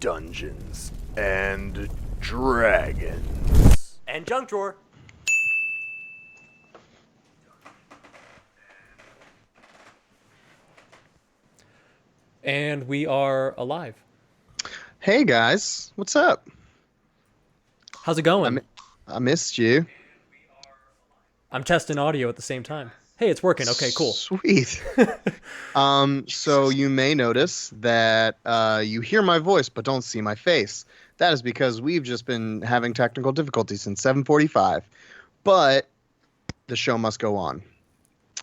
Dungeons and Dragons. And junk drawer. And we are alive. Hey guys, what's up? How's it going? I missed you. I'm testing audio at the same time. Hey, it's working. Okay, cool. Sweet. So you may notice that you hear my voice but don't see my face. That is because we've just been having technical difficulties since 7:45. But the show must go on.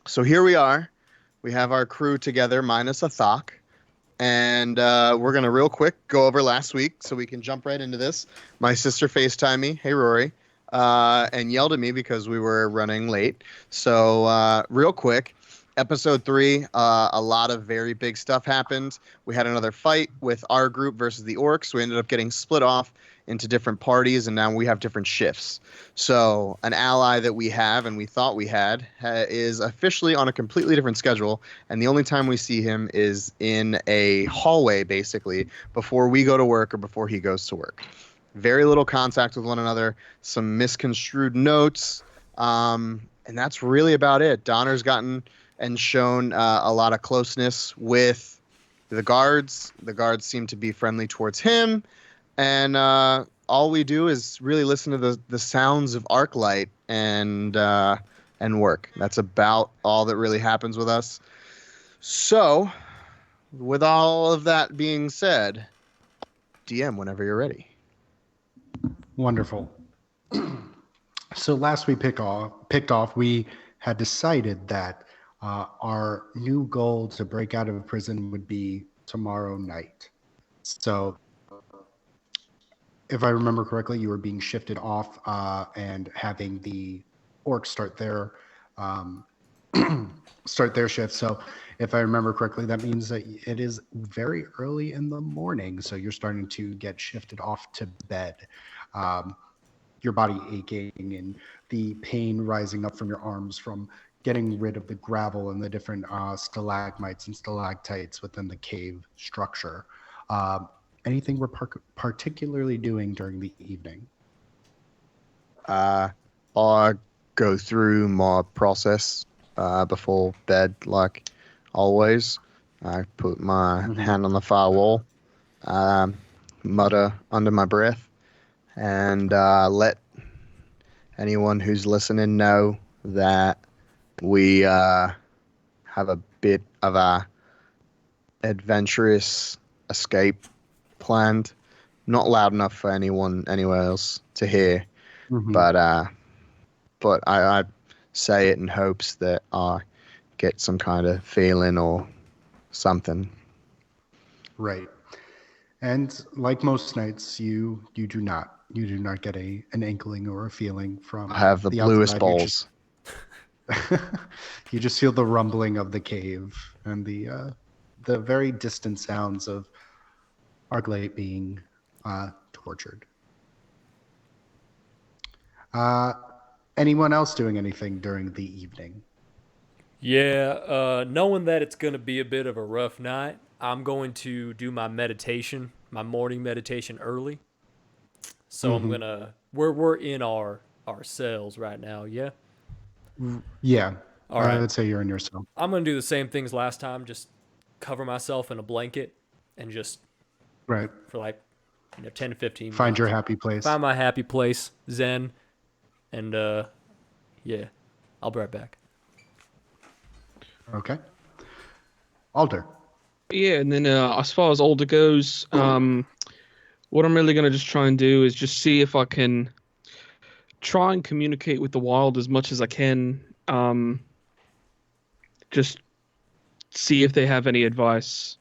So here we are. We have our crew together minus a Thokk. And we're going to real quick go over last week so we can jump right into this. My sister FaceTimed me, hey Rory, and yelled at me because we were running late. So real quick, episode 3, a lot of very big stuff happened. We had another fight with our group versus the orcs. We ended up getting split off into different parties, and now we have different shifts. So an ally that we have and we thought we had is officially on a completely different schedule, and the only time we see him is in a hallway, basically, before we go to work or before he goes to work. Very little contact with one another, some misconstrued notes, and that's really about it. Donnar's gotten and shown a lot of closeness with the guards. The guards seem to be friendly towards him. And all we do is really listen to the sounds of Archlight and work. That's about all that really happens with us. So, with all of that being said, DM whenever you're ready. Wonderful. So last we picked off, we had decided that our new goal to break out of prison would be tomorrow night. So if I remember correctly, you were being shifted off and having the orcs start their shift. So if I remember correctly, that means that it is very early in the morning. So you're starting to get shifted off to bed. Your body aching and the pain rising up from your arms from getting rid of the gravel and the different stalagmites and stalactites within the cave structure. Anything we're particularly doing during the evening? I go through my process before bed, like always. I put my hand on the firewall, mutter under my breath, and let anyone who's listening know that we have a bit of a adventurous escape planned. Not loud enough for anyone anywhere else to hear, but I say it in hopes that I get some kind of feeling or something. Right. And like most nights, you do not get an inkling or a feeling from I have the bluest outside. balls. You just feel the rumbling of the cave and the very distant sounds of Archlight being tortured. Anyone else doing anything during the evening? Yeah, knowing that it's going to be a bit of a rough night, I'm going to do my meditation, my morning meditation early. So I'm going to... We're in our cells right now, yeah? Yeah. All right. I would say you're in your cell. I'm going to do the same things last time, just cover myself in a blanket and just... Right. For like 10 to 15 minutes. Find your happy place. Find my happy place, Zen, and yeah, I'll be right back. Okay. Alder. Yeah, and then as far as Alder goes, what I'm really going to just try and do is just see if I can try and communicate with the wild as much as I can. Just see if they have any advice.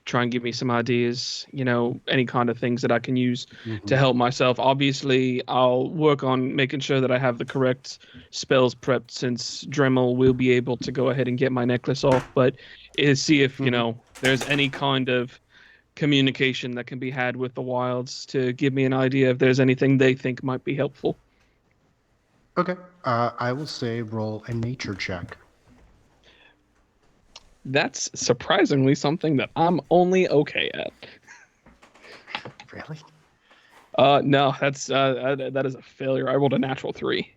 Try and give me some ideas, any kind of things that I can use to help myself. Obviously, I'll work on making sure that I have the correct spells prepped, since Dremmel will be able to go ahead and get my necklace off, but see if, there's any kind of communication that can be had with the wilds to give me an idea if there's anything they think might be helpful. Okay. I will say roll a nature check. That's surprisingly something that I'm only okay at. Really? No, that is a failure. I rolled a natural 3.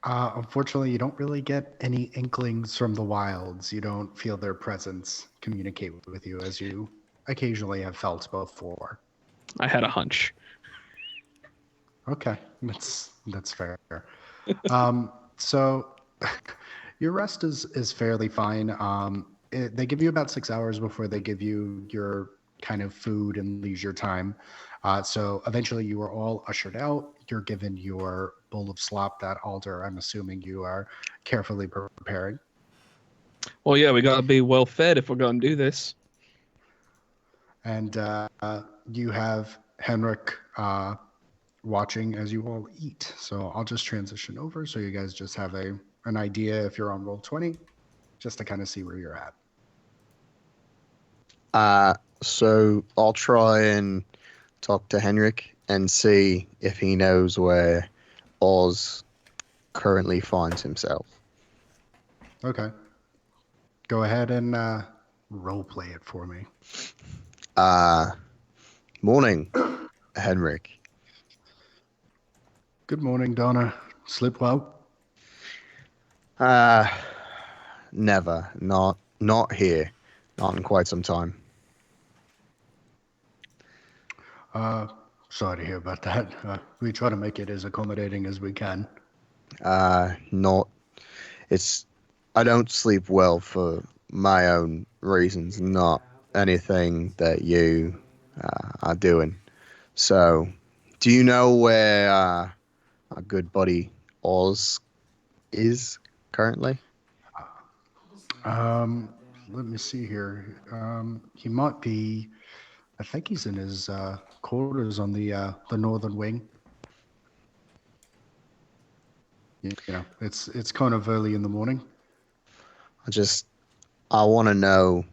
Unfortunately, you don't really get any inklings from the wilds. You don't feel their presence communicate with you as you occasionally have felt before. I had a hunch. Okay, that's fair. So your rest is fairly fine. They give you about 6 hours before they give you your kind of food and leisure time. So eventually you are all ushered out. You're given your bowl of slop that Alder, I'm assuming you are carefully preparing. Well, yeah, we gotta be well fed if we're gonna do this. And you have Henrik watching as you all eat. So I'll just transition over so you guys just have an idea if you're on roll 20, just to kind of see where you're at. So I'll try and talk to Henrik and see if he knows where Oz currently finds himself. Okay. Go ahead and role play it for me. Morning, Henrik. Good morning, Donnar. Sleep well? Never. Not here. Not in quite some time. Sorry to hear about that. We try to make it as accommodating as we can. Not. I don't sleep well for my own reasons, not anything that you are doing. So, do you know where our good buddy Oz is currently? Let me see here. He might be. I think he's in his quarters on the northern wing. You know, it's kind of early in the morning. I want to know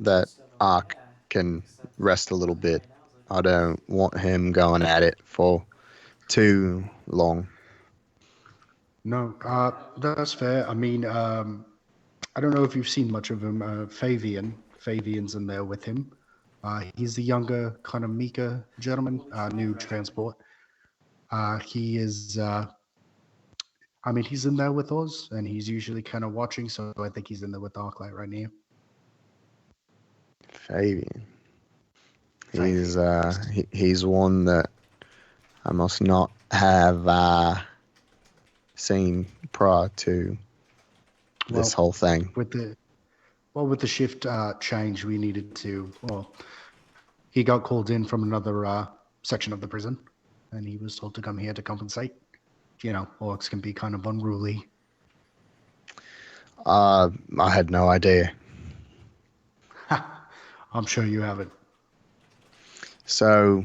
that Ark can rest a little bit. I don't want him going at it for too long. No, that's fair. I mean, I don't know if you've seen much of him. Favian's in there with him. He's the younger, kind of meeker gentleman, new transport. He is, I mean, he's in there with us, and he's usually kind of watching, so I think he's in there with Archlight right now. Fabian. He's one that I must not have seen prior to this whole thing. With the shift change, we needed to. Well, he got called in from another section of the prison, and he was told to come here to compensate. You know, orcs can be kind of unruly. I had no idea. I'm sure you haven't. So,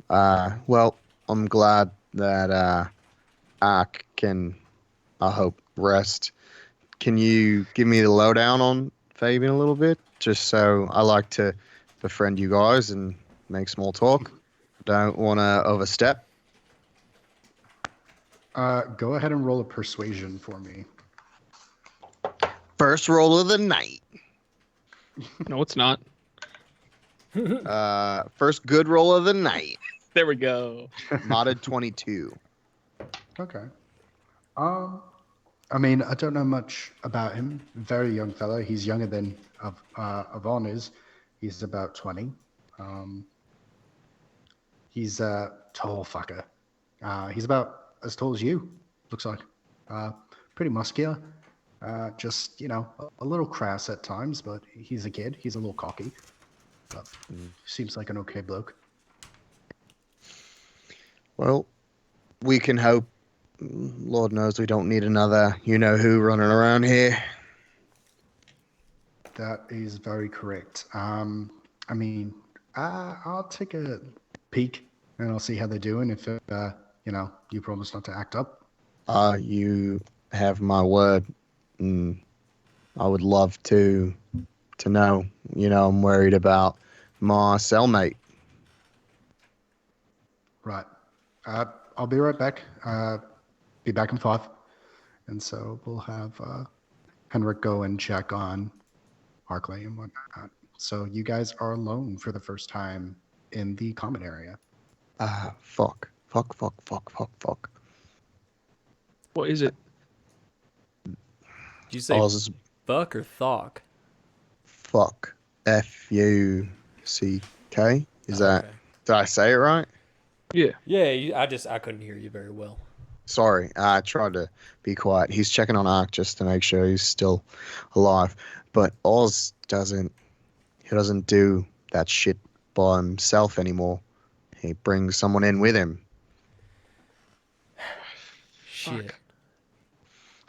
well, I'm glad that Ark can, I hope, rest. Can you give me the lowdown on Fabian a little bit? Just so I like to befriend you guys and make small talk. Don't want to overstep. Go ahead and roll a persuasion for me. First roll of the night. No, it's not. First good roll of the night. There we go. Modded 22. Okay. I mean, I don't know much about him. Very young fellow. He's younger than Avon is. He's about 20. He's a tall fucker. He's about as tall as you, looks like. Pretty muscular. Just, you know, a little crass at times, but he's a kid. He's a little cocky. But seems like an okay bloke. Well, we can hope. Lord knows we don't need another you-know-who running around here. That is very correct. I mean, I'll take a peek and I'll see how they're doing. If you know, you promise not to act up. You have my word. I would love to know. You know, I'm worried about my cellmate. Right. I'll be right back. Be back in 5. And so we'll have Henrik go and check on Archlight and whatnot. So you guys are alone for the first time in the common area. Fuck. Fuck, fuck, fuck, fuck, fuck. What is it? Did you say Oz is fuck or Thokk? fuck. Fuck. Is that... Okay. Did I say it right? Yeah. Yeah, I couldn't hear you very well. Sorry, I tried to be quiet. He's checking on Ark just to make sure he's still alive. But Oz doesn't... He doesn't do that shit by himself anymore. He brings someone in with him. Shit.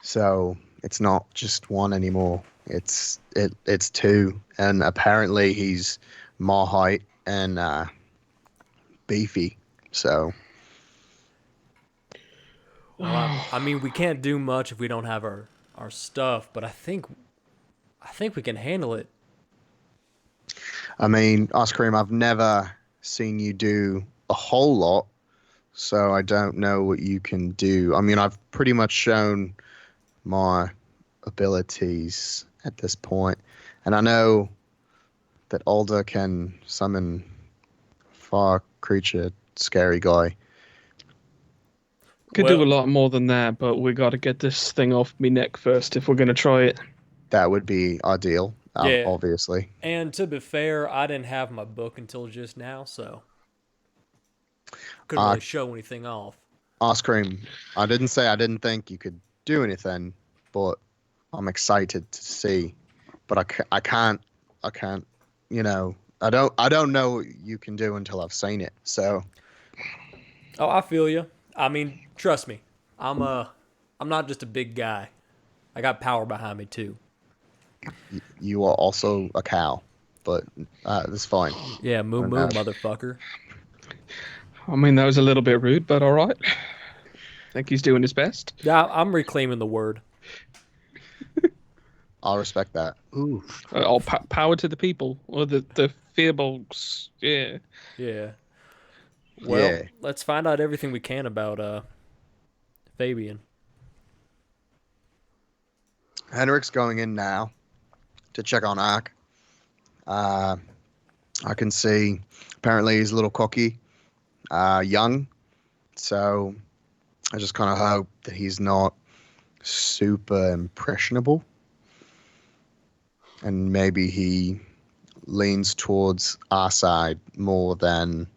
So it's not just one anymore. It's two, and apparently he's more height and beefy. So Well, I mean, we can't do much if we don't have our stuff, but I think we can handle it. I mean, Ice Cream, I've never seen you do a whole lot, so I don't know what you can do. I mean, I've pretty much shown my abilities at this point, and I know that Alder can summon fire creature, scary guy. Could do a lot more than that, but we got to get this thing off me neck first if we're going to try it. That would be ideal, Yeah. obviously. And to be fair, I didn't have my book until just now, so couldn't really show anything off. Ice Cream, I didn't say I didn't think you could do anything, but I'm excited to see. But I can't, you know, I don't know what you can do until I've seen it. So. Oh, I feel you. I mean, trust me, I'm not just a big guy. I got power behind me too. You are also a cow, but that's fine. Yeah, moo moo, motherfucker. I mean, that was a little bit rude, but all right. I think he's doing his best. Yeah, I'm reclaiming the word. I'll respect that. Ooh. Power to the people, or the fearbolgs. Yeah. Yeah. Well, Yeah. let's find out everything we can about Fabian. Henrik's going in now to check on Ark. I can see apparently he's a little cocky, young, so I just kind of hope that he's not super impressionable, and maybe he leans towards our side more than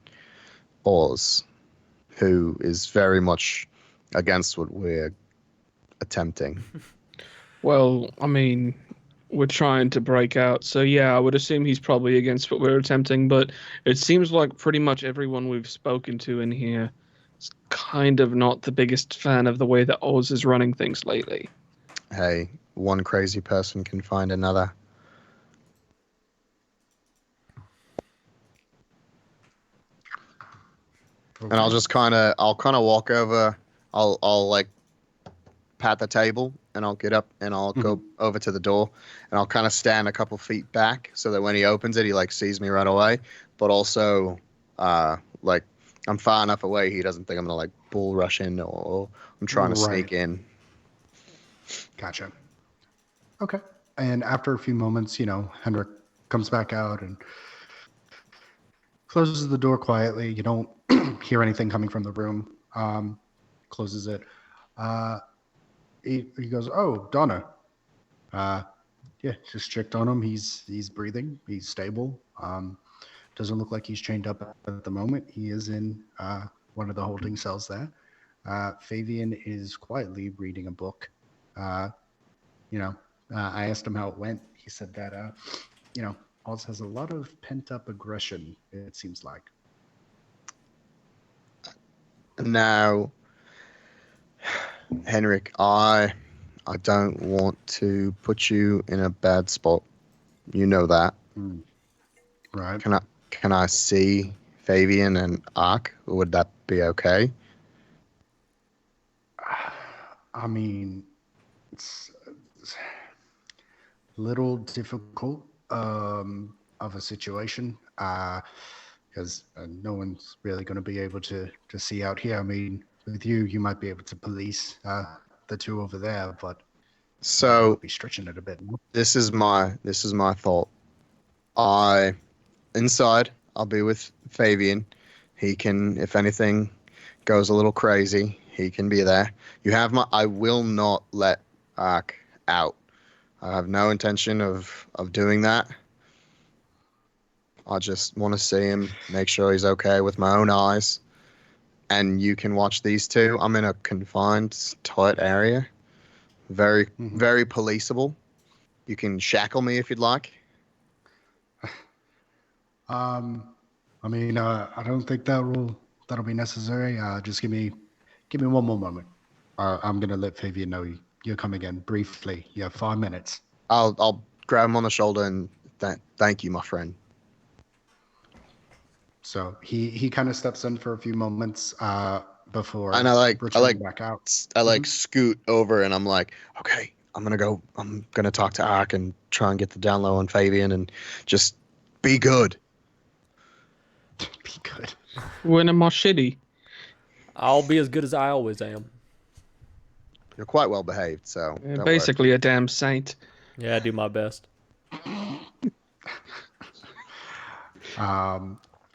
Oz, who is very much against what we're attempting. Well, I mean, we're trying to break out, so yeah, I would assume he's probably against what we're attempting, but it seems like pretty much everyone we've spoken to in here is kind of not the biggest fan of the way that Oz is running things lately. Hey, one crazy person can find another. Okay. And I'll kind of walk over. I'll like pat the table, and I'll get up and I'll go over to the door, and I'll kind of stand a couple feet back so that when he opens it, he like sees me right away. But also, like I'm far enough away he doesn't think I'm gonna like bull rush in or I'm trying to sneak in. Gotcha. Okay. And after a few moments, Henrik comes back out and closes the door quietly. You don't hear anything coming from the room. Closes it. He goes, "Oh, Donnar. Yeah, just checked on him. He's breathing. He's stable. Doesn't look like he's chained up at the moment. He is in one of the holding cells there. Fabian is quietly reading a book. I asked him how it went. He said that Oz has a lot of pent-up aggression, it seems like." Now, Henrik, I don't want to put you in a bad spot. You know that. Right. Can I see Fabian and Ark? Would that be okay? I mean, it's a little difficult of a situation because no one's really going to be able to see out here. I mean, with you might be able to police the two over there, but So be stretching it a bit. this is my thought. Inside, I'll be with Fabian. He can, if anything goes a little crazy, he can be there. You have my. I will not let Ark out. I have no intention of doing that. I just want to see him, make sure he's okay with my own eyes. And you can watch these two. I'm in a confined, tight area. Very, very policeable. You can shackle me if you'd like. I mean, I don't think that'll be necessary. Just give me one more moment. I'm gonna let Fabian know you're coming in briefly. You have 5 minutes. I'll grab him on the shoulder and thank you, my friend. So he kind of steps in for a few moments before And I returning back out. scoot over and I'm like, okay, I'm gonna talk to Ark and try and get the down low on Fabian and just be good. Be good. When am I shitty? I'll be as good as I always am. You're quite well behaved, so don't worry. Basically a damn saint. Yeah, I do my best.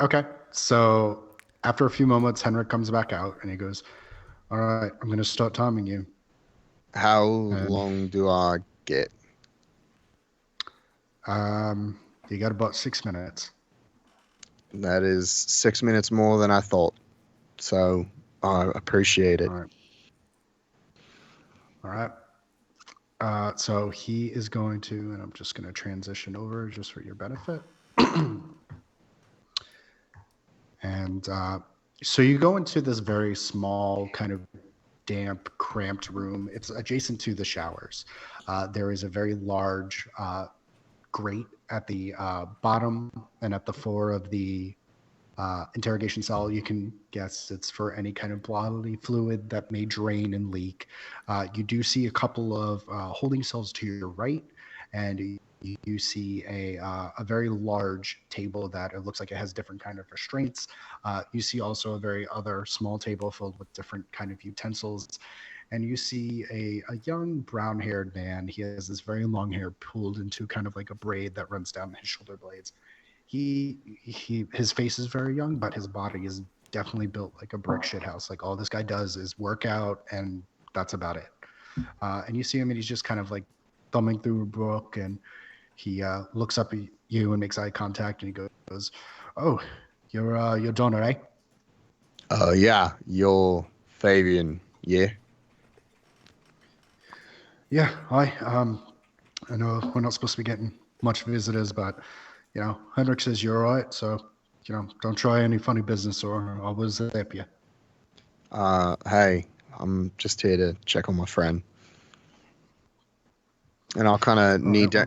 Okay, so after a few moments, Henrik comes back out and he goes, "All right, I'm gonna start timing you." How long do I get? You got about 6 minutes. That is 6 minutes more than I thought. So I appreciate it. All right. So he is going to, and I'm just going to transition over just for your benefit. And so you go into this very small, kind of damp, cramped room. It's adjacent to the showers. There is a very large grate at the bottom and at the floor of the interrogation cell. You can guess it's for any kind of bodily fluid that may drain and leak. You do see a couple of holding cells to your right, and you see a very large table that it looks like it has different kind of restraints. You see also a very other small table filled with different kind of utensils. And you see a young brown-haired man. He has this very long hair pulled into kind of like a braid that runs down his shoulder blades. His face is very young, but his body is definitely built like a brick shit house. Like all this guy does is work out, and that's about it. And you see him, and he's just kind of like thumbing through a book, and he looks up at you and makes eye contact, and he goes, "Oh, you're Donnar, eh?" Yeah, you're Fabian, yeah. Yeah, hi. I know we're not supposed to be getting much visitors, but Henrik says you're all right, so don't try any funny business or I will zap you. Hey, I'm just here to check on my friend. And I'll kind of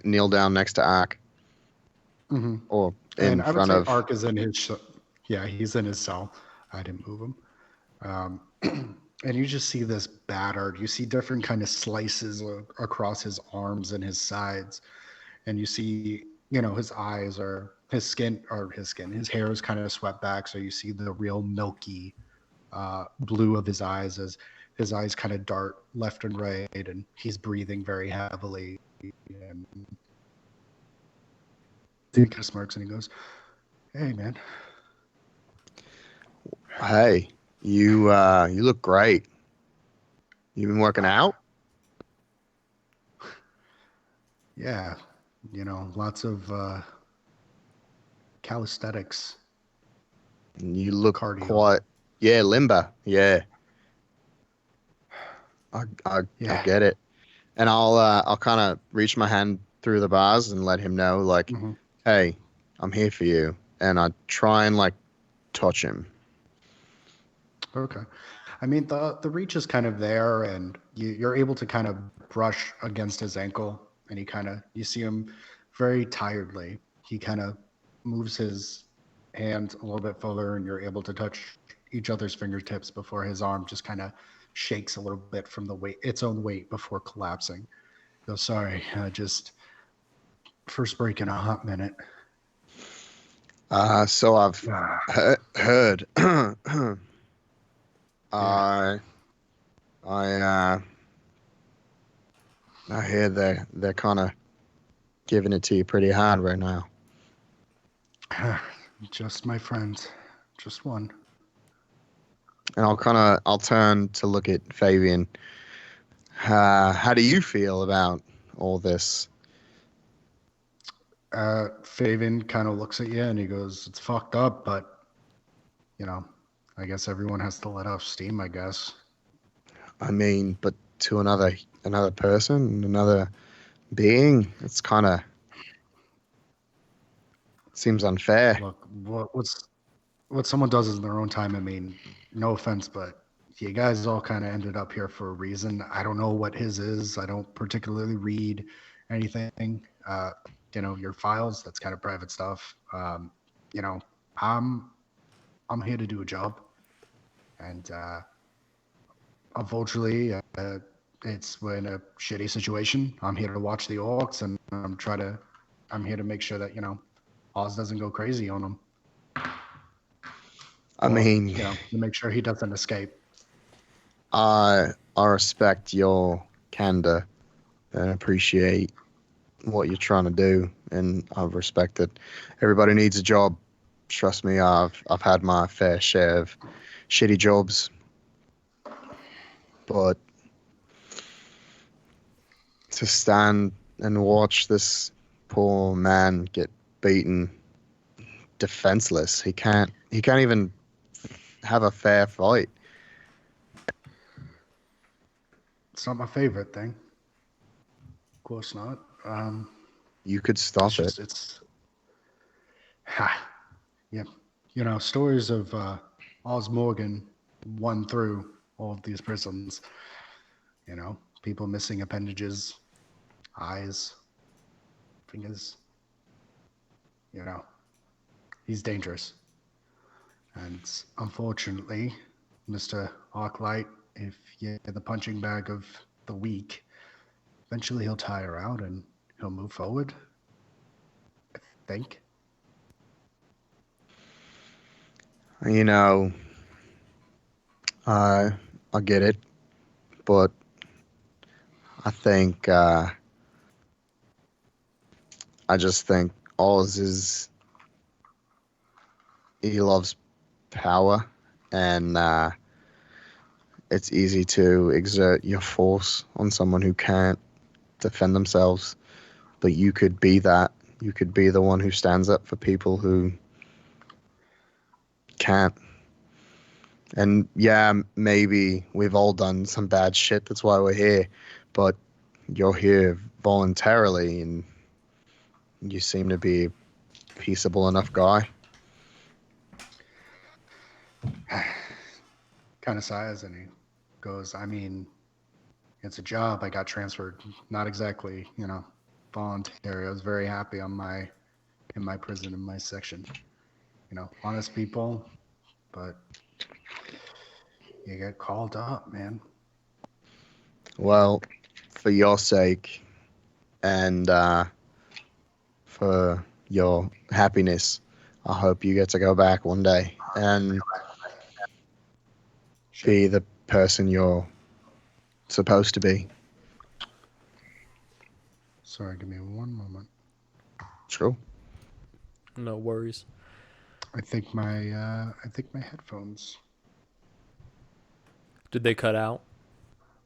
kneel down next to Ark. Mm-hmm. Or and I would front say of Ark is in his he's in his cell. I didn't move him. And you just see this battered. You see different kind of slices across his arms and his sides, and you see, his eyes or his hair is kind of swept back, so you see the real milky blue of his eyes as his eyes kind of dart left and right, and he's breathing very heavily. And he kind of smirks and he goes, "Hey, man." Hey, you look great. You been working out? Yeah, lots of calisthenics. You look Cardio. quite, limber, yeah. I get it. And I'll kind of reach my hand through the bars and let him know, like, hey, I'm here for you. And I try and like touch him. Okay. I mean, the reach is kind of there, and you're able to kind of brush against his ankle, and you see him very tiredly. He kind of moves his hand a little bit further, and you're able to touch each other's fingertips before his arm just kind of shakes a little bit from its own weight before collapsing. So sorry, just first break in a hot minute. So I've heard. I hear they're kind of giving it to you pretty hard right now. Just my friend. Just one. And I'll turn to look at Fabian. How do you feel about all this? Faven kind of looks at you and he goes, "It's fucked up, but I guess everyone has to let off steam, I guess." I mean, but to another person, another being, it's kind of seems unfair. Look, what someone does in their own time. I mean, no offense, but you guys all kind of ended up here for a reason. I don't know what his is. I don't particularly read anything. Your files. That's kind of private stuff. I'm here to do a job, and unfortunately, we're in a shitty situation. I'm here to watch the orcs, and I'm here to make sure that Oz doesn't go crazy on them. I mean, to make sure he doesn't escape. I respect your candor and appreciate what you're trying to do, and I respect that everybody needs a job. Trust me, I've had my fair share of shitty jobs, but to stand and watch this poor man get beaten defenseless, he can't even have a fair fight. It's not my favorite thing. Of course not. You could stop it. Yeah. Stories of Oz Morgan won through all of these prisons. People missing appendages, eyes, fingers. He's dangerous. And unfortunately, Mr. Archlight, if you're the punching bag of the weak, eventually he'll tire out and he'll move forward. I think. I get it, but I think I just think Oz he loves power, and it's easy to exert your force on someone who can't defend themselves. But you could be that. You could be the one who stands up for people who can't. And yeah, maybe we've all done some bad shit. That's why we're here. But you're here voluntarily, and you seem to be a peaceable enough guy. Kind of sighs and he goes, I mean, it's a job. I got transferred. Not exactly, voluntary. I was very happy in my prison, in my section. Honest people, but you get called up, man. Well, for your sake and for your happiness, I hope you get to go back one day and be the person you're supposed to be. Sorry, give me one moment. True. No worries. I think my headphones. Did they cut out?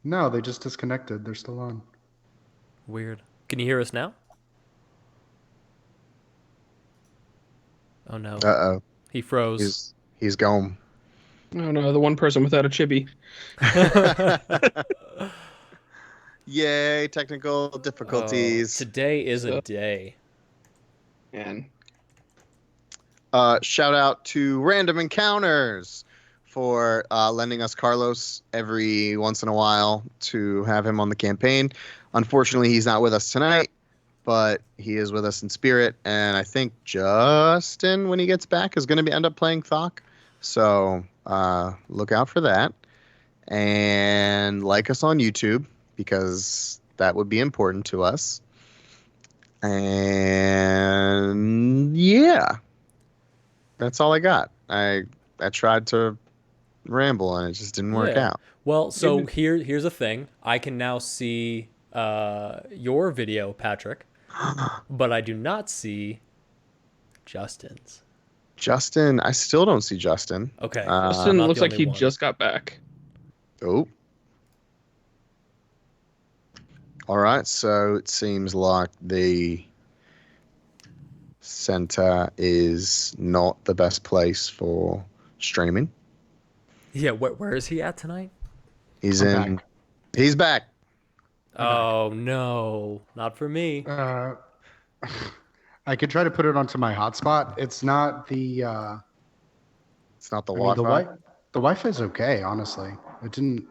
No, they just disconnected. They're still on. Weird. Can you hear us now? Oh no. Uh-oh. He froze. He's gone. Oh no, the one person without a chibi. Yay, technical difficulties. Today is a day. And Shout out to Random Encounters for lending us Carlos every once in a while to have him on the campaign. Unfortunately, he's not with us tonight, but he is with us in spirit. And I think Justin, when he gets back, is going to end up playing Thokk. So look out for that. And like us on YouTube, because that would be important to us. And yeah, that's all I got. I tried to ramble and it just didn't work out. Well, so here's a thing. I can now see your video, Patrick, but I do not see Justin's. Justin, I still don't see Justin. Okay. Justin not looks the like only he one. just got back. Oh. All right, so it seems like the center is not the best place for streaming. Yeah, where is he at tonight? He's I'm back. He's back. Oh, no. Not for me. I could try to put it onto my hotspot. It's not the. It's not the I mean, Wi-Fi. the Wi-Fi is okay, honestly. It didn't.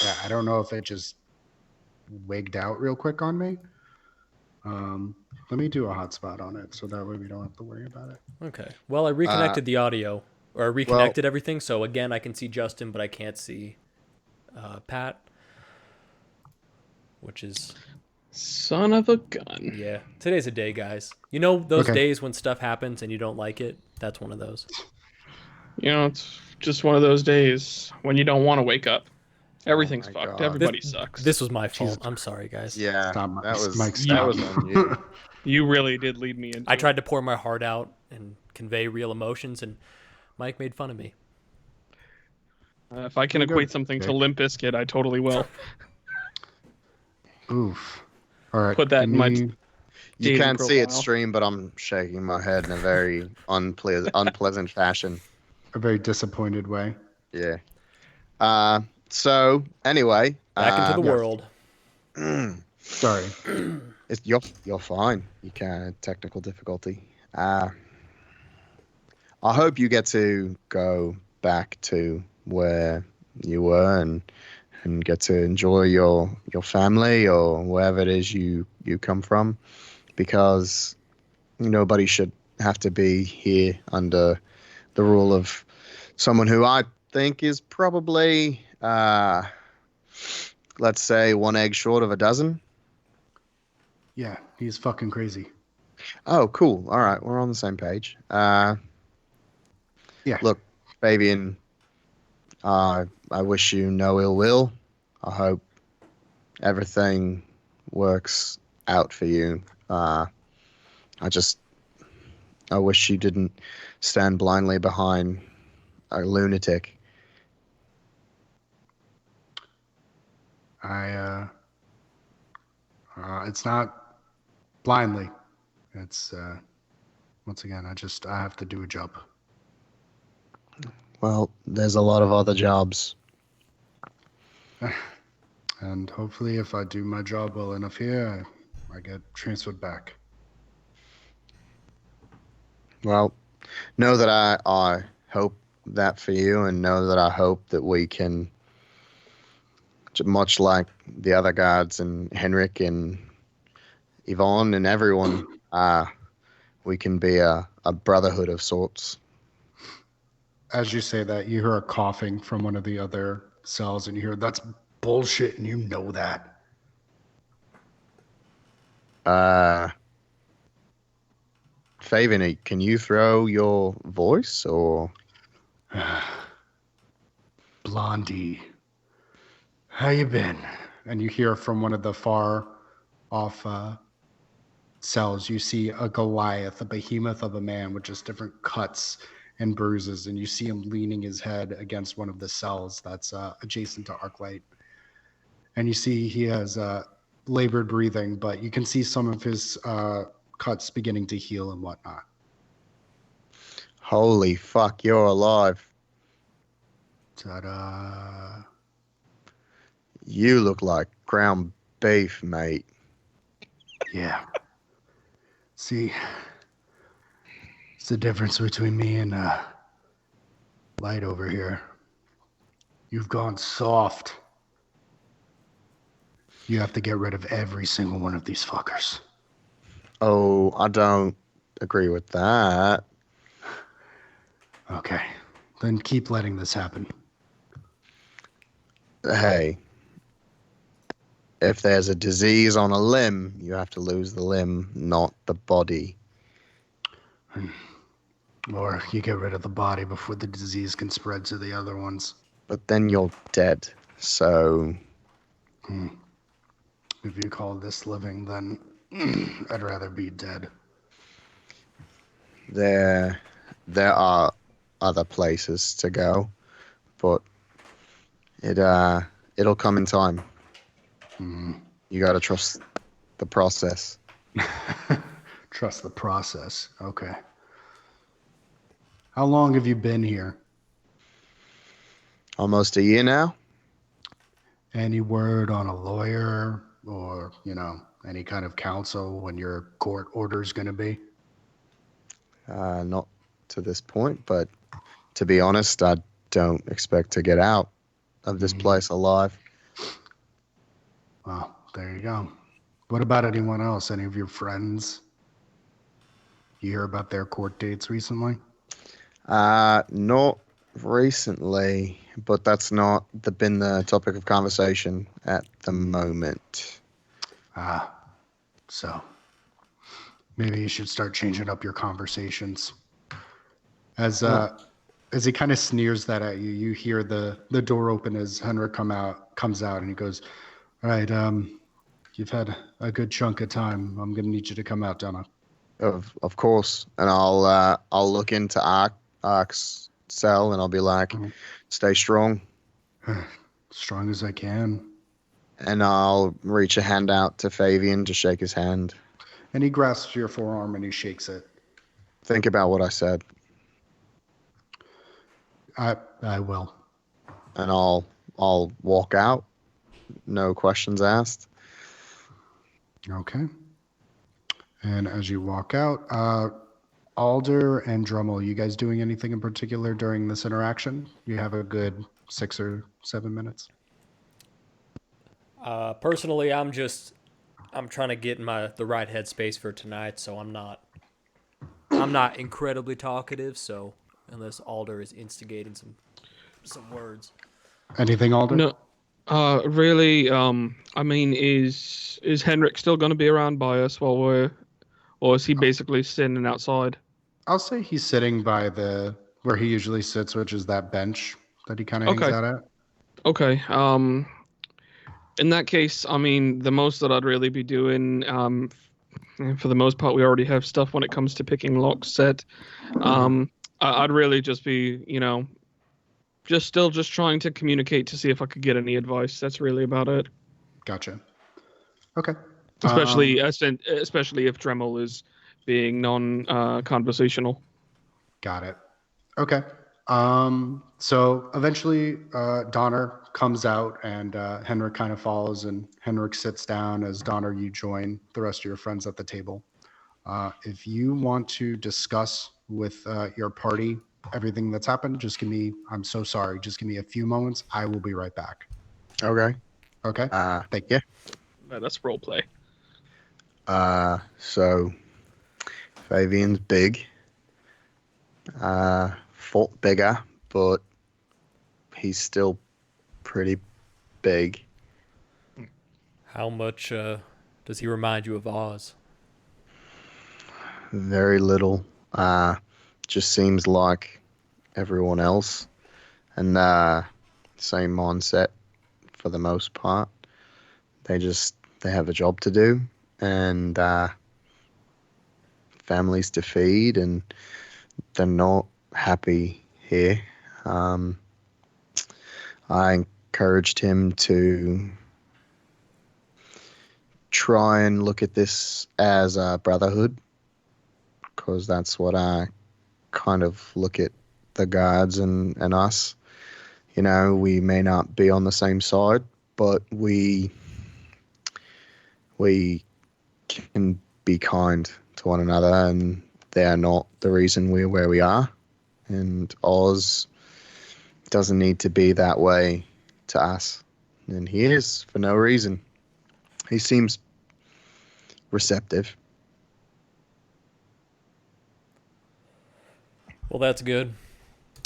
Yeah, I don't know if it just wigged out real quick on me. Let me do a hotspot on it so that way we don't have to worry about it. Okay. Well, I reconnected the audio, or I reconnected everything, so again, I can see Justin, but I can't see Pat, which is... Son of a gun. Yeah. Today's a day, guys. You know those Okay. days when stuff happens and you don't like it? That's one of those. You know, it's just one of those days when you don't want to wake up. Everything's my fucked. God. Everybody sucks. This was my fault. Jesus. I'm sorry, guys. Yeah, Stop, Mike. that was Mike, that stop. was on you. You really did lead me into I tried to pour my heart out and convey real emotions, and Mike made fun of me. If I can Here you go, equate something to Jake. Limp Bizkit, I totally will. Oof. All right. Put that in my You dating can't see it profile. stream, but I'm shaking my head in a very unpleasant fashion. a very disappointed way. Yeah. So anyway, Back into the yes. world. Sorry. you're fine. You can technical difficulty. I hope you get to go back to where you were and get to enjoy your family or wherever it is you come from, because nobody should have to be here under the rule of someone who I think is probably let's say one egg short of a dozen. Yeah, he's fucking crazy. Oh, cool. All right, we're on the same page. Yeah. Look, Fabian, I wish you no ill will. I hope everything works out for you. I wish you didn't stand blindly behind a lunatic. It's not blindly. It's once again, I have to do a job. Well, there's a lot of other jobs. And hopefully if I do my job well enough here, I get transferred back. Well, know that I hope that for you, and know that I hope that we can, much like the other guards and Henrik and Yvonne and everyone, we can be a brotherhood of sorts. As you say that, you hear a coughing from one of the other cells, and you hear, "That's bullshit," and you know that. Fabian, can you throw your voice or? Blondie, how you been? And you hear from one of the far off cells, you see a Goliath, a behemoth of a man with just different cuts and bruises, and you see him leaning his head against one of the cells that's adjacent to Archlight. And you see he has labored breathing, but you can see some of his cuts beginning to heal and whatnot. Holy fuck, you're alive. Ta-da. You look like ground beef, mate. Yeah. See, it's the difference between me and Light over here. You've gone soft. You have to get rid of every single one of these fuckers. Oh, I don't agree with that. Okay, then keep letting this happen. Hey, if there's a disease on a limb, you have to lose the limb, not the body. Or you get rid of the body before the disease can spread to the other ones. But then you're dead. So, If you call this living, then I'd rather be dead. There are other places to go, but it'll come in time. You gotta trust the process. Trust the process. Okay. How long have you been here? Almost a year now. Any word on a lawyer or, any kind of counsel when your court order is going to be? Not to this point, but to be honest, I don't expect to get out of this place alive. Well, there you go. What about anyone else? Any of your friends? You hear about their court dates recently? Not recently, but that's not been the topic of conversation at the moment. So maybe you should start changing up your conversations. As he kind of sneers that at you, you hear the door open as Henrik comes out, and he goes, "All right, you've had a good chunk of time. I'm gonna need you to come out, Donnar." Of course, and I'll look into Ark's cell, and I'll be like, "Stay strong." Strong as I can. And I'll reach a hand out to Fabian to shake his hand. And he grasps your forearm and he shakes it. Think about what I said. I will. And I'll walk out. No questions asked. Okay. And as you walk out, Alder and Dremmel, you guys doing anything in particular during this interaction? You have a good 6 or 7 minutes. Personally, I'm trying to get in the right headspace for tonight, so I'm not incredibly talkative. So unless Alder is instigating some words. Anything, Alder? No, really. I mean, is Henrik still going to be around by us or is he basically sitting outside? I'll say he's sitting by where he usually sits, which is that bench that he kind of hangs out at. Okay. In that case, I mean, the most that I'd really be doing, for the most part, we already have stuff when it comes to picking locks set. I'd really just be, just trying to communicate to see if I could get any advice. That's really about it. Gotcha. Okay. Especially if Dremmel is being non-conversational. Got it. Okay. So eventually, Donnar comes out and Henrik kind of follows, and Henrik sits down as Donnar, you join the rest of your friends at the table. If you want to discuss with your party everything that's happened, I'm so sorry, just give me a few moments. I will be right back. Okay. Okay? Thank you. That's role play. So Fabian's big. Fought bigger, but he's still pretty big. How much does he remind you of Oz? Very little. Just seems like everyone else, and same mindset for the most part. They have a job to do, and families to feed, and they're not happy here. I encouraged him to try and look at this as a brotherhood, because that's what I kind of look at the guards and us. We may not be on the same side, but we can be kind to one another, and they are not the reason we're where we are. And Oz doesn't need to be that way to us. And he is for no reason. He seems receptive. Well, that's good.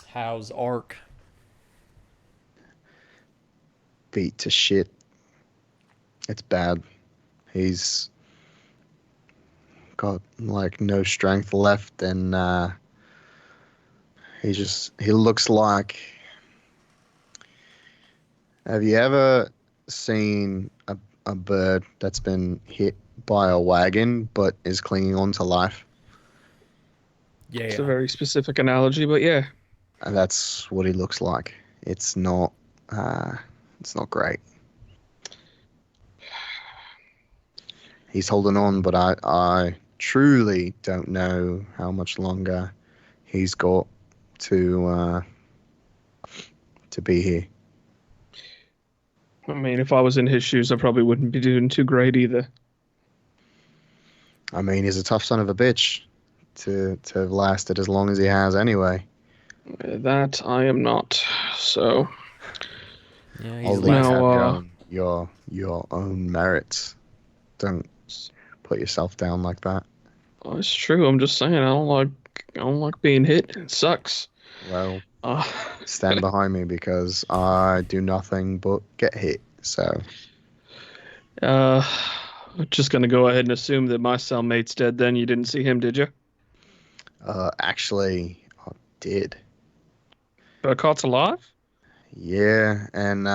How's Ark? Beat to shit. It's bad. He's got no strength left, and he looks like. Have you ever seen a bird that's been hit by a wagon but is clinging on to life? It's Yeah. a very specific analogy, but yeah. And that's what he looks like. It's not great. He's holding on, but I truly don't know how much longer he's got to be here. I mean, if I was in his shoes, I probably wouldn't be doing too great either. I mean, he's a tough son of a bitch to have lasted as long as he has anyway. That I am not. So, Yeah, he's Only last. Now, your own merits. Don't put yourself down like that. it's true. I'm just saying, I don't like being hit. It sucks. Well, Uh, stand behind me because I do nothing but get hit. So, uh, just gonna go ahead and assume that my cellmate's dead. Then you didn't see him, did you? actually, I did. Berkhart's alive? Yeah, and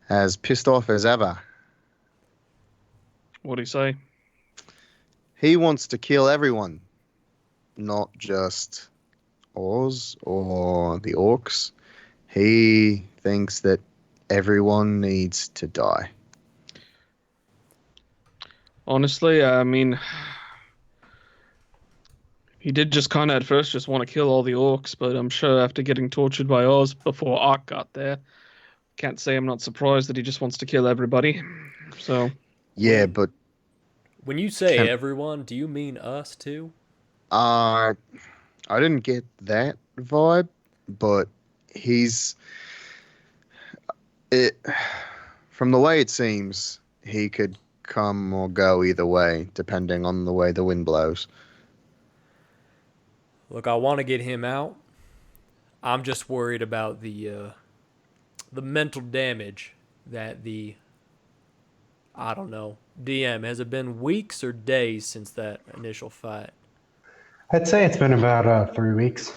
as pissed off as ever. What'd he say? He wants to kill everyone, not just Oz or the orcs. He thinks that everyone needs to die. Honestly, I mean, he did just kind of at first just want to kill all the orcs, but I'm sure after getting tortured by Oz before Ark got there, can't say I'm not surprised that he just wants to kill everybody. So, Yeah, but When you say Can- everyone, do you mean us too? I didn't get that vibe, but he's it from the way it seems, he could come or go either way, depending on the way the wind blows. Look, I want to get him out. I'm just worried about the mental damage that the I don't know. DM, has it been weeks or days since that initial fight? I'd say it's been about 3 weeks.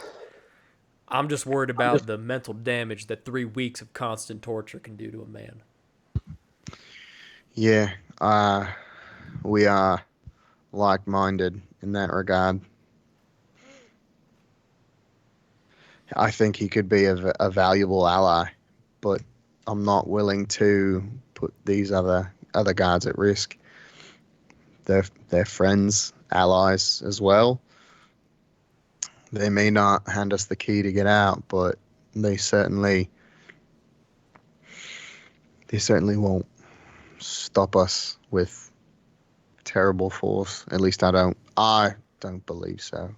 I'm just worried about the mental damage that 3 weeks of constant torture can do to a man. Yeah, we are like-minded in that regard. I think he could be a valuable ally, but I'm not willing to put these other guards at risk. They're friends, allies as well. They may not hand us the key to get out, but they certainly won't stop us with terrible force. At least I don't believe so.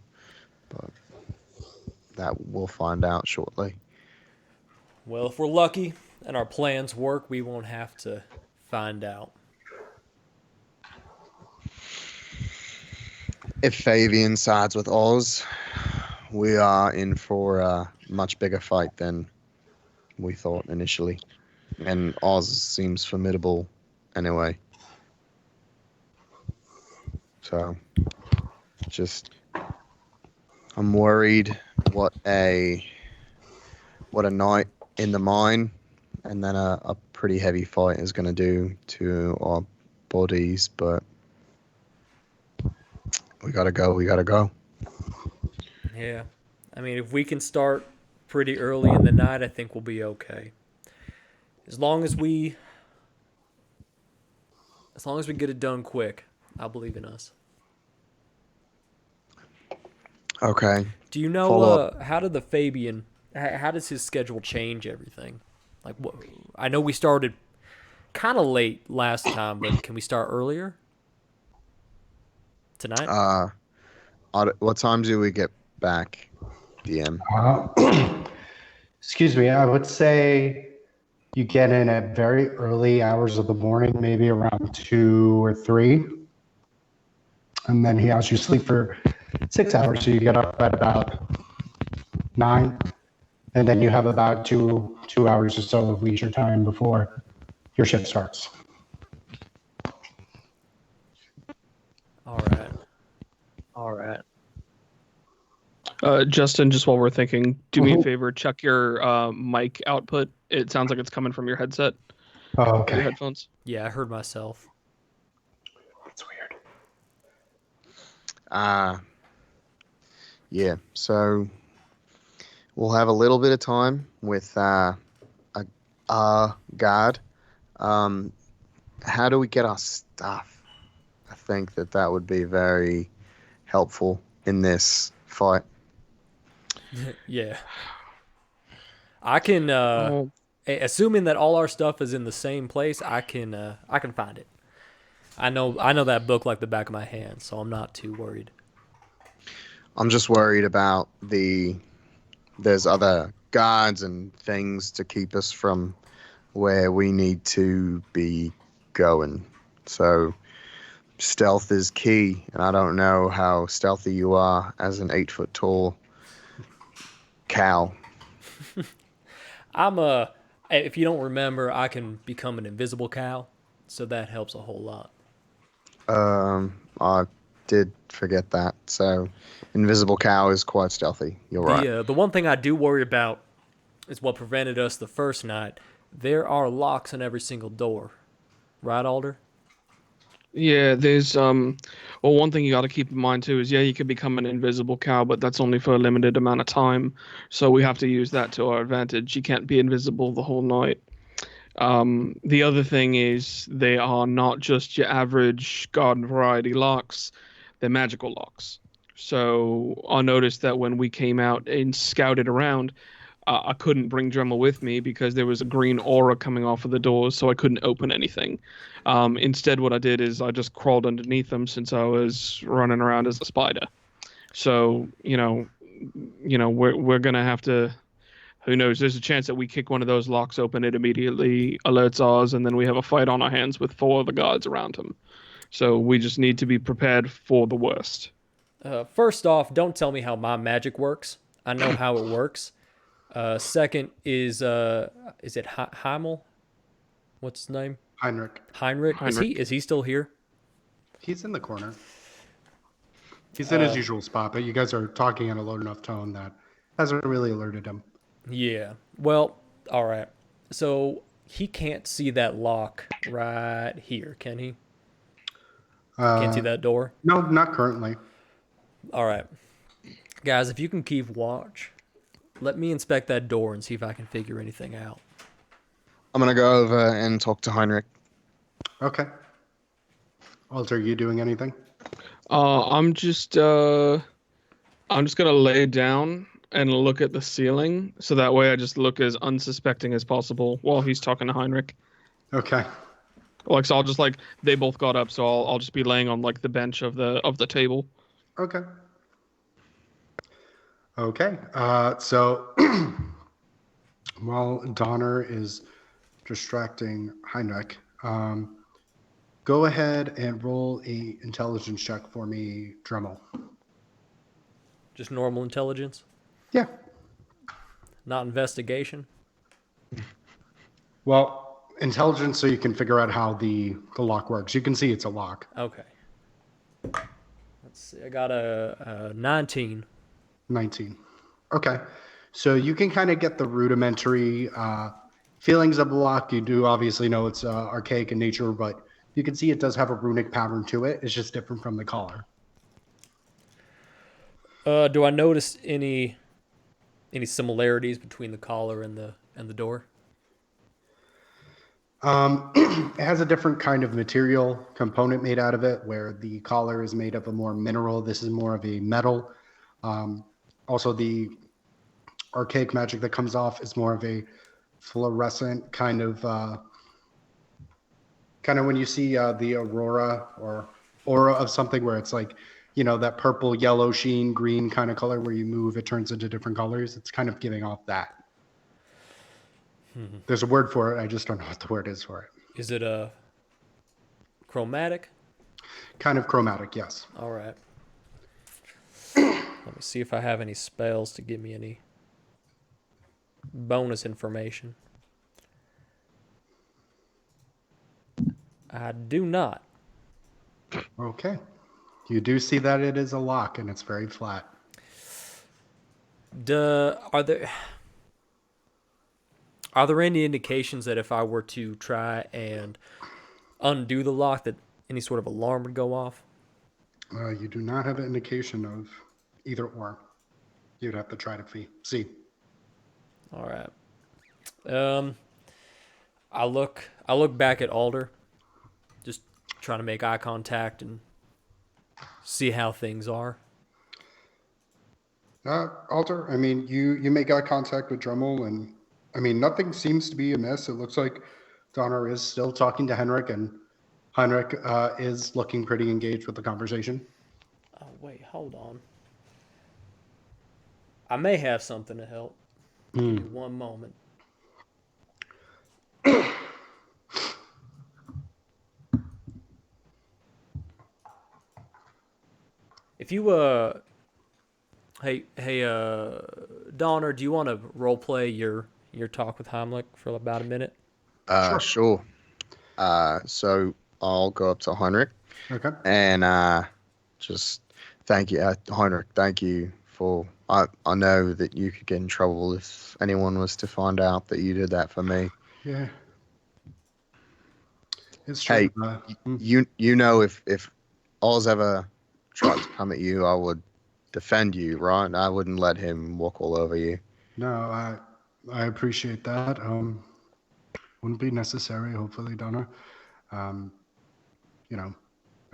But that we'll find out shortly. Well, if we're lucky and our plans work, we won't have to find out. If Fabian sides with Oz, we are in for a much bigger fight than we thought initially. And Oz seems formidable anyway. So, I'm worried what a night in the mine and then a pretty heavy fight is going to do to our bodies, but we gotta go. Yeah. I mean, if we can start pretty early in the night, I think we'll be okay. As long as we get it done quick, I believe in us. Okay. Do you know Follow up. how did the Fabian? How does his schedule change everything? Like, I know we started kind of late last time, but can we start earlier tonight? What time do we get back, DM? Excuse me, I would say you get in at very early hours of the morning, maybe around 2 or 3. And then he has you sleep for 6 hours, so you get up at about 9. And then you have about two hours or so of leisure time before your shift starts. All right. All right. Justin, just while we're thinking, do me a favor, check your mic output. It sounds like it's coming from your headset, Oh, your okay. headphones. Yeah, I heard myself. That's weird. Yeah, so we'll have a little bit of time with our guard. How do we get our stuff? I think that would be very helpful in this fight. Yeah. I can Oh, assuming that all our stuff is in the same place, I can find it. I know that book like the back of my hand, so I'm not too worried. I'm just worried about there's other guards and things to keep us from where we need to be going. So stealth is key, and I don't know how stealthy you are as an 8 foot tall cow. If you don't remember, I can become an invisible cow, so that helps a whole lot. I did forget that. So invisible cow is quite stealthy. You're right. The one thing I do worry about is what prevented us the first night. There are locks on every single door, right, Alder? yeah, there's well, one thing you got to keep in mind too is, yeah, you can become an invisible cow, but that's only for a limited amount of time. So we have to use that to our advantage. You can't be invisible the whole night. The other thing is they are not just your average garden variety locks, they're magical locks. So I noticed that when we came out and scouted around, I couldn't bring Dremmel with me because there was a green aura coming off of the doors, so I couldn't open anything. Instead, what I did is I just crawled underneath them since I was running around as a spider. So we're gonna have to. Who knows? There's a chance that we kick one of those locks open, it immediately alerts ours, and then we have a fight on our hands with 4 other guards around him. So we just need to be prepared for the worst. First off, don't tell me how my magic works. I know how it works. Second is it Heimel? What's his name? Heinrich. Heinrich. Is he still here? He's in the corner. He's in his usual spot, but you guys are talking in a low enough tone that hasn't really alerted him. Yeah. Well, all right. So he can't see that lock right here, can he? Can't see that door? No, not currently. All right. Guys, if you can keep watch, let me inspect that door and see if I can figure anything out. I'm gonna go over and talk to Heinrich. Okay. Alter, you doing anything? I'm just gonna lay down and look at the ceiling, so that way I just look as unsuspecting as possible while he's talking to Heinrich. Okay. Like, so I'll just they both got up, so I'll just be laying on the bench of the table. Okay. Okay. So while Donnar is distracting Heinrich, go ahead and roll a intelligence check for me, Dremmel. Just normal intelligence? Yeah. Not investigation? Well, intelligence so you can figure out how the lock works. You can see it's a lock. Okay. Let's see. I got a 19. 19. Okay. So you can kind of get the rudimentary feelings of the lock. You do obviously know it's archaic in nature, but you can see it does have a runic pattern to it. It's just different from the collar. Do I notice any similarities between the collar and the door? It has a different kind of material component made out of it, where the collar is made of a more mineral. This is more of a metal. Also, the archaic magic that comes off is more of a fluorescent kind of when you see the aurora or aura of something, where it's like, that purple, yellow, sheen, green kind of color where you move, it turns into different colors. It's kind of giving off that. There's a word for it. I just don't know what the word is for it. Is it a chromatic? Kind of chromatic, yes. All right. Let me see if I have any spells to give me any bonus information. I do not. Okay. You do see that it is a lock and it's very flat. Are there any indications that if I were to try and undo the lock, that any sort of alarm would go off? You do not have an indication of either or. You'd have to try to see. All right. I look back at Alder, just trying to make eye contact and see how things are. Alter, I mean, you make eye contact with Dremmel, and I mean, nothing seems to be amiss. It looks like Donnar is still talking to Henrik, and Henrik is looking pretty engaged with the conversation. Oh wait, hold on. I may have something to help. Give me one moment. If you hey Donner, do you want to role play your talk with Heimlich for about a minute? Sure. So I'll go up to Heinrich Okay. and just thank you, Heinrich. Thank you for. I know that you could get in trouble if anyone was to find out that you did that for me. Yeah. It's true. Hey, you know if Oz ever tried to come at you, I would defend you, right? I wouldn't let him walk all over you. No, I appreciate that. Wouldn't be necessary, hopefully, Donnar. You know,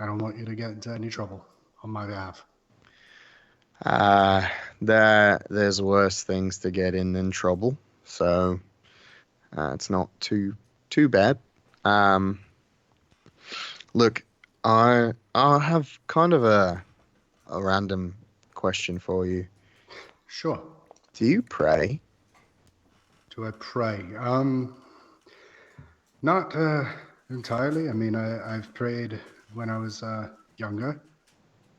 I don't want you to get into any trouble on my behalf. There's worse things to get in than trouble, so it's not too bad. Look, I have kind of a random question for you. Sure. Do you pray? Do I pray? Not entirely. I mean, I've prayed when I was younger.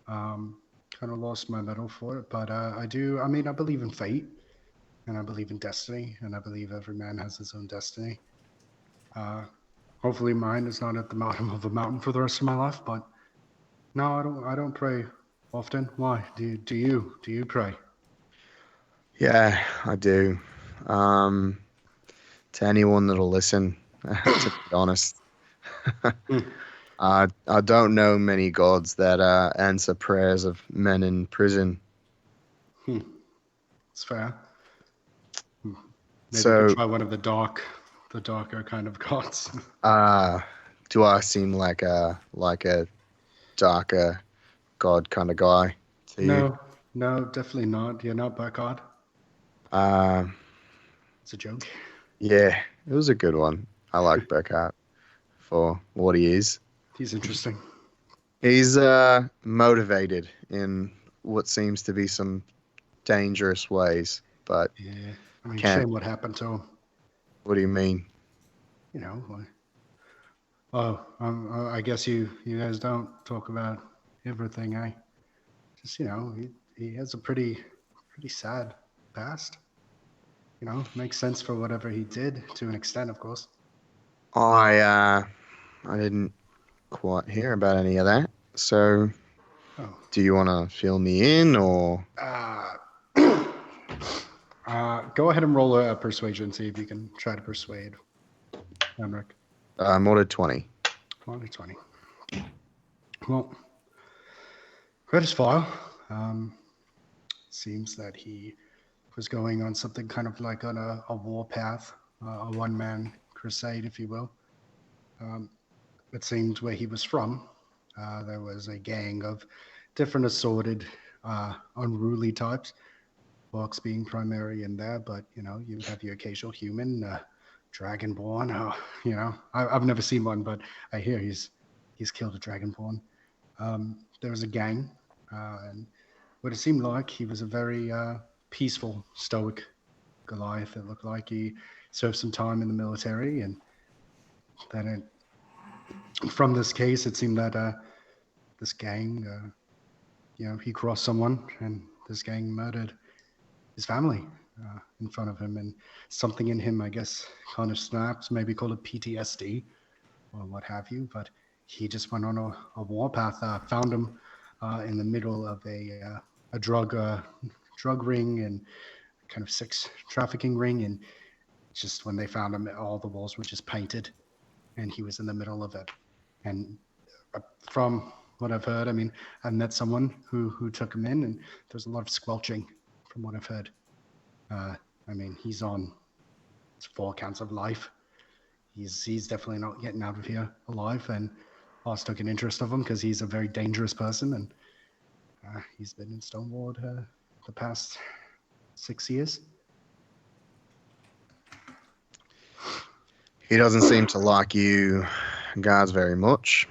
Kind of lost my medal for it, but I do. I mean, I believe in fate, and I believe in destiny, and I believe every man has his own destiny. Hopefully, mine is not at the bottom of a mountain for the rest of my life. But no, I don't pray often. Why? Do you pray? Yeah, I do. To anyone that'll listen, to be honest, I don't know many gods that answer prayers of men in prison. It's fair. Maybe So, you could try one of the darker kind of gods. do I seem like a darker god kind of guy to you? No, definitely not. You're not Berkhart. Um, It's a joke. yeah, it was a good one. I like Berkhart for what he is. He's interesting. He's motivated in what seems to be some dangerous ways, but Yeah. I mean, can't. shame what happened to him. What do you mean? You know. I guess you guys don't talk about everything, eh? Just he has a pretty sad past. You know, makes sense for whatever he did to an extent, of course. I didn't quite hear about any of that. So, Oh. do you want to fill me in, or? Go ahead and roll a persuasion. See if you can try to persuade Henrik. More 20. 20. Well, read his file. Seems that he was going on something kind of like on a war path, a one-man crusade, if you will. It seemed where he was from, there was a gang of different assorted, unruly types. Orcs being primary in there, but you have your occasional human, dragonborn. I've never seen one, but I hear he's killed a dragonborn. There was a gang, and what it seemed like he was a very peaceful, stoic Goliath. It looked like he served some time in the military, and then from this case, it seemed that this gang, he crossed someone, and this gang murdered his family in front of him, and something in him, I guess, kind of snapped, maybe call it PTSD or what have you, but he just went on a war path, found him in the middle of a drug ring and kind of sex trafficking ring, and just when they found him, all the walls were just painted, and he was in the middle of it. And from what I've heard, I mean, I met someone who took him in, and there's a lot of squelching from what I've heard. I mean, he's on 4 counts of life. He's definitely not getting out of here alive, and Boss took an interest of him because he's a very dangerous person, and he's been in Stonewall the past 6 years. He doesn't seem to like you guards very much.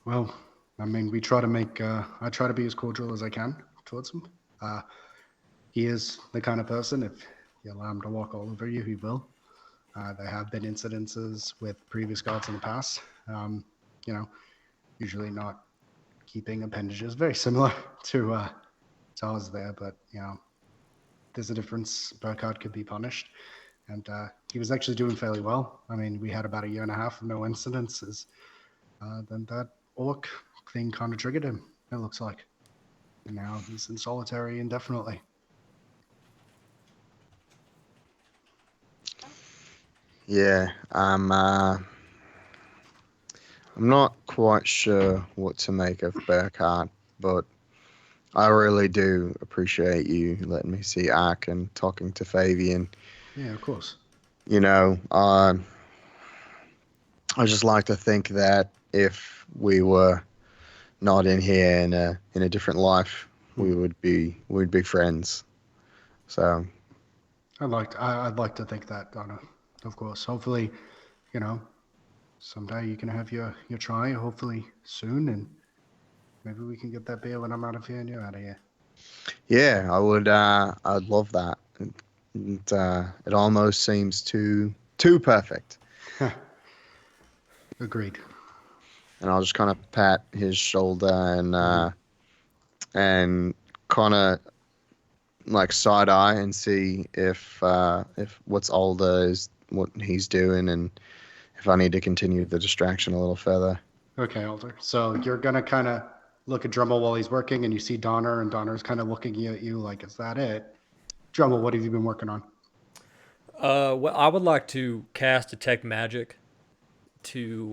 Well, I mean, we try to make, I try to be as cordial as I can towards him. He is the kind of person, if you allow him to walk all over you, he will. There have been incidences with previous guards in the past, you know, usually not keeping appendages, very similar to ours there, but, you know, there's a difference. Berkhart could be punished, and he was actually doing fairly well. I mean, we had about 1.5 years of no incidences. Then that orc thing kind of triggered him, it looks like. And now he's in solitary indefinitely. Yeah, I'm not quite sure what to make of Berkhart, but I really do appreciate you letting me see Ark and talking to Fabian. Yeah, of course. You know, I just like to think that if we were not in here in a different life, we'd be friends. So I'd like to think that, Donnar. Of course. Hopefully, you know, someday you can have your try, hopefully soon, and maybe we can get that beer when I'm out of here and you're out of here. yeah, I would. I'd love that. It almost seems too perfect. Agreed. And I'll just kind of pat his shoulder and kind of like side eye and see if what's Alder is what he's doing, and if I need to continue the distraction a little further. Okay, Alder. So you're gonna kind of look at Dremmel while he's working, and you see Donnar, and Donner's kind of looking at you like, "Is that it?" Dremmel, what have you been working on? Well, I would like to cast detect magic to,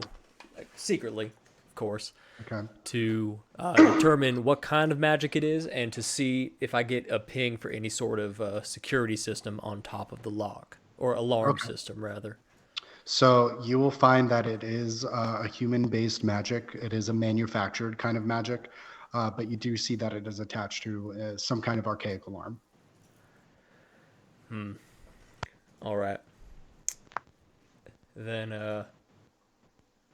like, secretly, of course, Okay. to determine what kind of magic it is, and to see if I get a ping for any sort of security system on top of the lock, or alarm system, rather. So you will find that it is a human-based magic. It is a manufactured kind of magic, but you do see that it is attached to some kind of archaic alarm. All right. Then,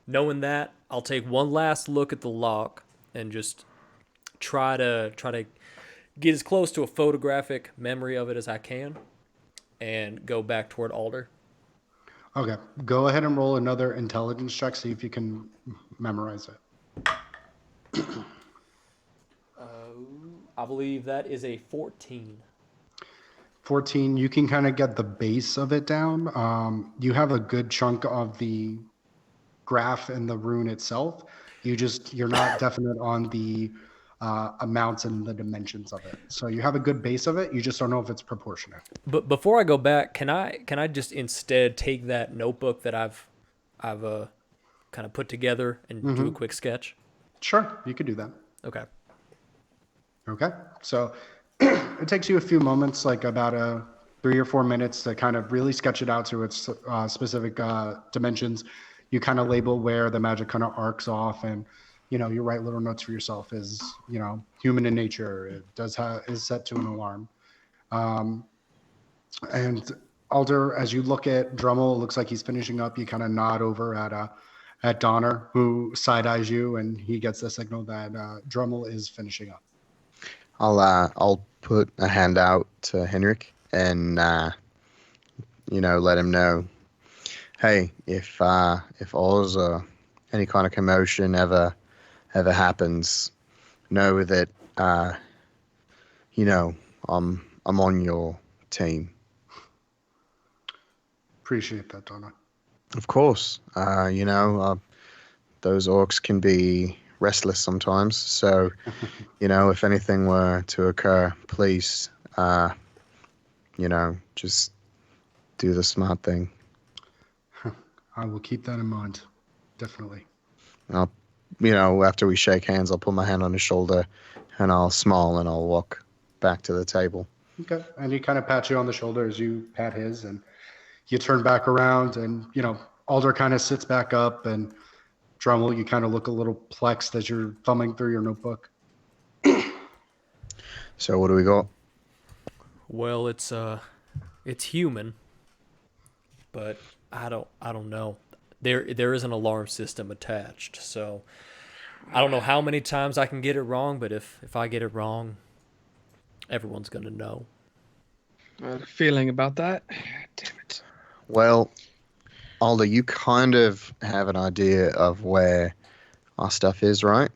knowing that, I'll take one last look at the lock and just try to get as close to a photographic memory of it as I can, and go back toward Alder. Okay, go ahead and roll another intelligence check, see if you can memorize it. I believe that is a 14. 14, you can kind of get the base of it down. You have a good chunk of the graph and the rune itself. You're not definite on the amounts and the dimensions of it. So you have a good base of it. You just don't know if it's proportionate. But before I go back, can I just instead take that notebook that I've kind of put together and do a quick sketch? Sure, you could do that. Okay. Okay, so it takes you a few moments, like about 3 or 4 minutes, to kind of really sketch it out to its specific dimensions. You kind of label where the magic kind of arcs off, and you write little notes for yourself. Is human in nature. It is set to an alarm. And Alder, as you look at Dremmel, it looks like he's finishing up. You kind of nod over at Donnar, who side eyes you, and he gets the signal that Dremmel is finishing up. I'll put a hand out to Henrik and let him know, hey, if Oz or any kind of commotion ever happens, know that I'm on your team. Appreciate that, Donnar. Of course. Those orcs can be restless sometimes. So, if anything were to occur, please, just do the smart thing. I will keep that in mind. Definitely. I'll, after we shake hands, I'll put my hand on his shoulder and I'll smile and I'll walk back to the table. Okay. And he kind of pats you on the shoulder as you pat his, and you turn back around, and Alder kind of sits back up, and Dremmel, you kind of look a little plexed as you're thumbing through your notebook. So what do we got? Well, it's human, but I don't know. There is an alarm system attached, so I don't know how many times I can get it wrong, but if I get it wrong, everyone's gonna know. I had a feeling about that. Damn it. Well, Alder, you kind of have an idea of where our stuff is, right?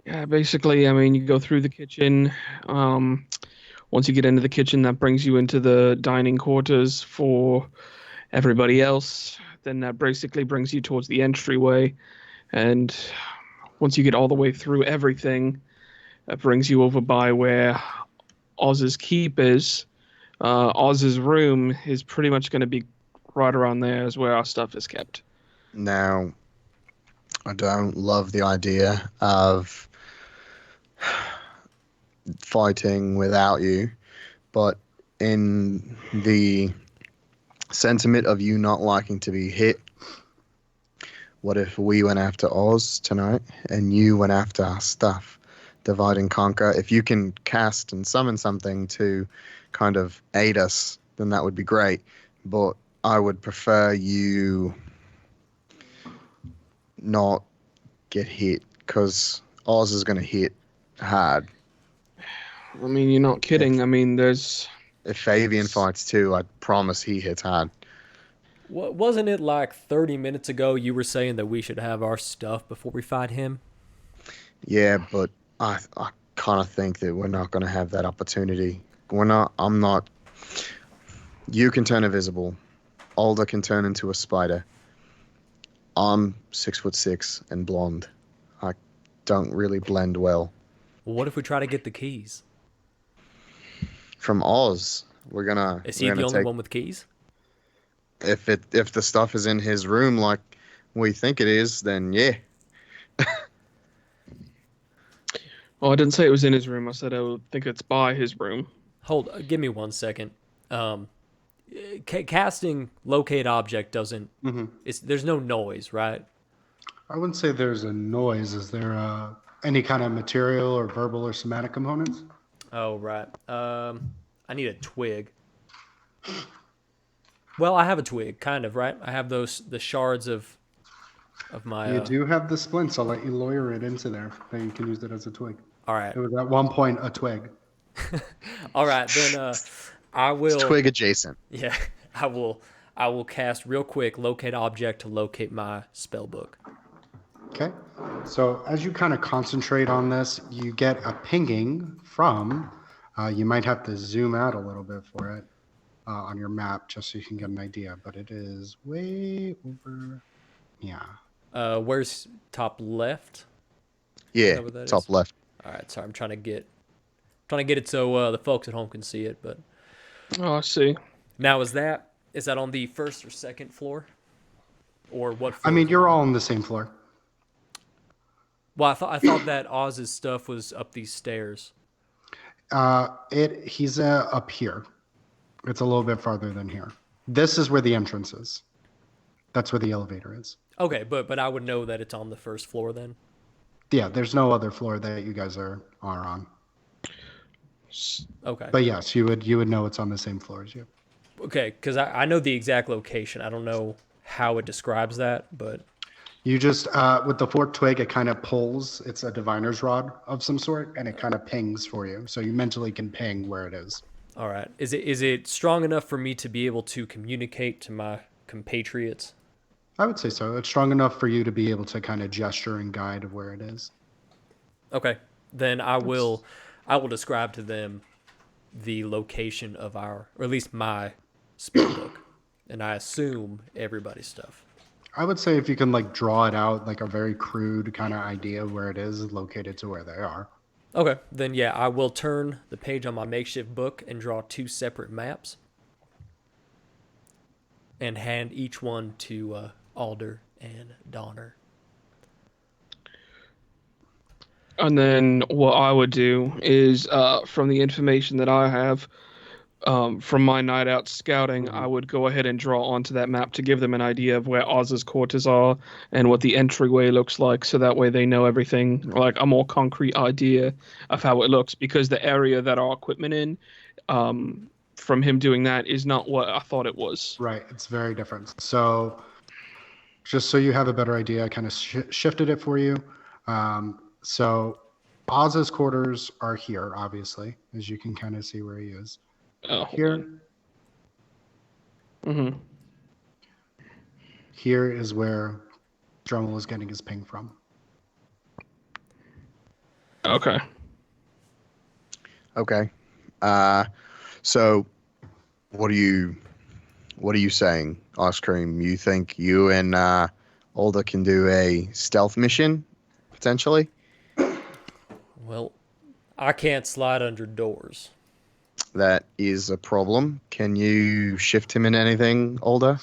Yeah, basically, I mean, you go through the kitchen. Once you get into the kitchen, that brings you into the dining quarters for everybody else. Then that basically brings you towards the entryway. And once you get all the way through everything, that brings you over by where Oz's keep is. Oz's room is pretty much going to be right around there is where our stuff is kept. Now, I don't love the idea of fighting without you, but in the sentiment of you not liking to be hit, what if we went after Oz tonight and you went after our stuff? Divide and conquer. If you can cast and summon something to kind of aid us, then that would be great. But I would prefer you not get hit, because Oz is going to hit hard. I mean, you're not kidding. I mean, there's... If Fabian fights too, I promise he hits hard. Wasn't it like 30 minutes ago you were saying that we should have our stuff before we fight him? Yeah, but I kind of think that we're not going to have that opportunity. I'm not. You can turn invisible. Alder can turn into a spider. I'm 6'6" and blonde. I don't really blend well. Well, what if we try to get the keys? From Oz, Is he the only one with keys? If the stuff is in his room like we think it is, then yeah. Well, I didn't say it was in his room. I said I would think it's by his room. Give me 1 second. Casting locate object doesn't. There's no noise, right? I wouldn't say there's a noise. Is there any kind of material or verbal or somatic components? Oh, right. I need a twig. Well, I have a twig, kind of, right? I have the shards of my... You do have the splints. I'll let you lawyer it into there. Then you can use it as a twig. All right. It was at one point a twig. All right, then I will... It's twig adjacent. Yeah, I will cast real quick locate object to locate my spell book. Okay. So as you kind of concentrate on this, you get a pinging from... you might have to zoom out a little bit for it on your map just so you can get an idea. But it is way over... Yeah. Where's top left? Yeah, top left. All right, sorry, I'm trying to get it so the folks at home can see it. But Oh, I see. now is that on the first or second floor, or what? Floor I mean, you're all on the same floor. Well, I thought that Oz's stuff was up these stairs. He's up here. It's a little bit farther than here. This is where the entrance is. That's where the elevator is. Okay, but I would know that it's on the first floor then. Yeah, there's no other floor that you guys are on. Okay. But yes, you would know it's on the same floor as you. Okay, because I know the exact location. I don't know how it describes that, but... You just, with the forked twig, it kind of pulls. It's a diviner's rod of some sort, and it kind of pings for you. So you mentally can ping where it is. All right. Is it strong enough for me to be able to communicate to my compatriots? I would say so. It's strong enough for you to be able to kind of gesture and guide of where it is. Okay. Then I will describe to them the location of our, or at least my spell book. And I assume everybody's stuff. I would say if you can like draw it out, like a very crude kind of idea of where it is located to where they are. Okay. Then yeah, I will turn the page on my makeshift book and draw 2 separate maps. And hand each one to Alder and Donnar. And then what I would do is, from the information that I have, from my night out scouting, I would go ahead and draw onto that map to give them an idea of where Oz's quarters are and what the entryway looks like, so that way they know everything, like a more concrete idea of how it looks. Because the area that our equipment in, from him doing that, is not what I thought it was. Right, it's very different. So, just so you have a better idea, I kind of shifted it for you. So, Oz's quarters are here, obviously, as you can kind of see where he is. Oh, Here. Mm-hmm. Here is where Dremmel is getting his ping from. Okay. Okay. So what are you saying, Ice Cream? You think you and Alder can do a stealth mission, potentially? Well, I can't slide under doors. That is a problem. Can you shift him in anything, Alder?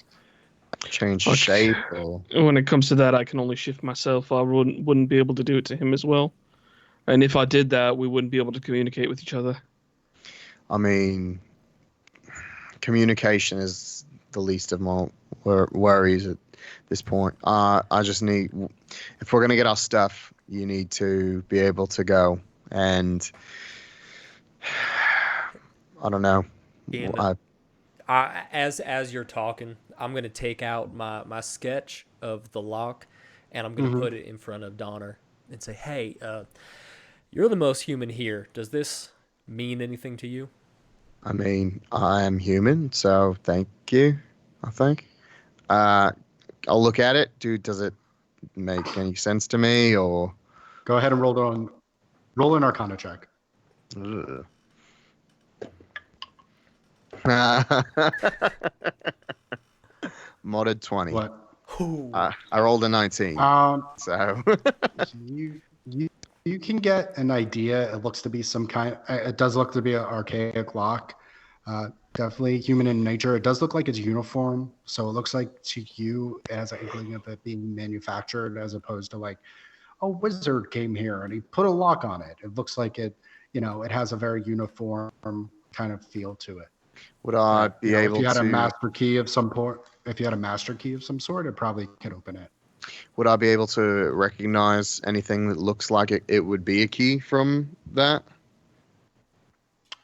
Change Okay. shape or... When it comes to that, I can only shift myself. I wouldn't be able to do it to him as well. And if I did that, we wouldn't be able to communicate with each other. I mean, communication is the least of my worries at this point. I just need... If we're going to get our stuff, you need to be able to go. And... I don't know. As you're talking, I'm gonna take out my sketch of the lock, and I'm gonna put it in front of Donnar and say, "Hey, you're the most human here. Does this mean anything to you?" I mean, I am human, so thank you. I think. I'll look at it. Dude, does it make any sense to me or? Go ahead and roll an Arcana check. Ugh. Modded 20. What? I rolled a 19. So you can get an idea. It looks to be some kind. It does look to be an archaic lock. Definitely human in nature. It does look like it's uniform. So it looks like to you it has an inkling of it being manufactured, as opposed to like a wizard came here and he put a lock on it. It looks like it. It has a very uniform kind of feel to it. would I be able if you had to? a master key of some sort, it probably could open it. Would I be able to recognize anything that looks like it would be a key from that?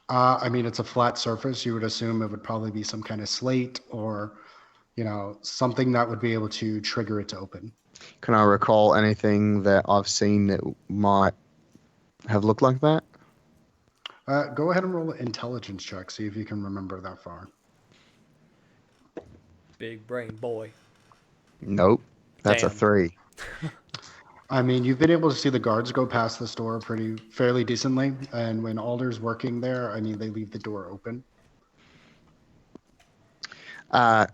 I mean, it's a flat surface. You would assume it would probably be some kind of slate or, something that would be able to trigger it to open. Can I recall anything that I've seen that might have looked like that? Go ahead and roll an intelligence check. See if you can remember that far. Big brain boy. Nope. That's Damn. a 3. I mean, you've been able to see the guards go past this door fairly decently, and when Alder's working there, I mean, they leave the door open.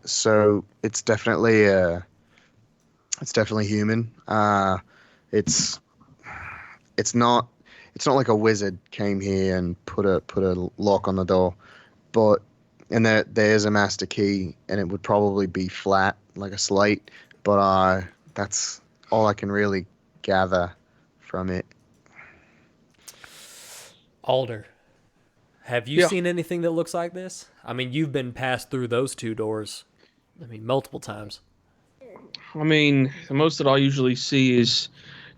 So it's definitely human. It's not like a wizard came here and put a lock on the door, and there's a master key, and it would probably be flat like a slate, but that's all I can really gather from it. Alder, have you seen anything that looks like this? I mean, you've been passed through those two doors, multiple times. I mean, the most that I usually see is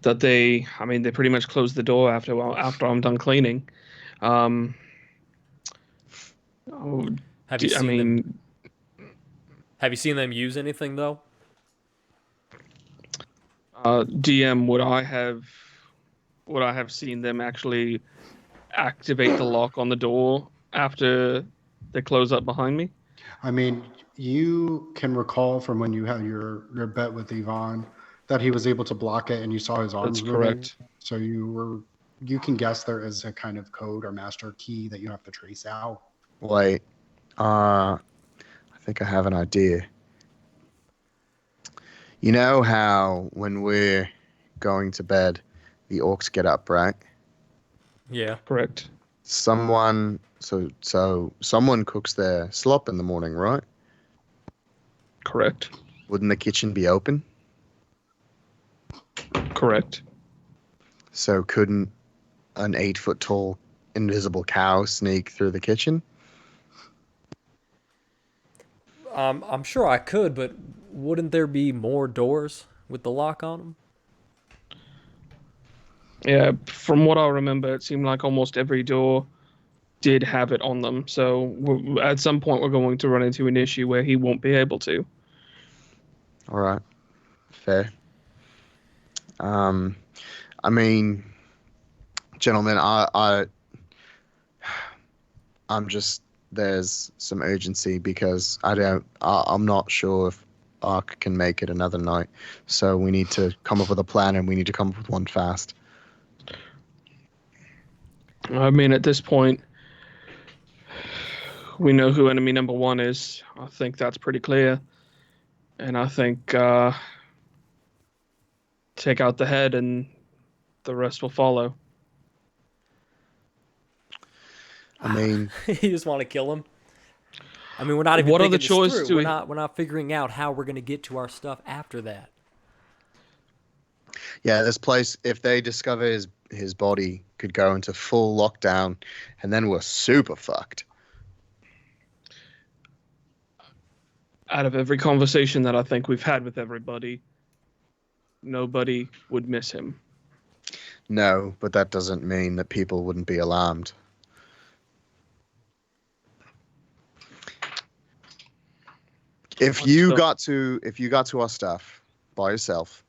that they pretty much close the door after I'm done cleaning. Have you seen them use anything though? DM, would I have seen them actually activate the lock on the door after they close up behind me? I mean, you can recall from when you had your bet with Yvonne that he was able to block it and you saw his arms That's moving. correct. So you can guess there is a kind of code or master key that you have to trace out. Wait, I think I have an idea. You know how when we're going to bed, the orcs get up, right? Yeah. Correct. Someone cooks their slop in the morning, right? Correct. Wouldn't the kitchen be open? Correct. So couldn't an 8-foot tall invisible cow sneak through the kitchen? I'm sure I could, but wouldn't there be more doors with the lock on them? Yeah, from what I remember, it seemed like almost every door did have it on them. So at some point, we're going to run into an issue where he won't be able to. All right, fair. I mean, gentlemen, I'm just there's some urgency because I'm not sure if Ark can make it another night, so we need to come up with a plan and we need to come up with one fast. I mean, at this point, we know who enemy number one is. I think that's pretty clear. And I think take out the head and the rest will follow. I mean, You just want to kill him? I mean, we're not even What thinking other this choice through. do We're we- not figuring out how we're going to get to our stuff after that. yeah, this place, if they discover his body, could go into full lockdown, and then we're super fucked. Out of every conversation that I think we've had with everybody, nobody would miss him. No, but that doesn't mean that people wouldn't be alarmed. If you got to our stuff by yourself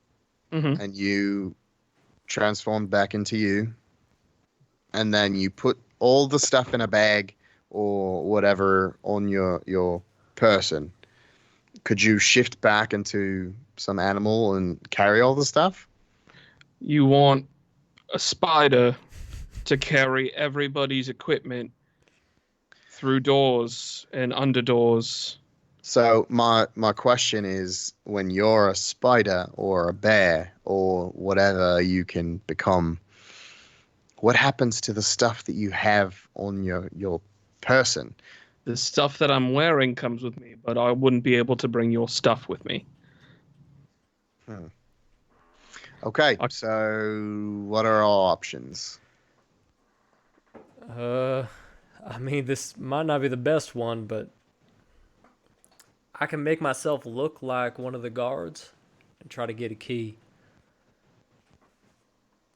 Mhm. and you transformed back into you, and then you put all the stuff in a bag or whatever on your person, could you shift back into some animal and carry all the stuff? You want a spider to carry everybody's equipment through doors and under doors. So my question is, when you're a spider or a bear or whatever you can become, what happens to the stuff that you have on your person? The stuff that I'm wearing comes with me, but I wouldn't be able to bring your stuff with me. Okay, so what are our options? I mean, this might not be the best one, but I can make myself look like one of the guards and try to get a key.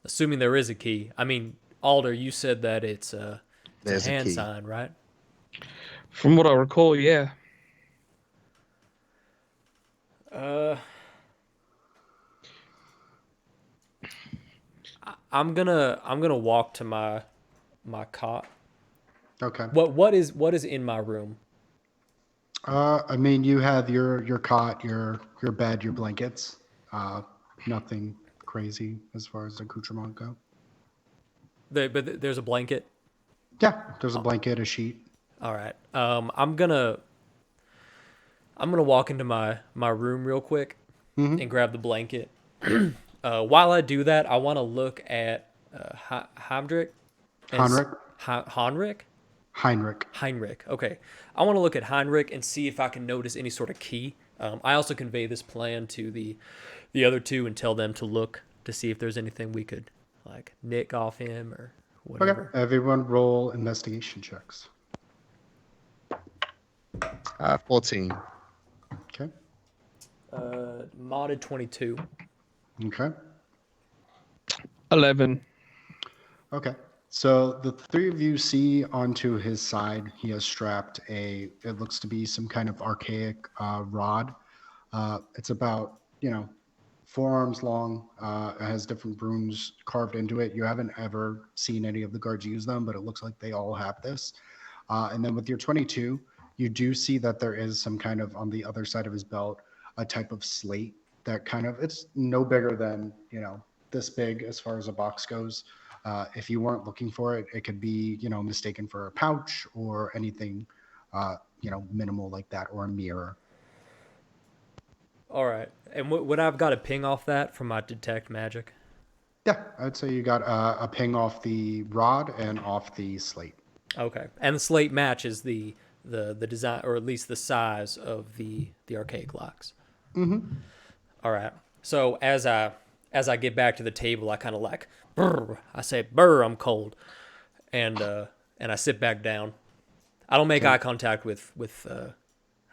Assuming there is a key. I mean, Alder, you said that it's a There's a hand key. sign, right? From what I recall, yeah. I'm gonna walk to my cot. Okay. What is in my room? I mean, you have your cot, your bed, your blankets. Nothing crazy as far as accoutrement go. But there's a blanket. Yeah, there's a blanket, a sheet. All right. I'm gonna walk into my room real quick and grab the blanket. While I do that, I want to look at Heinrich. Heinrich. Heinrich. Okay. I want to look at Heinrich and see if I can notice any sort of key. I also convey this plan to the other two and tell them to look to see if there's anything we could like nick off him or whatever. Okay. Everyone roll investigation checks. 14. Okay. Modded 22. Okay. 11. Okay. So the three of you see onto his side, he has strapped it looks to be some kind of archaic rod. It's about, 4 arms long. It has different runes carved into it. You haven't ever seen any of the guards use them, but it looks like they all have this. And then with your 22, you do see that there is some kind of, on the other side of his belt, a type of slate that it's no bigger than, this big as far as a box goes. If you weren't looking for it, it could be, mistaken for a pouch or anything, minimal like that, or a mirror. All right. And would I've got a ping off that from my detect magic? Yeah, I'd say you got a ping off the rod and off the slate. Okay. And the slate matches the design, or at least the size of the archaic locks. Mm-hmm. All right. So as I as I get back to the table, I kind of like, brr. I say, "Brr, I'm cold," and I sit back down. I don't make eye contact with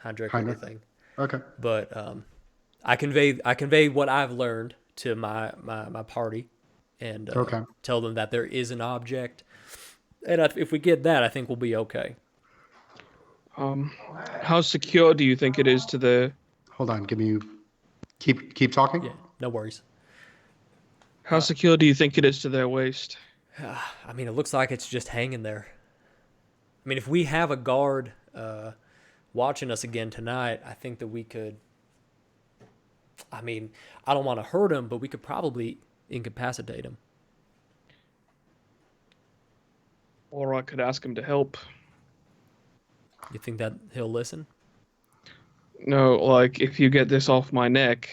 Heinrich or Heinrich? anything, Okay. but I convey what I've learned to my party, and Okay. tell them that there is an object, and if we get that, I think we'll be okay. How secure do you think it is to the? Hold on. Keep talking. Yeah, no worries. How secure do you think it is to their waist? I mean, it looks like it's just hanging there. I mean, if we have a guard watching us again tonight, I think that we could. I mean, I don't want to hurt him, but we could probably incapacitate him. Or I could ask him to help. You think that he'll listen? No, like if you get this off my neck,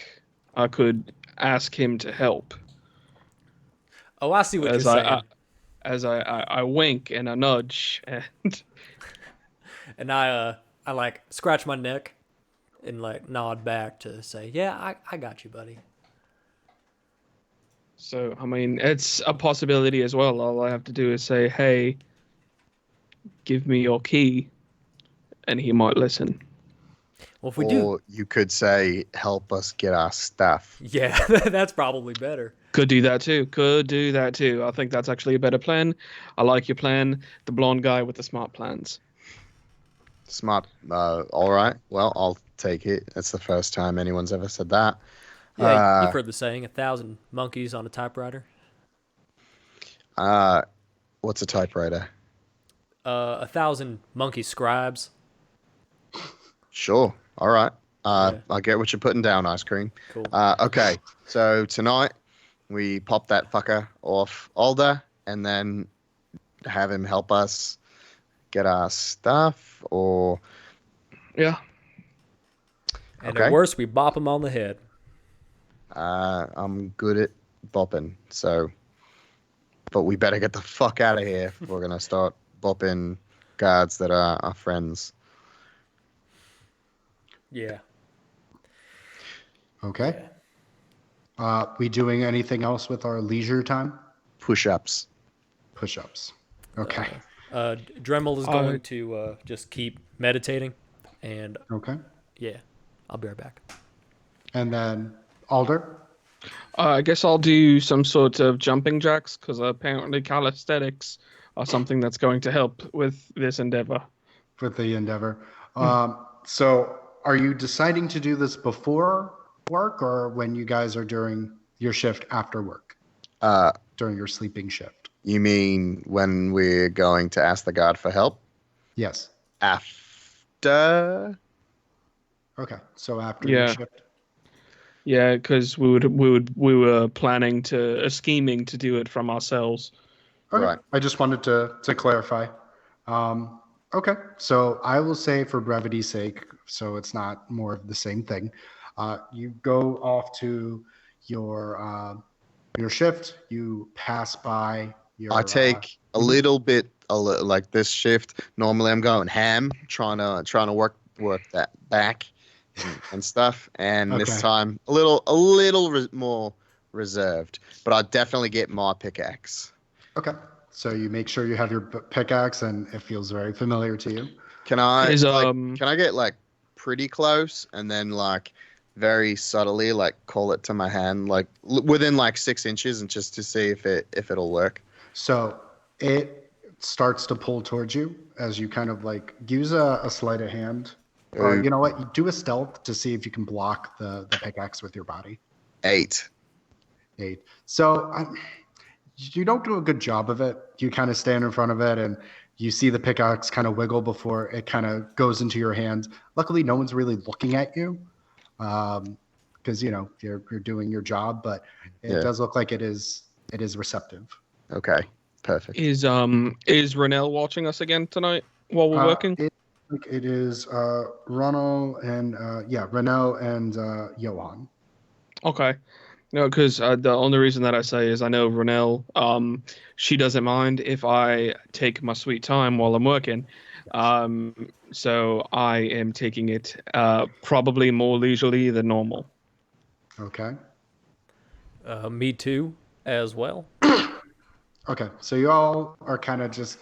I could ask him to help. Oh, I see what As you're saying. I wink and I nudge and And I like scratch my neck and like nod back to say, "Yeah, I got you, buddy." so I mean it's a possibility as well. All I have to do is say, "Hey, give me your key," and he might listen. Well, if we do, Or you could say, help us get our stuff. yeah, that's probably better. Could do that too. I think that's actually a better plan. I like your plan. The blonde guy with the smart plans. Smart. All right. Well, I'll take it. That's the first time anyone's ever said that. Yeah, you've heard the saying, 1,000 monkeys on a typewriter. What's a typewriter? 1,000 monkey scribes. Sure. All right. Yeah. I get what you're putting down, ice cream. Cool. Okay. So tonight we pop that fucker off Alder and then have him help us get our stuff, or Yeah. And okay. at worst, we bop him on the head. I'm good at bopping, so but we better get the fuck out of here if we're gonna start bopping guards that are our friends. Yeah. Okay. We doing anything else with our leisure time? Push-ups. Push-ups. Okay. Dremmel is going to just keep meditating, and Okay. yeah, I'll be right back. And then Alder. I guess I'll do some sort of jumping jacks because apparently calisthenics are something that's going to help with this endeavor. With the endeavor. So are you deciding to do this before work or when you guys are during your shift after work? During your sleeping shift? You mean when we're going to ask the guard for help? Yes. After? Okay. So after your shift? Yeah, because we were planning to scheming to do it from ourselves. Okay. Right. I just wanted to clarify. Okay. So I will say for brevity's sake, so it's not more of the same thing. You go off to your shift. You pass by your. I take a little bit like this shift. Normally, I'm going ham, trying to work that back and stuff. And this Okay. time, a little more reserved. But I definitely get my pickaxe. Okay. So you make sure you have your pickaxe, and it feels very familiar to you. Can I get like pretty close and then like very subtly like call it to my hand like within like 6 inches and just to see if it'll work? So it starts to pull towards you as you kind of like use a sleight of hand. Or you know what? You do a stealth to see if you can block the pickaxe with your body. 8. 8. So you don't do a good job of it. You kind of stand in front of it and you see the pickaxe kind of wiggle before it kind of goes into your hands. Luckily, no one's really looking at you because, you're doing your job, but it does look like it is receptive. Okay, perfect. Is Renell watching us again tonight while we're working? It is Renault and Renault and Johan. Okay. No, because the only reason that I say is I know Renell, she doesn't mind if I take my sweet time while I'm working. So I am taking it probably more leisurely than normal. Okay. Me too, as well. Okay, so you all are kind of just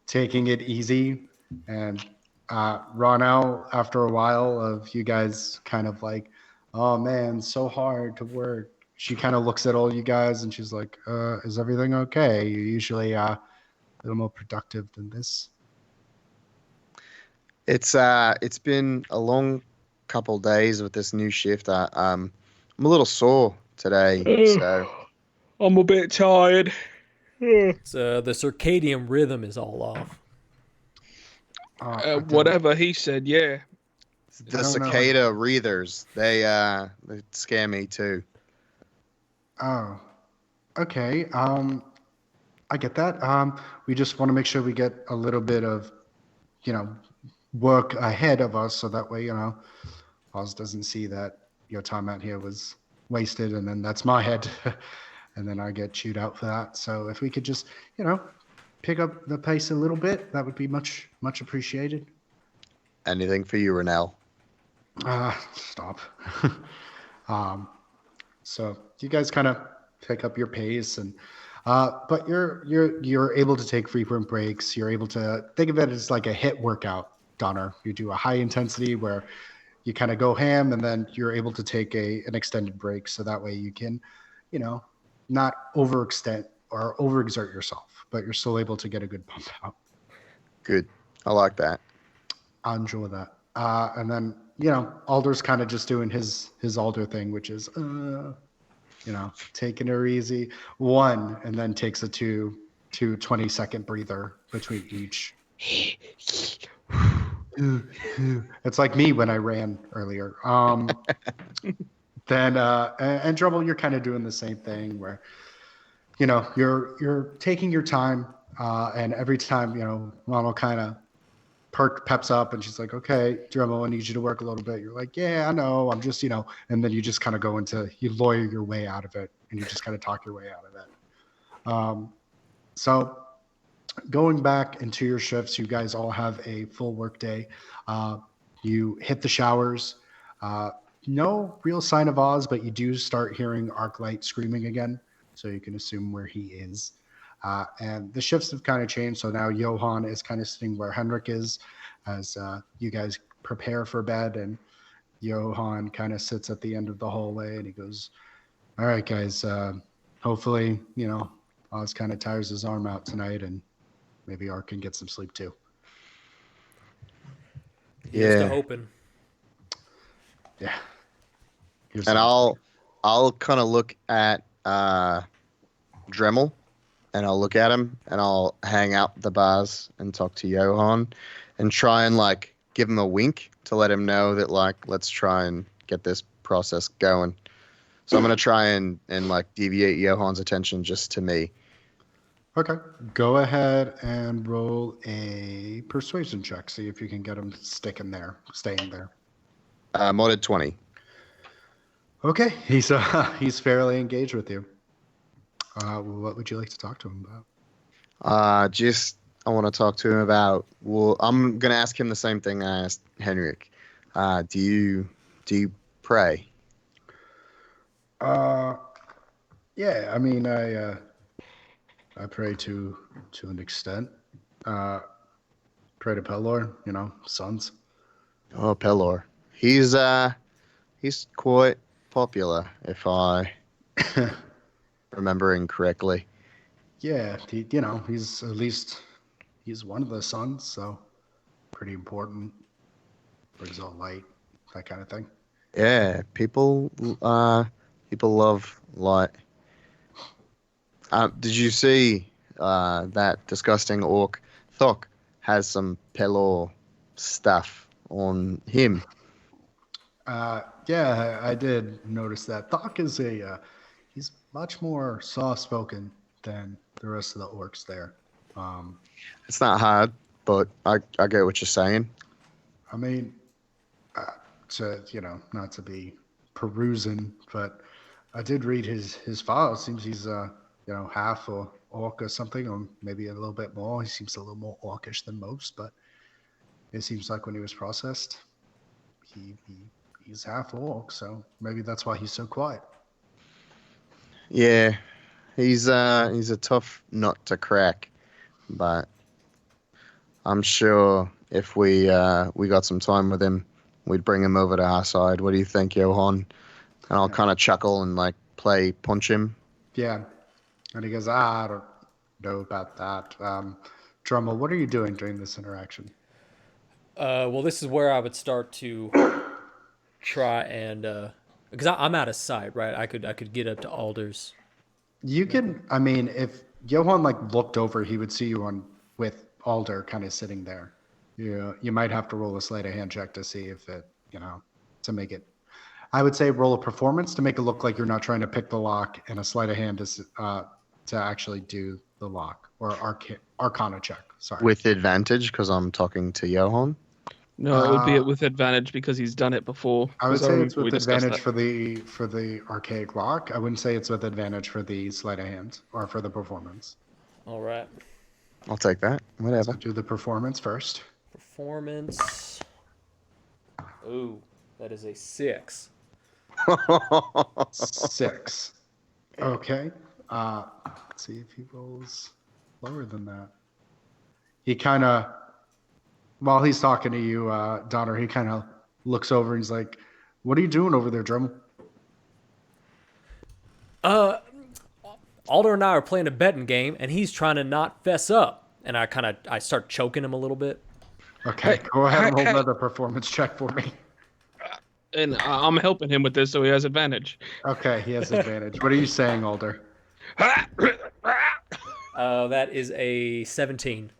taking it easy, and Ronell, after a while of you guys kind of like, oh man, so hard to work. She kind of looks at all you guys and she's like, is everything okay? You're usually a little more productive than this. It's been a long couple days with this new shift. I'm a little sore today, so I'm a bit tired. So the circadian rhythm is all off. Whatever he said, yeah. the I don't know. cicada breathers, they scare me too. Oh, okay. I get that. We just want to make sure we get a little bit of, work ahead of us, so that way, Oz doesn't see that your time out here was wasted, and then that's my head, and then I get chewed out for that. So if we could just, pick up the pace a little bit, that would be much, much appreciated. Anything for you, Renell. Stop. So you guys kind of pick up your pace, and but you're able to take frequent breaks. You're able to think of it as like a hit workout, Donnar. You do a high intensity where you kind of go ham, and then you're able to take an extended break, so that way you can, not overextend or overexert yourself, but you're still able to get a good pump out. Good. I like that. I enjoy that. And then, Alder's kind of just doing his Alder thing, which is, taking her easy. One, and then takes a two 20-second breather between each. It's like me when I ran earlier. Then, and Dremmel, you're kind of doing the same thing where, you're taking your time, and every time, Ronald kind of peps up and she's like, okay, Dremmel, I need you to work a little bit. You're like, yeah, I know. I'm just, and then you just kind of go into, you lawyer your way out of it, and you just kind of talk your way out of it. So going back into your shifts, you guys all have a full work day. You hit the showers. No real sign of Oz, but you do start hearing Archlight screaming again. So you can assume where he is. And the shifts have kind of changed. So now Johan is kind of sitting where Henrik is as you guys prepare for bed. And Johan kind of sits at the end of the hallway and he goes, all right, guys, hopefully, Oz kind of tires his arm out tonight and maybe Ark can get some sleep too. Here's to hoping. Yeah. And I'll kind of look at Dremmel, and I'll look at him, and I'll hang out the bars and talk to Johan, and try and give him a wink to let him know that let's try and get this process going. So I'm gonna try and deviate Johan's attention just to me. Okay. Go ahead and roll a persuasion check. See if you can get him staying there. Modded 20. Okay. He's fairly engaged with you. What would you like to talk to him about? I want to talk to him about. Well, I'm gonna ask him the same thing I asked Henrik. Do you pray? Yeah. I mean, I pray to an extent. Pray to Pelor, sons. Oh, Pelor. He's quite popular, if I remembering correctly. Yeah, he's one of the sons, so pretty important. Brings all light, that kind of thing. Yeah, people love light. Did you see that disgusting orc Thokk has some Pelor stuff on him? Yeah, I did notice that. Thokk is he's much more soft-spoken than the rest of the orcs there. It's not hard, but I get what you're saying. I mean, not to be perusing, but I did read his file. It seems he's half or orc or something, or maybe a little bit more. He seems a little more orcish than most, but it seems like when he was processed, he's half orc, so maybe that's why he's so quiet. Yeah, he's a tough nut to crack, but I'm sure if we got some time with him, we'd bring him over to our side. What do you think, Johan? And I'll kind of chuckle and like play punch him. Yeah. And he goes, I don't know about that. Dremmel, what are you doing during this interaction? Well, this is where I would start to try and because I'm out of sight, right? I could get up to Alder's. You can, I mean, if Johan like looked over, he would see you on with Alder kind of sitting there. You might have to roll a sleight of hand check to see if it, to make it. I would say roll a performance to make it look like you're not trying to pick the lock, and a sleight of hand to actually do the lock, or Arcana check. Sorry. With advantage, because I'm talking to Johan. No, it would be with advantage because he's done it before. I would 'cause say it's we with discussed advantage that. for the archaic lock. I wouldn't say it's with advantage for the sleight of hand or for the performance. All right. I'll take that. Whatever. So do the performance first. Performance. Ooh, that is a 6. 6. Okay. Let's see if he rolls lower than that. He kind of, while he's talking to you, Donnar, he kind of looks over and he's like, "What are you doing over there, Dremmel?" Alder and I are playing a betting game, and he's trying to not fess up. And I start choking him a little bit. Okay, go ahead and roll another performance check for me. And I'm helping him with this, so he has advantage. Okay, he has advantage. What are you saying, Alder? That is a 17.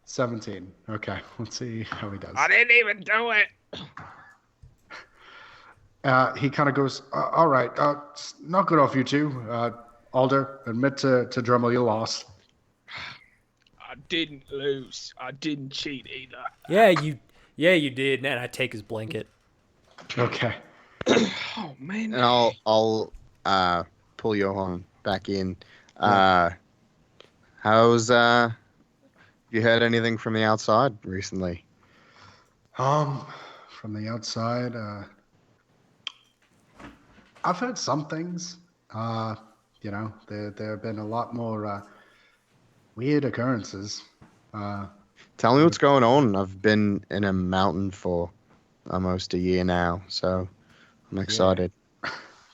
17. Okay, let's see how he does. I didn't even do it. He kind of goes, all right, it's not good off you two. Alder, admit to Dremmel you lost. I didn't lose. I didn't cheat either. Yeah, you did. And I take his blanket. Okay. Oh man. And I'll pull Johan back in. How's you heard anything from the outside recently? From the outside, I've heard some things. There have been a lot more weird occurrences. Tell me what's going on. I've been in a mountain for almost a year now, so I'm excited.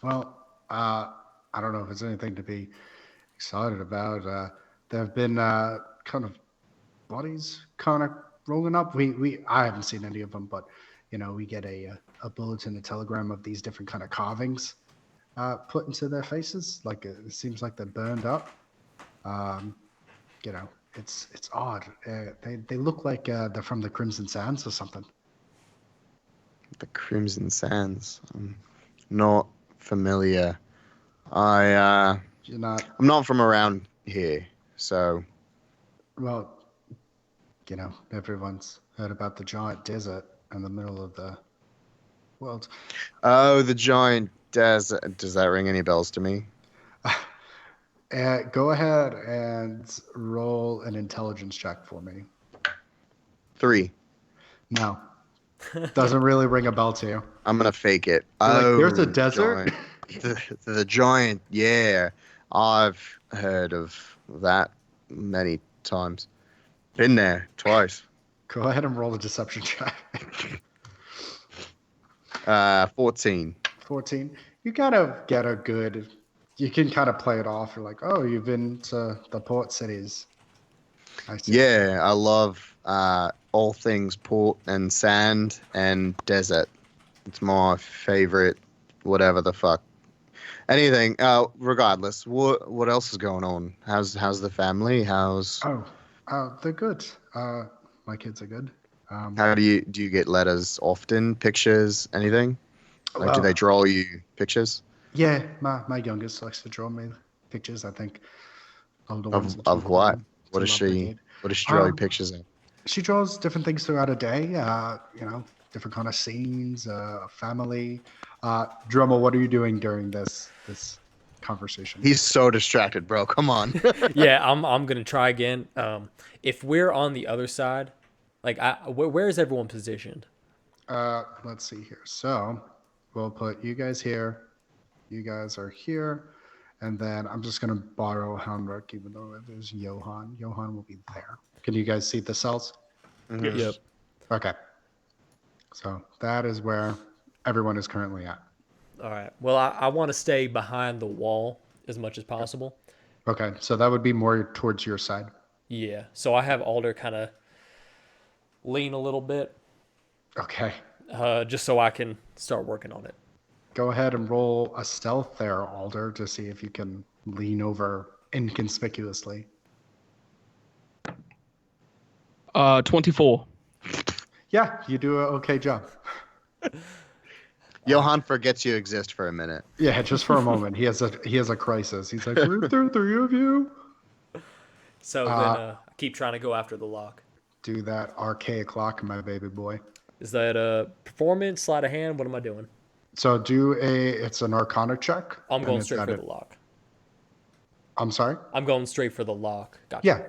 Well, I don't know if it's anything to be excited about. There have been kind of bodies kind of rolling up. I haven't seen any of them, but we get a bulletin, a telegram of these different kind of carvings put into their faces. Like it seems like they're burned up. It's odd. They look like they're from the Crimson Sands or something. The Crimson Sands. I'm not familiar. I'm not from around here, so. Well, everyone's heard about the giant desert in the middle of the world. Oh, the giant desert. Does that ring any bells to me? Go ahead and roll an intelligence check for me. 3. No. Doesn't really ring a bell to you. I'm gonna fake it. There's a desert? The giant, yeah. I've heard of that many times. Been there twice. Go ahead and roll a deception check. 14. 14. You kind of get a good. You can kind of play it off. You're like, oh, you've been to the port cities. I see. Yeah, I love all things port and sand and desert. It's my favorite, whatever the fuck. Anything. Regardless, what else is going on? How's the family? They're good. My kids are good. How do you get letters often? Pictures? Anything? Like, do they draw you pictures? Yeah, my youngest likes to draw me pictures. I think older ones Of what? What does she draw you pictures of? She draws different things throughout a day. Different kind of scenes, family. Dremmel, what are you doing during this conversation? He's so distracted, bro. Come on. Yeah, I'm gonna try again. If we're on the other side, like where is everyone positioned? Let's see here. So we'll put you guys here. You guys are here, And then I'm just going to borrow Houndrook, even though it is Johan. Johan will be there. Can you guys see the cells? Mhm. Yep. Okay. So that is where everyone is currently at. All right. Well, I want to stay behind the wall as much as possible. Okay. So that would be more towards your side. Yeah. So I have Alder kind of lean a little bit, Okay. just so I can start working on it. Go ahead and roll a stealth there, Alder, to see if you can lean over inconspicuously. 24. Yeah, you do an okay job. Johan forgets you exist for a minute. Yeah, just for a moment. He has a crisis. He's like, "Are there three of you?" So then I keep trying to go after the lock. Do that archaic clock, my baby boy. Is that a performance, sleight of hand? What am I doing? So it's an Arcana check. I'm and going it's straight at for it. the lock. I'm sorry? I'm going straight for the lock. Gotcha. Yeah.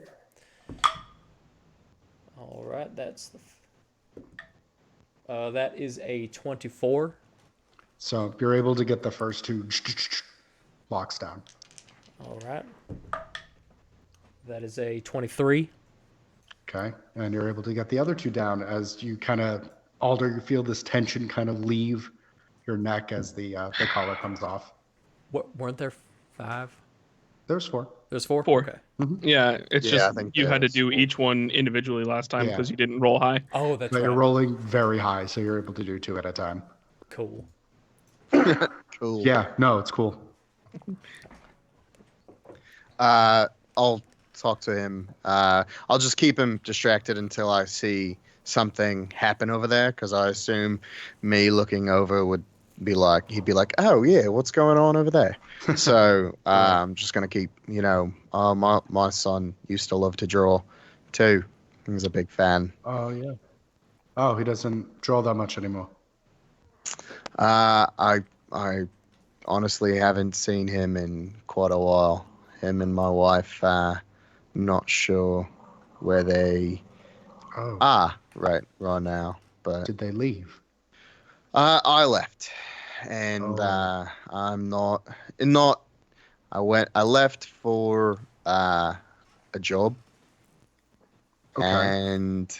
All right, that's that is a 24. So you're able to get the first two locks down. All right. That is a 23. Okay. And you're able to get the other two down as you kind of, Alder, you feel this tension kind of leave your neck as the collar comes off. What, weren't there 5? There's 4. There's 4? 4. Okay. Yeah, it's Yeah, I just think you had to there's do 4. each one individually last time Yeah. because you didn't roll high. Oh, that's But right. you're rolling very high, so you're able to do 2 at a time. Cool. Cool. Yeah, no, it's cool. I'll talk to him. I'll just keep him distracted until I see something happen over there, because I assume me looking over would be like, he'd be like, oh yeah, what's going on over there? So I'm just gonna keep, my son used to love to draw too. He's a big fan. Oh, yeah. Oh, he doesn't draw that much anymore. I honestly haven't seen him in quite a while. Him and my wife, not sure where they Oh, are right now. But did they leave? I left, and Oh. I'm not. I left for a job, Okay. and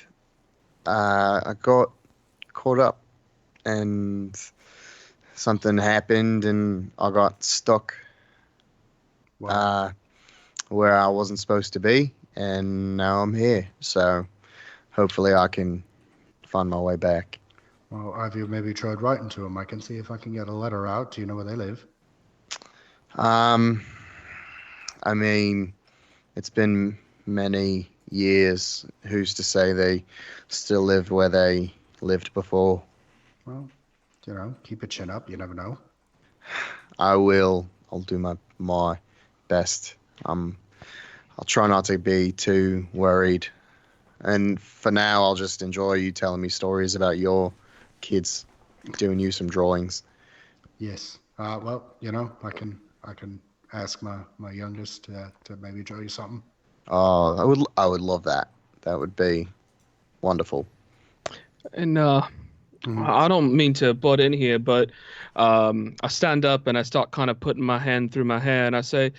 I got caught up, and something happened, and I got stuck Wow. where I wasn't supposed to be, and now I'm here. So hopefully I can find my way back. Well, have you maybe tried writing to them? I can see if I can get a letter out. Do you know where they live? I mean, it's been many years. Who's to say they still live where they lived before? Well, keep your chin up. You never know. I will. I'll do my best. I'll try not to be too worried. And for now, I'll just enjoy you telling me stories about your kids doing you some drawings. Yes. Well, I can ask my youngest to maybe draw you something. Oh, I would love that. That would be wonderful. And I don't mean to butt in here, but I stand up and I start kind of putting my hand through my hair and I say,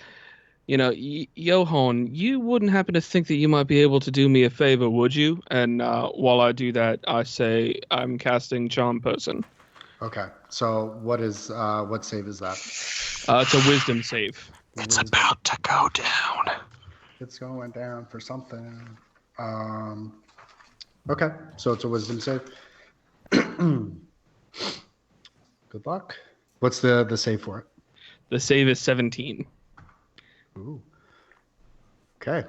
Johan, you wouldn't happen to think that you might be able to do me a favor, would you? And while I do that, I say I'm casting Charm Person. Okay. So what save is that? It's a Wisdom save. It's about to go down. It's going down for something. Okay. So it's a Wisdom save. Good luck. What's the save for it? The save is 17. Ooh. Okay.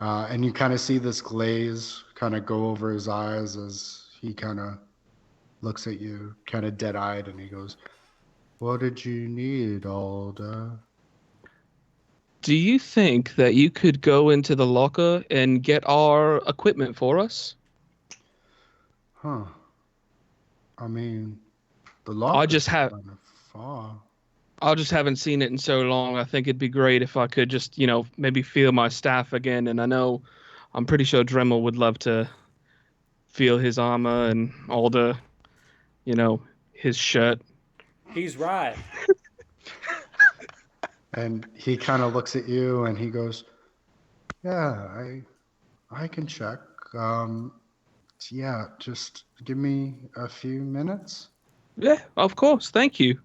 And you kind of see this glaze kind of go over his eyes as he kind of looks at you, kind of dead-eyed, and he goes, "What did you need, Alder?" Do you think that you could go into the locker and get our equipment for us? Huh. I mean, the lock I just have- kind of far. I just haven't seen it in so long. I think it'd be great if I could just, maybe feel my staff again. And I'm pretty sure Dremmel would love to feel his armor and all the, his shirt. He's right. And he kind of looks at you and he goes, "Yeah, I can check. Yeah, just give me a few minutes." Yeah, of course. Thank you.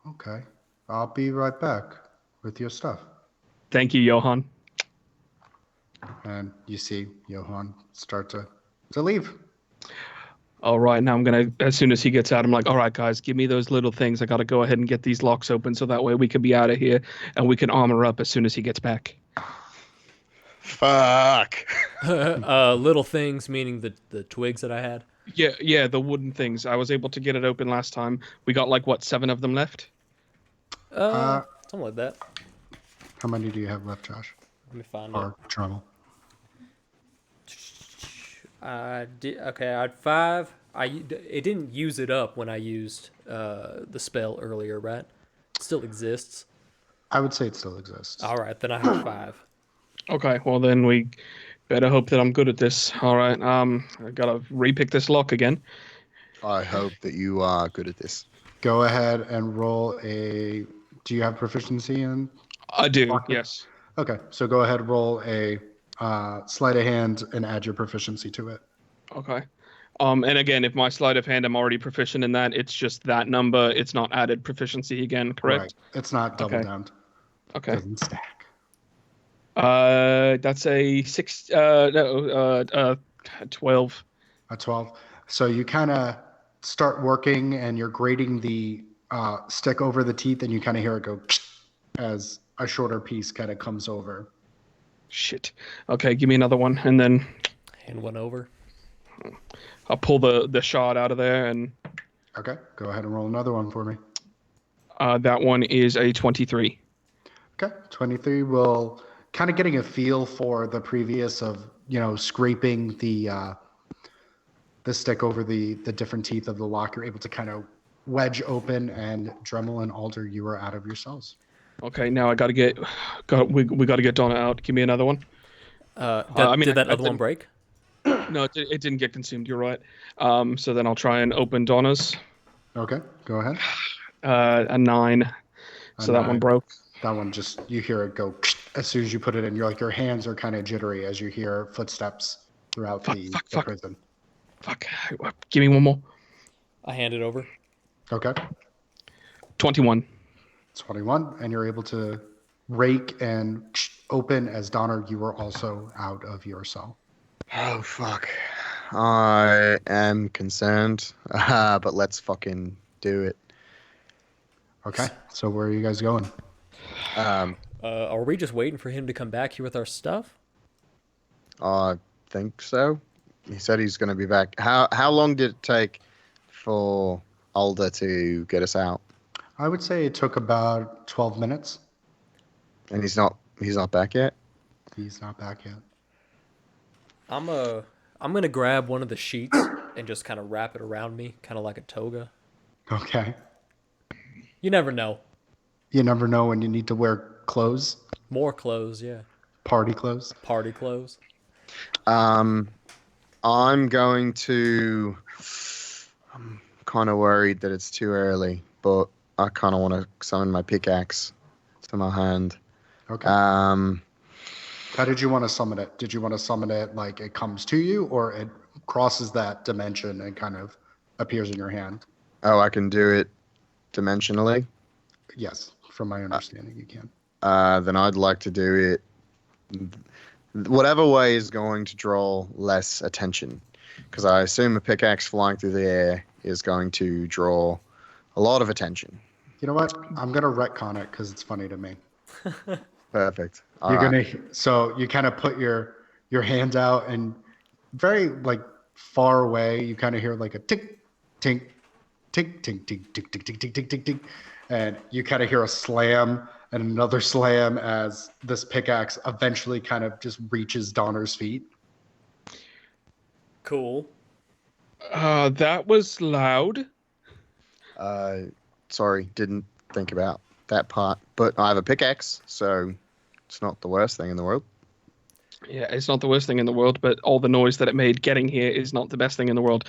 Okay. I'll be right back with your stuff. Thank you, Johan. And you see Johan start to leave. All right, now I'm gonna. As soon as he gets out, I'm like, all right, guys, give me those little things. I gotta go ahead and get these locks open so that way we can be out of here and we can armor up as soon as he gets back. Fuck. Little things meaning the twigs that I had. Yeah, the wooden things. I was able to get it open last time. We got like what, 7 of them left? Something like that. How many do you have left, Josh? Let me find Or Dremmel? I did. Okay, I had 5. It didn't use it up when I used the spell earlier, right? It still exists. I would say it still exists. All right, then I have 5. Okay, well then we better hope that I'm good at this. All right, I gotta repick this lock again. I hope that you are good at this. Go ahead and roll a. Do you have proficiency in? I do, yes. Okay, so go ahead and roll a sleight of hand and add your proficiency to it. Okay. And again, if my sleight of hand, I'm already proficient in that. It's just that number. It's not added proficiency again, correct? Right. It's not double Okay. down. Okay. Doesn't stack. That's a 12. A 12. So you kind of start working and you're grating the stick over the teeth and you kind of hear it go as a shorter piece kind of comes over. Shit. Okay, give me another one, and then Hand one over. I'll pull the shard out of there, and Okay, go ahead and roll another one for me. that one is a 23. Okay, 23 will kind of getting a feel for the previous of, scraping the stick over the different teeth of the lock. You're able to kind of wedge open, and Dremmel and Alder, you are out of your cells. Okay, now I gotta get, we gotta get Donnar out. Give me another one. Did that other one break? No, it didn't get consumed. You're right. So then I'll try and open Donna's. Okay, go ahead. A 9. So that one 9. broke. That one just, you hear it go as soon as you put it in. You're like, your hands are kind of jittery as you hear footsteps throughout the prison. Fuck. Give me one more. I hand it over. Okay, 21. 21, and you're able to rake and open as Donnar, you are also out of your cell. Oh, fuck. I am concerned, but let's fucking do it. Okay, so where are you guys going? Are we just waiting for him to come back here with our stuff? I think so. He said he's going to be back. How long did it take for Alder to get us out? I would say it took about 12 minutes. And he's not back yet? He's not back yet. I'm gonna grab one of the sheets and just kind of wrap it around me, kind of like a toga. Okay. You never know. You never know when you need to wear clothes. More clothes, yeah. Party clothes. Party clothes. I'm kind of worried that it's too early, but I kind of want to summon my pickaxe to my hand. Okay. How did you want to summon it? Did you want to summon it like it comes to you, or it crosses that dimension and kind of appears in your hand? Oh, I can do it dimensionally? Yes, from my understanding, you can. Then I'd like to do it whatever way is going to draw less attention. Because I assume a pickaxe flying through the air is going to draw a lot of attention. You know what? I'm going to retcon it because it's funny to me. Perfect. So you kind of put your hand out and very like far away, you kind of hear like a tick, tink, tick, tink, tick, tick, tick, tick, tick, tick, tick, tick, and you kind of hear a slam and another slam as this pickaxe eventually kind of just reaches Donnar's feet. Cool. That was loud. Sorry, didn't think about that part. But I have a pickaxe, so it's not the worst thing in the world. Yeah, it's not the worst thing in the world, but all the noise that it made getting here is not the best thing in the world.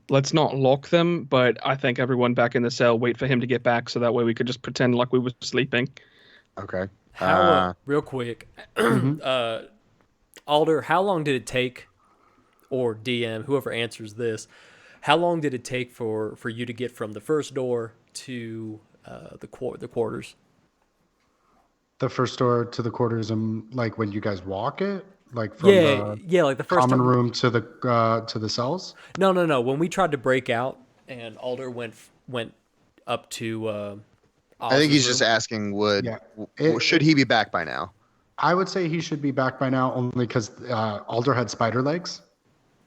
Let's not lock them, but I think everyone back in the cell wait for him to get back so that way we could just pretend like we were sleeping. Okay. How real quick, Alder, how long did it take, or DM, whoever answers this, how long did it take for you to get from the first door to the quarters? The first door to the quarters, and like when you guys walk it, like from the Yeah, like the first common time. room to the cells. No. When we tried to break out and Alder went up to I think he's Oz's just room. asking, Yeah. should he be back by now? I would say he should be back by now, only because Alder had spider legs,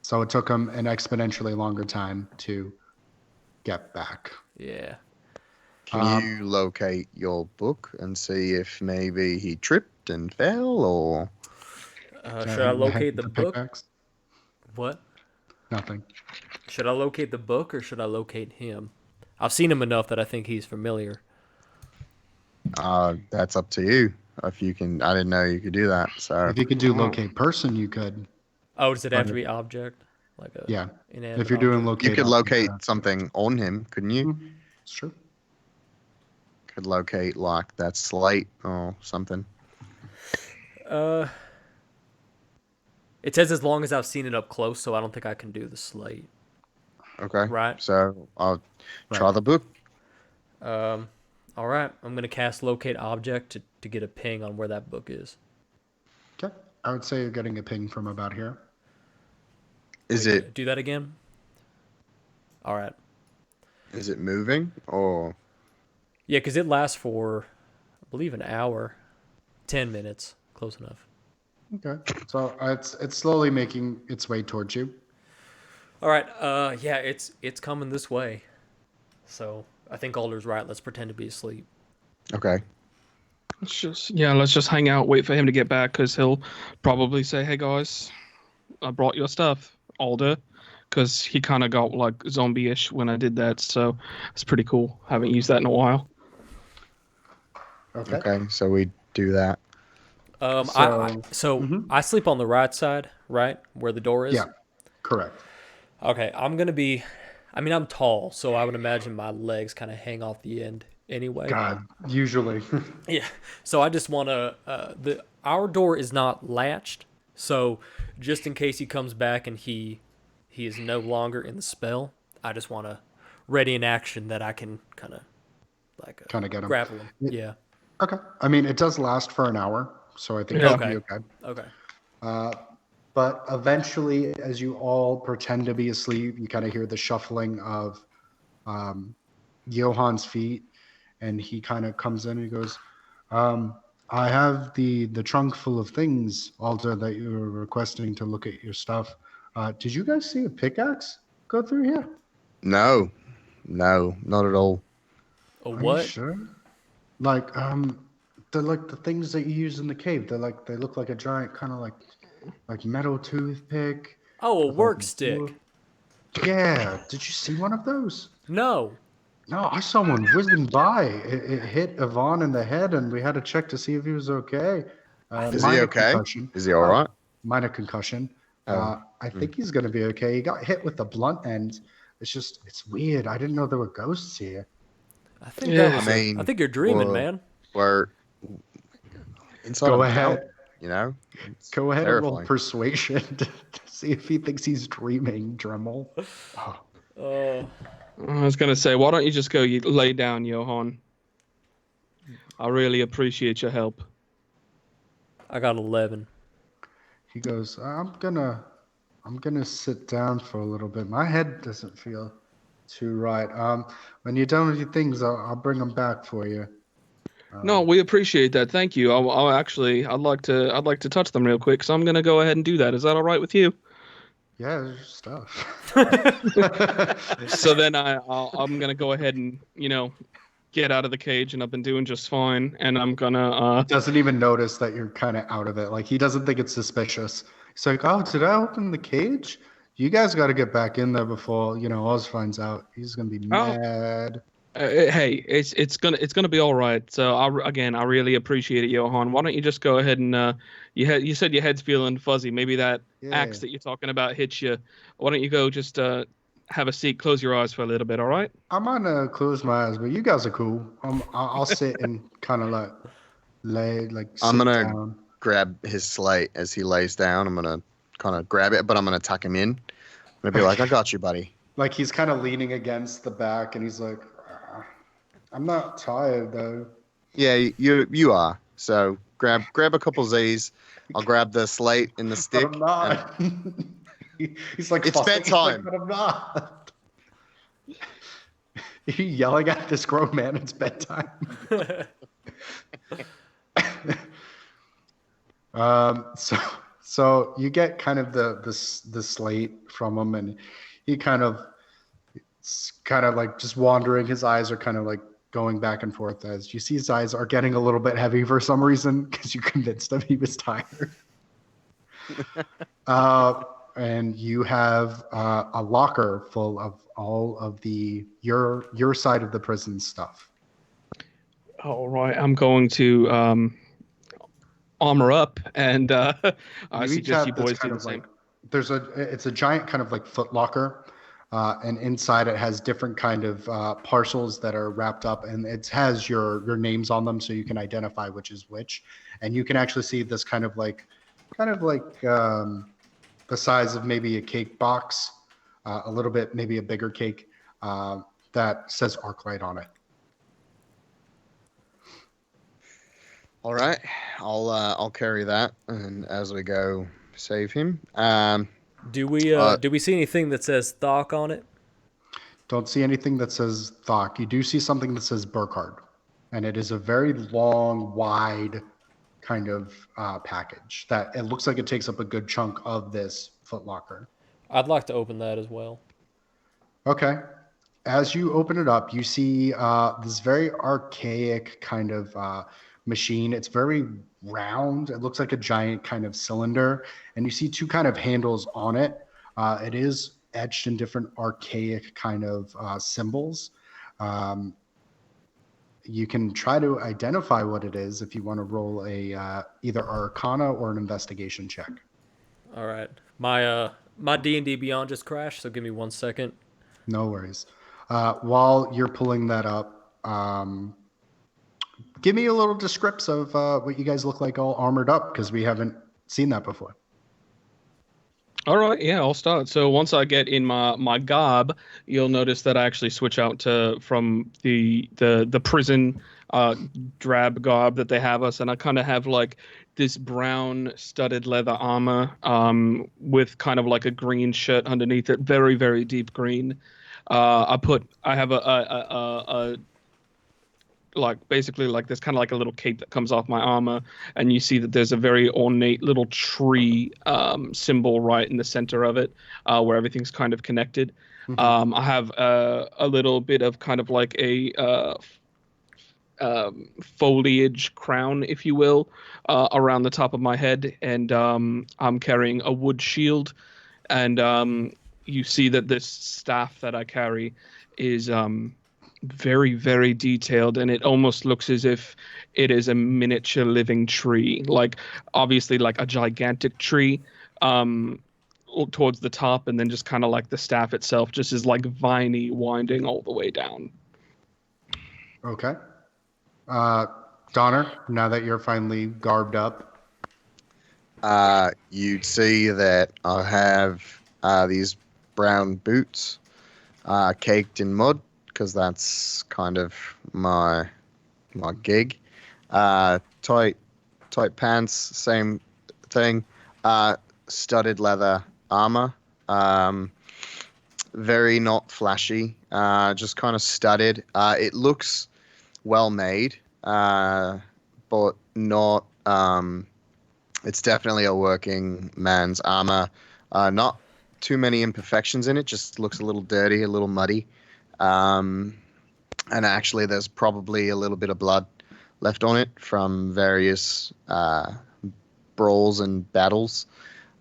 so it took him an exponentially longer time to get back. Yeah. Can you locate your book and see if maybe he tripped and fell, or Should I locate the book? Pickaxe? What? Nothing. Should I locate the book or should I locate him? I've seen him enough that I think he's familiar. that's up to you. If you can, I didn't know you could do that. So If you could do locate person, you could. Oh, does it have to be object? Like a Yeah. inanimate If you're doing object? locate, you could object, locate something on him, couldn't you? It's true. Could locate like that slate or something. It says as long as I've seen it up close, so I don't think I can do the slate. Okay. Right. So I'll try the book. All right. I'm going to cast locate object to get a ping on where that book is. Okay. I would say you're getting a ping from about here. Is Wait, it do that again? All right. is it moving or? Yeah, because it lasts for, I believe, an hour, 10 minutes. Close enough. Okay. So it's slowly making its way towards you. All right. Yeah, it's coming this way. So I think Alder's right. Let's pretend to be asleep. Okay. Let's just hang out, wait for him to get back, because he'll probably say, "Hey guys, I brought your stuff, Alder," because he kind of got like zombie-ish when I did that, so it's pretty cool. Haven't used that in a while. Okay. So we do that. I sleep on the right side, right where the door is. Yeah. Correct. Okay, I'm tall, so I would imagine my legs kind of hang off the end anyway. God, usually. Yeah. So I just want to. Our door is not latched, so just in case he comes back and he is no longer in the spell, I just want to ready in action that I can kind of Get him. grapple him. Yeah. Okay. I mean, it does last for an hour, so I think it'll be okay. Okay. But eventually, as you all pretend to be asleep, you kind of hear the shuffling of Johan's feet, and he kind of comes in and he goes, I have the trunk full of things, Alder, that you were requesting to look at your stuff. Did you guys see a pickaxe go through here? No, not at all. A Are what? you sure? Like, they're like the things that you use in the cave. They look like a giant kind of like metal toothpick. Oh, a work stick. Yeah. Did you see one of those? No. No, I saw one whizzing by. It hit Yvonne in the head, and we had to check to see if he was okay. Is he okay? Concussion. Is he all right? Minor concussion. Oh. I think he's going to be okay. He got hit with the blunt end. It's weird. I didn't know there were ghosts here. I think I think you're dreaming, man. We're inside Go of ahead. hell, you know? It's Go ahead and roll terrifying. persuasion to see if he thinks he's dreaming, Dremmel. Oh. I was gonna say, why don't you just go lay down, Johan? I really appreciate your help. I got 11. He goes, I'm gonna sit down for a little bit. My head doesn't feel too right. When you're done with your things, I'll bring them back for you. No, we appreciate that. Thank you. I'd like to touch them real quick, so I'm gonna go ahead and do that. Is that all right with you? Yeah, there's stuff. So then I'm gonna go ahead and get out of the cage, and I've been doing just fine. And I'm gonna Doesn't even notice that you're kind of out of it. Like, he doesn't think it's suspicious. He's like, oh, did I open the cage? You guys got to get back in there before Oz finds out. He's gonna be mad. Hey, it's gonna be all right. So I really appreciate it, Johan. Why don't you just go ahead and you said your head's feeling fuzzy. Maybe that axe that you're talking about hits you. Why don't you go just have a seat, close your eyes for a little bit, all right? I'm gonna close my eyes, but you guys are cool. I'll sit and kind of like I'm sit gonna down. grab his slate as he lays down. I'm gonna kind of grab it, but I'm gonna tuck him in. I'm gonna be like, "I got you, buddy." Like he's kind of leaning against the back, and he's like, "I'm not tired though." Yeah, you are. So grab a couple Z's. I'll grab the slate in the But stick. I'm not. He's like, It's fussing. He's like, bedtime. but I'm not. Are you yelling at this grown man? It's bedtime. So you get kind of the slate from him, and he it's kind of like just wandering. His eyes are kind of like going back and forth as you see his eyes are getting a little bit heavy for some reason because you convinced him he was tired. And you have a locker full of all of your side of the prison stuff. All right, I'm going to armor up, and I You each suggest have you this boys do kind the of same. it's a giant kind of like foot locker, and inside it has different kind of parcels that are wrapped up, and it has your names on them so you can identify which is which, and you can actually see this kind of like the size of maybe a cake box, a little bit maybe a bigger cake that says Archlight on it. All right, I'll carry that, and as we go save him. Do we see anything that says Thokk on it? Don't see anything that says Thokk. You do see something that says Berkhart, and it is a very long, wide kind of package that it looks like it takes up a good chunk of this footlocker. I'd like to open that as well. Okay. As you open it up, you see this very archaic kind of machine. It's very round. It looks like a giant kind of cylinder, and you see two kind of handles on it. It is etched in different archaic kind of symbols. You can try to identify what it is if you want to roll a either Arcana or an investigation check. All right. My D&D Beyond just crashed, so give me 1 second. No worries. While you're pulling that up, give me a little description of what you guys look like all armored up, because we haven't seen that before. All right, yeah, I'll start. So once I get in my garb, you'll notice that I actually switch out from the prison drab garb that they have us, and I kind of have like this brown studded leather armor with kind of like a green shirt underneath it, very, very deep green. I have a like basically like there's kind of like a little cape that comes off my armor, and you see that there's a very ornate little tree symbol right in the center of it, where everything's kind of connected. Mm-hmm. I have a little bit of kind of like a foliage crown, if you will, around the top of my head, and I'm carrying a wood shield, and you see that this staff that I carry is very, very detailed, and it almost looks as if it is a miniature living tree, like obviously like a gigantic tree towards the top, and then just kind of like the staff itself just is like viney winding all the way down. Okay. Donnar, now that you're finally garbed up. You'd see that I have these brown boots caked in mud, because that's kind of my gig. Tight pants, same thing. Studded leather armor. Very not flashy. Just kind of studded. It looks well made, but not. It's definitely a working man's armor. Not too many imperfections in it. Just looks a little dirty, a little muddy. And actually, there's probably a little bit of blood left on it from various brawls and battles.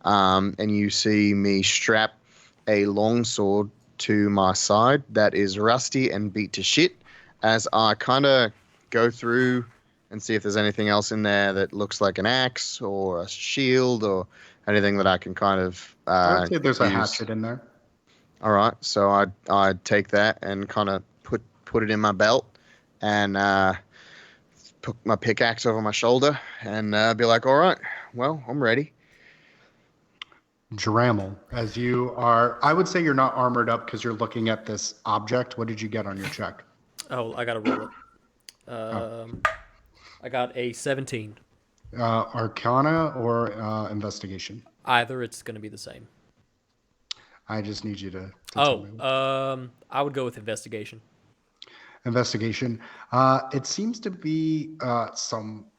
And you see me strap a long sword to my side that is rusty and beat to shit, as I kind of go through and see if there's anything else in there that looks like an axe or a shield or anything that I can kind of I would say there's a use. hatchet in there. All right, so I'd take that and kind of put it in my belt and put my pickaxe over my shoulder and be like, all right, well, I'm ready. Dremmel, as you are, I would say you're not armored up because you're looking at this object. What did you get on your check? Oh, I gotta roll it. I got a 17. Arcana or investigation? Either, it's gonna be the same. I just need you to tell me. I would go with investigation. Investigation. It seems to be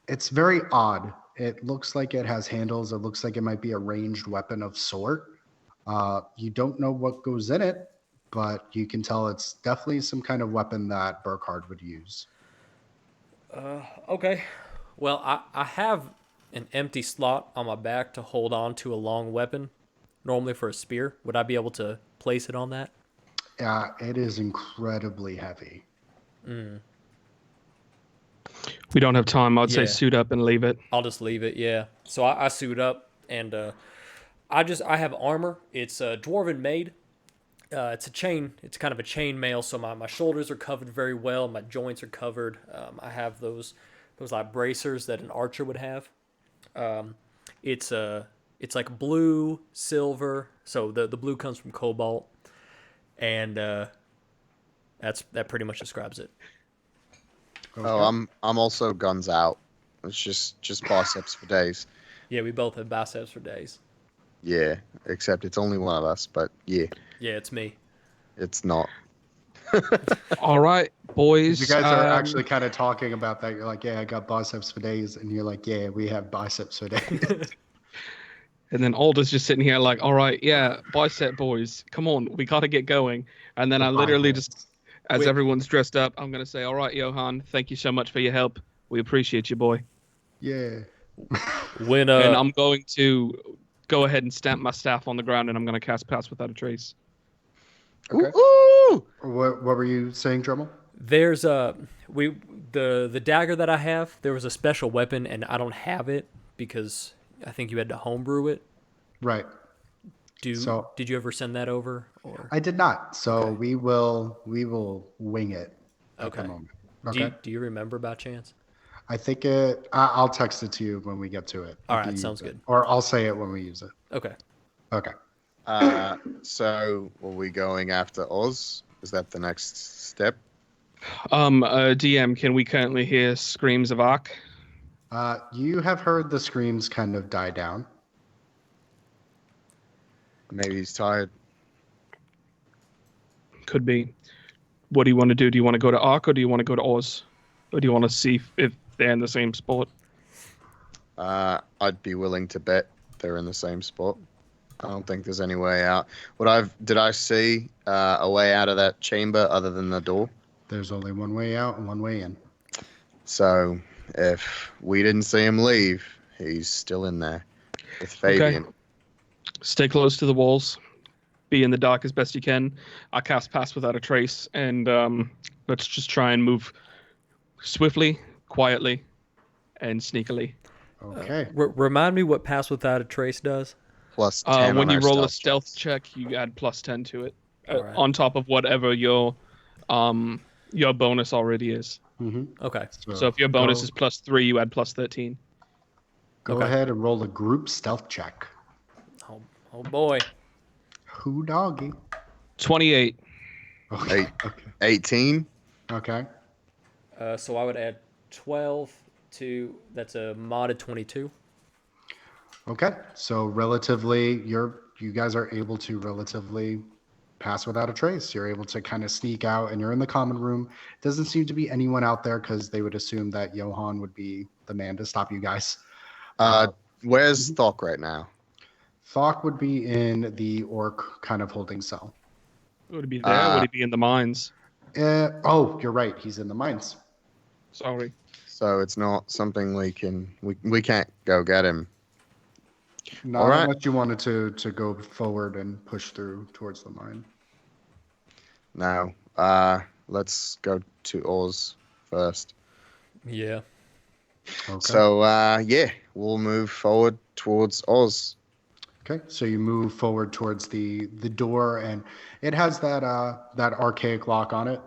it's very odd. It looks like it has handles. It looks like it might be a ranged weapon of sort. You don't know what goes in it, but you can tell it's definitely some kind of weapon that Berkhart would use. Okay. Well, I have an empty slot on my back to hold on to a long weapon, normally for a spear. Would I be able to place it on that? It is incredibly heavy. We don't have time. I'd say Yeah. suit up and leave it. I'll just leave it, yeah. So I suit up, and I have armor. It's dwarven made. It's a chain. It's kind of a chain mail, so my shoulders are covered very well. My joints are covered. I have those like bracers that an archer would have. It's like blue, silver. So the blue comes from cobalt, and that pretty much describes it. Okay. Oh, I'm also guns out. It's just biceps for days. Yeah, we both have biceps for days. Yeah, except it's only one of us, but yeah, Yeah, it's me. it's not. All right, boys. You guys are actually kind of talking about that. You're like, yeah, I got biceps for days. And you're like, yeah, we have biceps for days. And then Alder's just sitting here like, all right, yeah, bicep boys, come on, we got to get going. And then I literally just, as everyone's dressed up, I'm going to say, all right, Johan, thank you so much for your help. We appreciate you, boy. Yeah. When And I'm going to go ahead and stamp my staff on the ground, and I'm going to cast Pass Without a Trace. Okay. Ooh! What were you saying, Dremmel? there's the dagger that I have. There was a special weapon, and I don't have it because I think you had to homebrew it. Right. Did you ever send that over? Or I did not. So Okay. we will wing it at Okay. the moment. Okay. Do you remember by chance? I think I'll text it to you when we get to it. All if right, you sounds use it. good. Or I'll say it when we use it. Okay. Okay. So are we going after Oz? Is that the next step? DM, can we currently hear screams of Ark? You have heard the screams kind of die down. Maybe he's tired. Could be. What do you want to do? Do you want to go to Ark or do you want to go to Oz? Or do you want to see if they're in the same spot? I'd be willing to bet they're in the same spot. I don't think there's any way out. Did I see a way out of that chamber other than the door? There's only one way out and one way in. So if we didn't see him leave, he's still in there with Fabian. Stay close to the walls. Be in the dark as best you can. I cast Pass Without a Trace, and let's just try and move swiftly, quietly, and sneakily. Okay. Remind me what Pass Without a Trace does. Plus 10 When on you our roll a stealth stealth check, you add +10 to it, Alright. on top of whatever your bonus already is. Mm-hmm. Okay. So if your bonus is +3, you add +13. Go Okay. ahead and roll a group stealth check. Oh boy. Who doggy? 28. Okay. 18. Okay. So I would add 12 to that's a modded 22. Okay. So relatively, you guys are able to relatively pass without a trace. You're able to kind of sneak out, and you're in the common room. Doesn't seem to be anyone out there because they would assume that Johan would be the man to stop you guys. Where's Thokk right now? Thokk would be in the orc kind of holding cell. Would he be there? Would he be in the mines? You're right. He's in the mines. Sorry. So it's not something we can't go get him. Not All right. unless you wanted to go forward and push through towards the mine. No. Let's go to Oz first. Yeah. Okay. So we'll move forward towards Oz. Okay, so you move forward towards the door, and it has that archaic lock on it.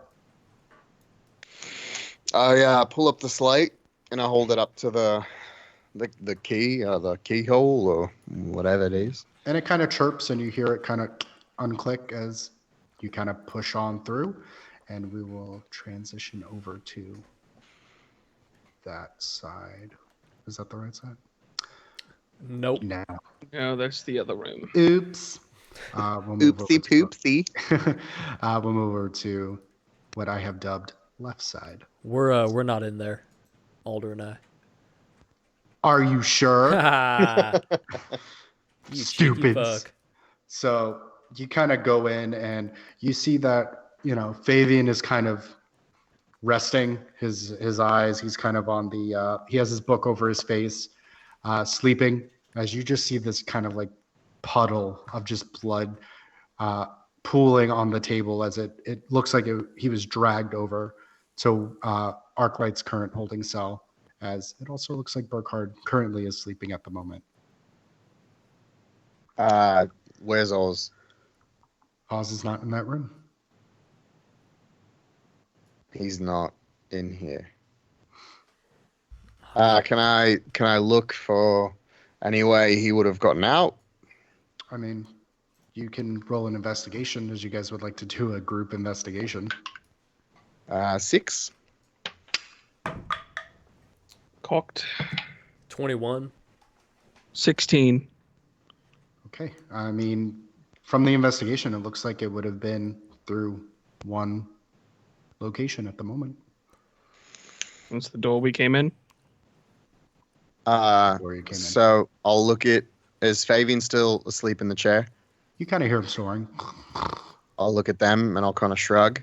Oh yeah, pull up the slate. And I hold it up to the key or the keyhole or whatever it is. And it kind of chirps, and you hear it kind of unclick as you kind of push on through. And we will transition over to that side. Is that the right side? Nope. No. No, that's the other room. Oops. We'll move Oopsie poopsie. we'll move over to what I have dubbed left side. We're not in there, Alder and I. Are you sure? You cheeky Stupids. fuck. So you kind of go in and you see that, Fabian is kind of resting his eyes. He's kind of on he has his book over his face, sleeping, as you just see this kind of like puddle of just blood pooling on the table as it looks like he was dragged over to Archlight's current holding cell, as it also looks like Berkhart currently is sleeping at the moment. Where's Oz? Oz is not in that room. He's not in here. Can I look for any way he would have gotten out? I mean, you can roll an investigation, as you guys would like to do a group investigation. 6. Cocked. 21. 16. Okay. I mean, from the investigation, it looks like it would have been through one location at the moment. That's the door we came in. Where you came in. So I'll look at. Is Fabian still asleep in the chair? You kind of hear him snoring. I'll look at them and I'll kind of shrug.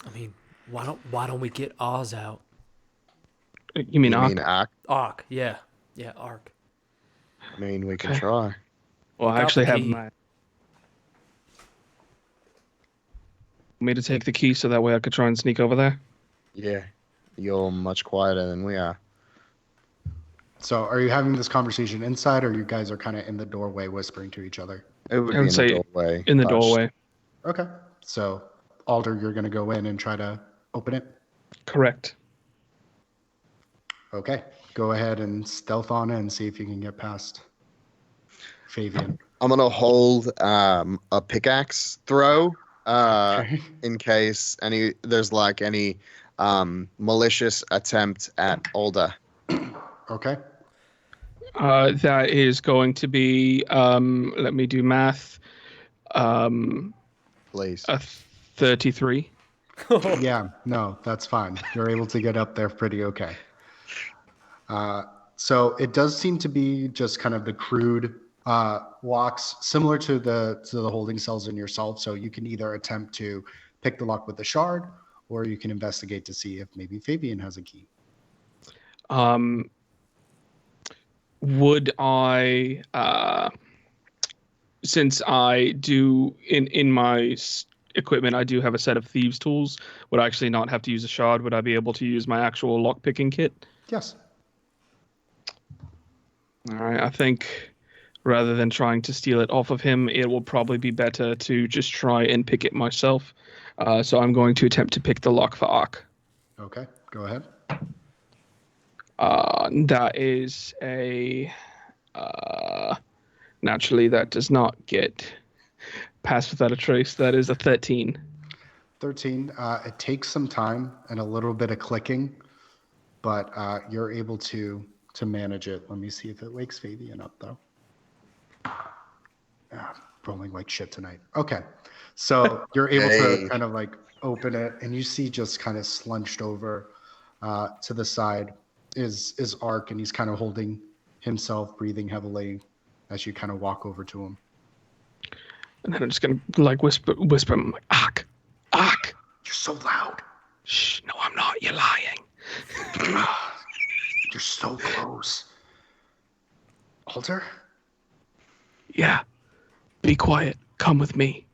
I mean, why don't we get Oz out? You mean Ark? Ark? Ark, yeah, Ark. I mean, we can Okay. try. Well, I Got actually the have key. my. Want me to take the key so that way I could try and sneak over there? Yeah, you're much quieter than we are. So are you having this conversation inside, or you guys are kind of in the doorway whispering to each other? It would I be would in say the doorway. In the Hush. doorway. Okay. So, Alder, you're going to go in and try to open it? Correct. Okay. Go ahead and stealth on in, see if you can get past Fabian. I'm gonna hold a pickaxe throw Okay. in case there's like any malicious attempt at Alder. Okay. That is going to be, let me do math, Please. a 33. Yeah, no, that's fine. You're able to get up there pretty okay. So it does seem to be just kind of the crude locks, similar to the holding cells in yourself. So you can either attempt to pick the lock with the shard, or you can investigate to see if maybe Fabian has a key. Would I, since I do in my equipment, I do have a set of thieves' tools. Would I actually not have to use a shard? Would I be able to use my actual lock picking kit? Yes. All right. I think rather than trying to steal it off of him, it will probably be better to just try and pick it myself. So I'm going to attempt to pick the lock for Ark. Okay, go ahead. That is a naturally that does not get passed without a trace. That is a 13. 13. It takes some time and a little bit of clicking, but you're able to manage it. Let me see if it wakes Fabian up, though. Rolling like shit tonight. Okay, so you're able to kind of like open it, and you see just kind of slunched over to the side is Ark, and he's kind of holding himself, breathing heavily as you kind of walk over to him. And then I'm just gonna like whisper. I'm like, Ark, You're so loud. shh, no, I'm not. You're lying. You're so close. Alder? Yeah, be quiet. Come with me.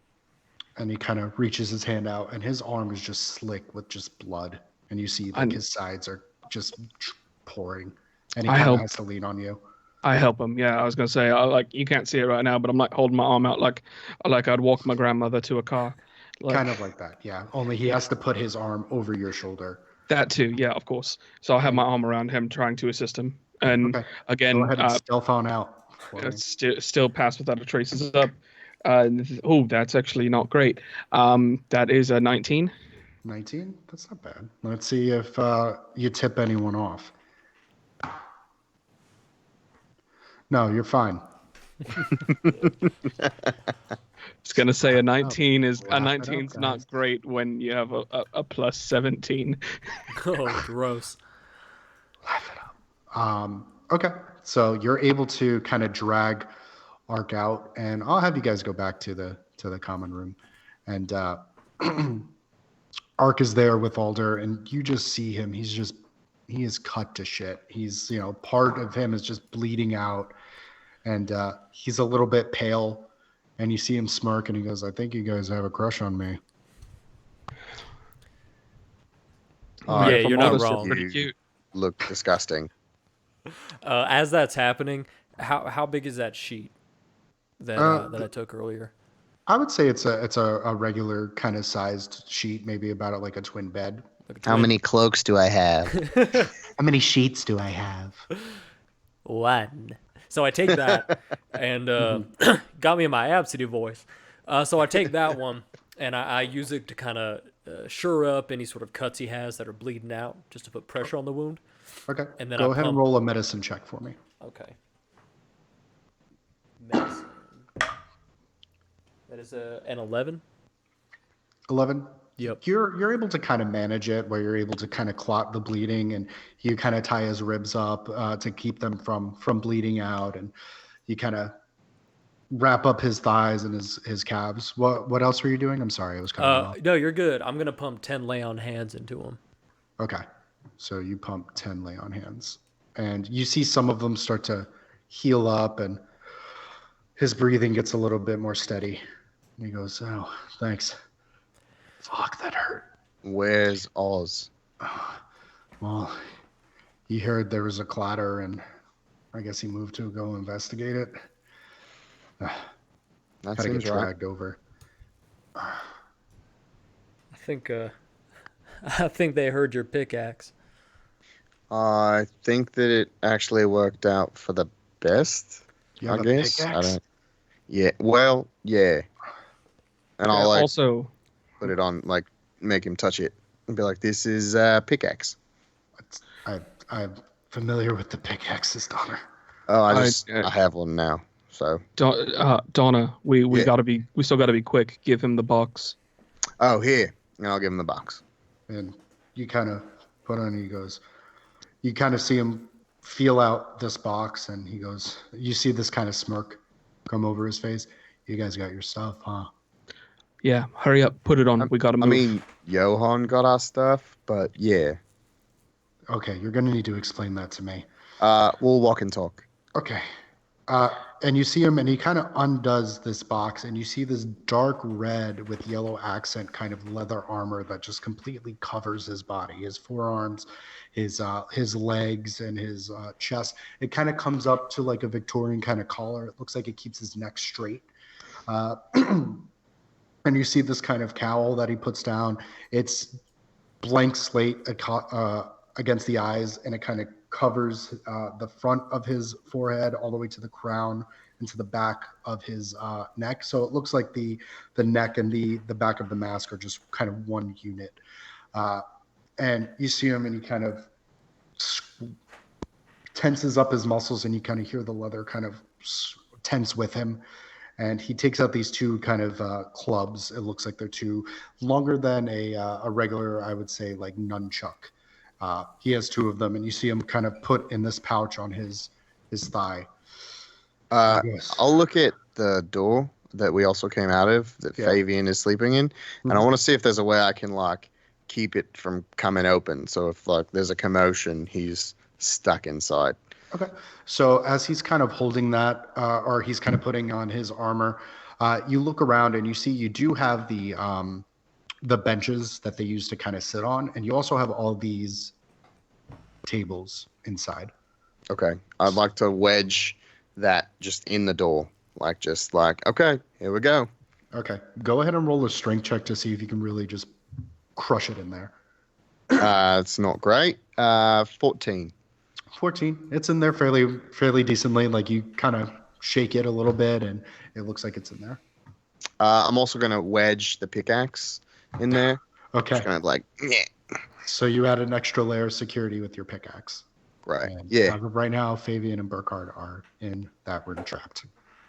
And he kind of reaches his hand out, and his arm is just slick with just blood. And you see like his sides are just pouring. And he I kind of help. has to lean on you. I help him. Yeah, I was gonna say, like you can't see it right now, but I'm like holding my arm out like I'd walk my grandmother to a car. Like, Kind of like that, yeah. Only he has to put his arm over your shoulder That too, yeah, of course. So I'll have my arm around him, trying to assist him. And Okay. again, Go ahead and stealth on out. For me. still pass without a trace is up. That's actually not great. That is a 19. 19? That's not bad. Let's see if you tip anyone off. No, you're fine. I was gonna say a 19 is Laugh it up, 19's guys. not great when you have a plus 17. Oh, gross. Okay, so you're able to kind of drag Ark out, and I'll have you guys go back to the common room, and Ark is there with Alder, and you just see him. He is cut to shit. He's part of him is just bleeding out, and he's a little bit pale, and you see him smirk, and he goes, "I think you guys have a crush on me." Yeah, If I'm you're not honest, wrong. Pretty cute. Look disgusting. As that's happening, how big is that sheet that that I took earlier? I would say it's a regular kind of sized sheet, maybe about like a twin bed. Like a How twin? many cloaks do I have? How many sheets do I have? One. So I take that and got me in my Absidy voice. So I take that one and I use it to kind of shore up any sort of cuts he has that are bleeding out, just to put pressure on the wound. Okay. And then Go I ahead and pump- roll a medicine check for me. Okay. Medicine. That is an 11. 11. Yep. You're able to kind of manage it, where you're able to kind of clot the bleeding, and you kind of tie his ribs up to keep them from bleeding out, and you kind of wrap up his thighs and his calves. What else were you doing? I'm sorry, I was cutting you off. No, you're good. I'm gonna pump 10 lay on hands into him. Okay. So you pump 10 lay on hands, and you see some of them start to heal up, and his breathing gets a little bit more steady. And he goes, "Oh, thanks. Fuck, that hurt." Where's Oz? Well, he heard there was a clatter, and I guess he moved to go investigate it. That Gotta seems get right. dragged over. I think they heard your pickaxe. I think that it actually worked out for the best. You have I a guess. pickaxe? Yeah. Well, yeah. And I'll like Also, put it on, like make him touch it and be like, "This is a pickaxe." I'm familiar with the pickaxes, Donnar. Oh, I- I have one now. So. Donna, we Yeah. we still gotta be quick. Give him the box. Oh, here. And I'll give him the box. And you kind of put on, he goes, you kind of see him feel out this box, and he goes, you see this kind of smirk come over his face. "You guys got your stuff, huh?" Yeah, hurry up, put it on. We gotta move. I mean, Johan got our stuff, but yeah. Okay, you're going to need to explain that to me. We'll walk and talk. Okay. And you see him, and he kind of undoes this box, and you see this dark red with yellow accent kind of leather armor that just completely covers his body, his forearms, his legs, and his chest. It kind of comes up to like a Victorian kind of collar. It looks like it keeps his neck straight. And you see this kind of cowl that he puts down. It's blank slate against the eyes, and it kind of covers the front of his forehead all the way to the crown and to the back of his neck. So it looks like the neck and the back of the mask are just kind of one unit. And you see him, and he kind of tenses up his muscles, and you kind of hear the leather kind of tense with him. And he takes out these two kind of clubs. It looks like they're two longer than a regular, I would say, like nunchuck. He has two of them, and you see him kind of put in this pouch on his thigh. Yes. I'll look at the door that we also came out of, that Yeah. Fabian is sleeping in, and I want to see if there's a way I can like keep it from coming open. So if like there's a commotion, he's stuck inside. Okay. So as he's kind of holding that, or he's kind of putting on his armor, you look around, and you see you do have the benches that they use to kind of sit on, and you also have all these tables inside. Okay, I'd like to wedge that just in the door, okay, here we go. Okay. Go ahead and roll a strength check to see if you can really just crush it in there. It's not great. 14. 14. It's in there fairly decently. Like you kind of shake it a little bit, and it looks like it's in there. I'm also gonna wedge the pickaxe in there. Okay. Just kind of like, yeah. So you add an extra layer of security with your pickaxe. Right. And Yeah. Right now, Fabian and Berkhart are in that room trapped.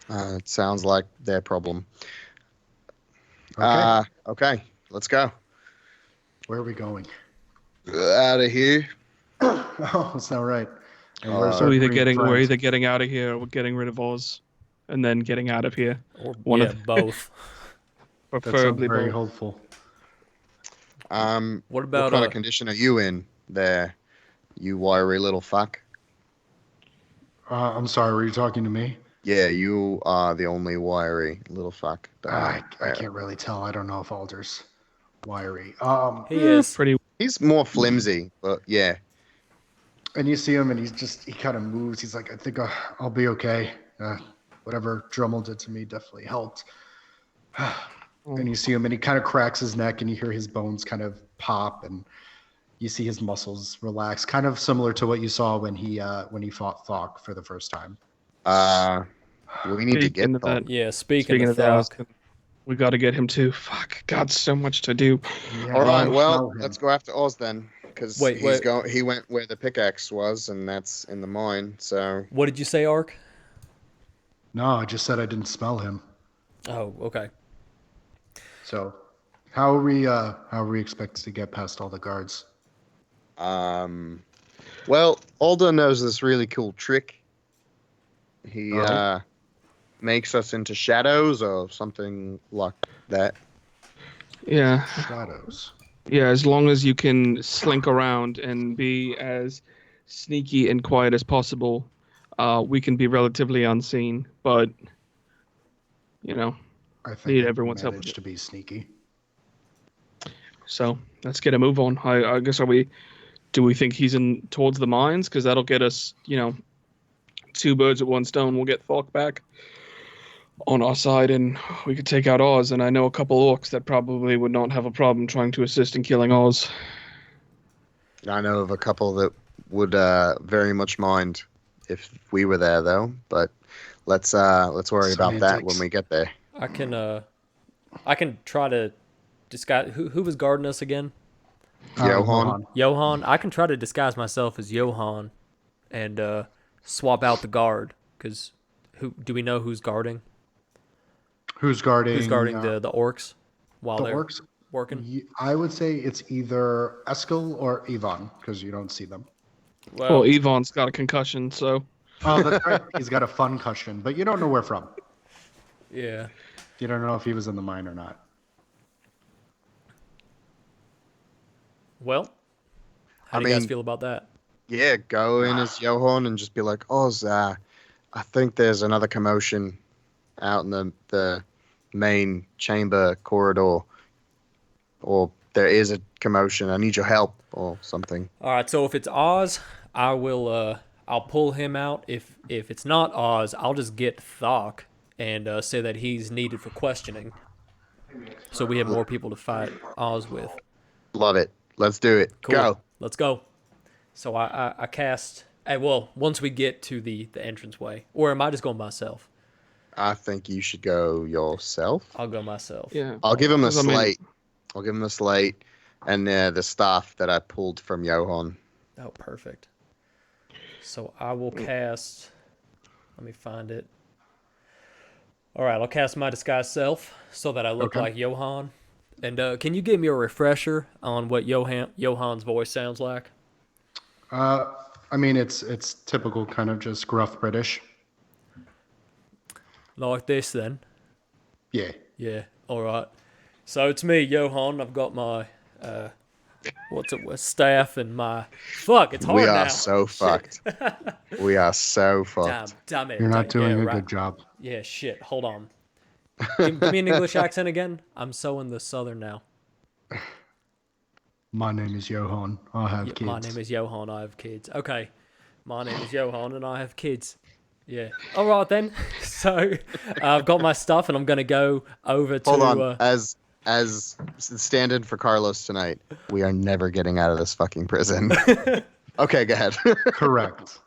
It sounds like their problem. Okay. Okay. Let's go. Where are we going? Out of here. Oh, that's not right. And where's So our we're green friend? either getting out of here or we're getting rid of Oz, and then getting out of here. Or One yeah, of both. That sounds Preferably very both. hopeful. What What about kind of condition are you in there, you wiry little fuck? I'm sorry, were you talking to me? Yeah, you are the only wiry little fuck. I can't really tell. I don't know if Alder's wiry. he is? Pretty. He's more flimsy, but yeah. And you see him, and he kind of moves. He's like, I think I'll be okay. Whatever Dremmel did to me definitely helped. And you see him, and he kind of cracks his neck, and you hear his bones kind of pop, and you see his muscles relax, kind of similar to what you saw when he fought Thokk for the first time. We need to get Speaking of them. that, Yeah, speaking Speaking of of that, Thokk. we got to get him too. Fuck, God, so much to do. Yeah, All right, I well, smell him. let's go after Oz then, because Wait, wait. he went where the pickaxe was, and that's in the mine. So What did you say, Ark? No, I just said I didn't smell him. Oh, okay. So, how are we expected to get past all the guards? well, Alder knows this really cool trick. He Oh. makes us into shadows or something like that. Yeah, Shadows. yeah. As long as you can slink around and be as sneaky and quiet as possible, we can be relatively unseen. But you know, I think Need I everyone's help with managed it. to be sneaky. so let's get a move on. I guess do we think he's in towards the mines? Because that'll get us, two birds with one stone. We'll get Thokk back on our side, and we could take out Oz. And I know a couple orcs that probably would not have a problem trying to assist in killing Oz. I know of a couple that would very much mind if we were there, though. But let's worry about that when Semantics. we get there. I can try to disguise who was guarding us again? Johan. Johan. I can try to disguise myself as Johan and swap out the guard, because who do we know who's guarding? Who's guarding? Who's guarding the orcs while the they're orcs? working? I would say it's either Eskel or Ivan because you don't see them. Well, Yvonne's got a concussion, so Oh, that's right. He's got a fun cushion, but you don't know where from. yeah. You don't know if he was in the mine or not. Well, how I do you guys mean- feel about that? Yeah, go in as Johan and just be like, Oz, I think there's another commotion out in the main chamber corridor. Or there is a commotion. I need your help or something. All right, so if it's Oz, I will. I'll pull him out. If it's not Oz, I'll just get Thokk and say that he's needed for questioning. So we have more people to fight Oz with. Love it. Let's do it. Cool. Go. Let's go. So I cast. Well, once we get to the entranceway, or am I just going myself? I think you should go yourself. I'll go myself. yeah. I'll give him the 'Cause I mean- slate. I'll give him the slate and the staff that I pulled from Johan. Oh, perfect. So I will cast. Let me find it. All right, I'll cast my disguised self so that I look Okay. like Johan. And can you give me a refresher on what Johan's voice sounds like? I mean, it's typical kind of just gruff British. Like this, then. Yeah. Yeah. All right. So it's me, Johan. I've got my staff and my fuck. It's hard We now. are so Shit. fucked. We are so fucked. Damn it. You're not doing yeah, a right. good job. Yeah, shit. Hold on. Give me an English accent again. I'm so in the southern now. My name is Johan. I have kids. My name is Johan. I have kids. Okay. My name is Johan and I have kids. Yeah. All right then. So I've got my stuff and I'm gonna go over to. Hold on. as stand-in for Carlos tonight, we are never getting out of this fucking prison. Okay, go ahead. Correct.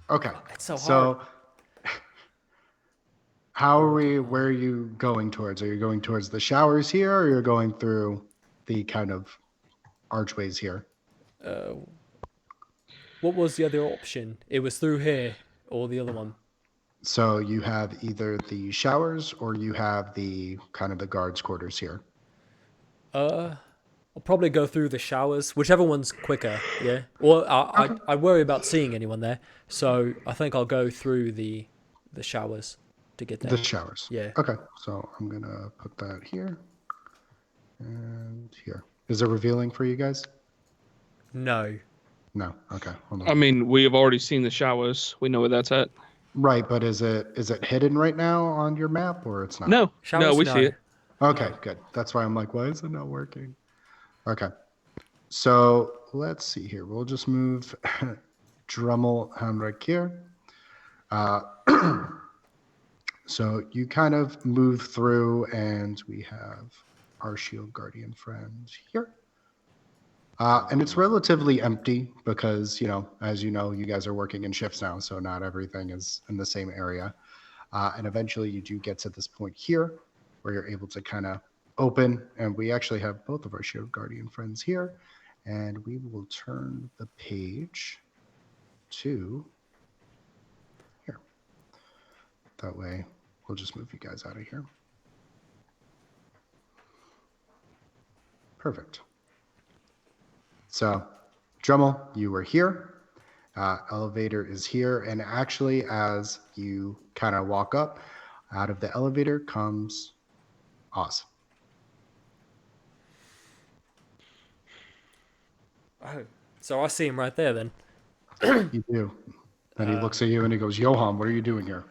Okay. It's so hard. So, where are you going towards? Are you going towards the showers here, or you're going through the kind of archways here? What was the other option? It was through here or the other one. So you have either the showers or you have the kind of the guards' quarters here. I'll probably go through the showers, whichever one's quicker. Yeah. Well, I worry about seeing anyone there, so I think I'll go through the showers to get there. The showers. Yeah. Okay. So I'm gonna put that here and here. Is it revealing for you guys? No. No. Okay. Hold on. I mean, we have already seen the showers. We know where that's at. Right, but is it hidden right now on your map, or it's not? No, Showers, no, we no. see it. Okay, good. That's why I'm like, why is it not working? Okay. So let's see here. We'll just move Dremmel Henrik here. So you kind of move through, and we have our shield guardian friend here. And it's relatively empty because, as you know, you guys are working in shifts now, so not everything is in the same area. And eventually you do get to this point here where you're able to kind of open, and we actually have both of our shield guardian friends here, and we will turn the page to here. That way we'll just move you guys out of here. Perfect. So, Dremmel, you were here. Elevator is here. And actually, as you kind of walk up, out of the elevator comes Oz. Oh, so I see him right there then. You do. And he looks at you and he goes, Johan, what are you doing here?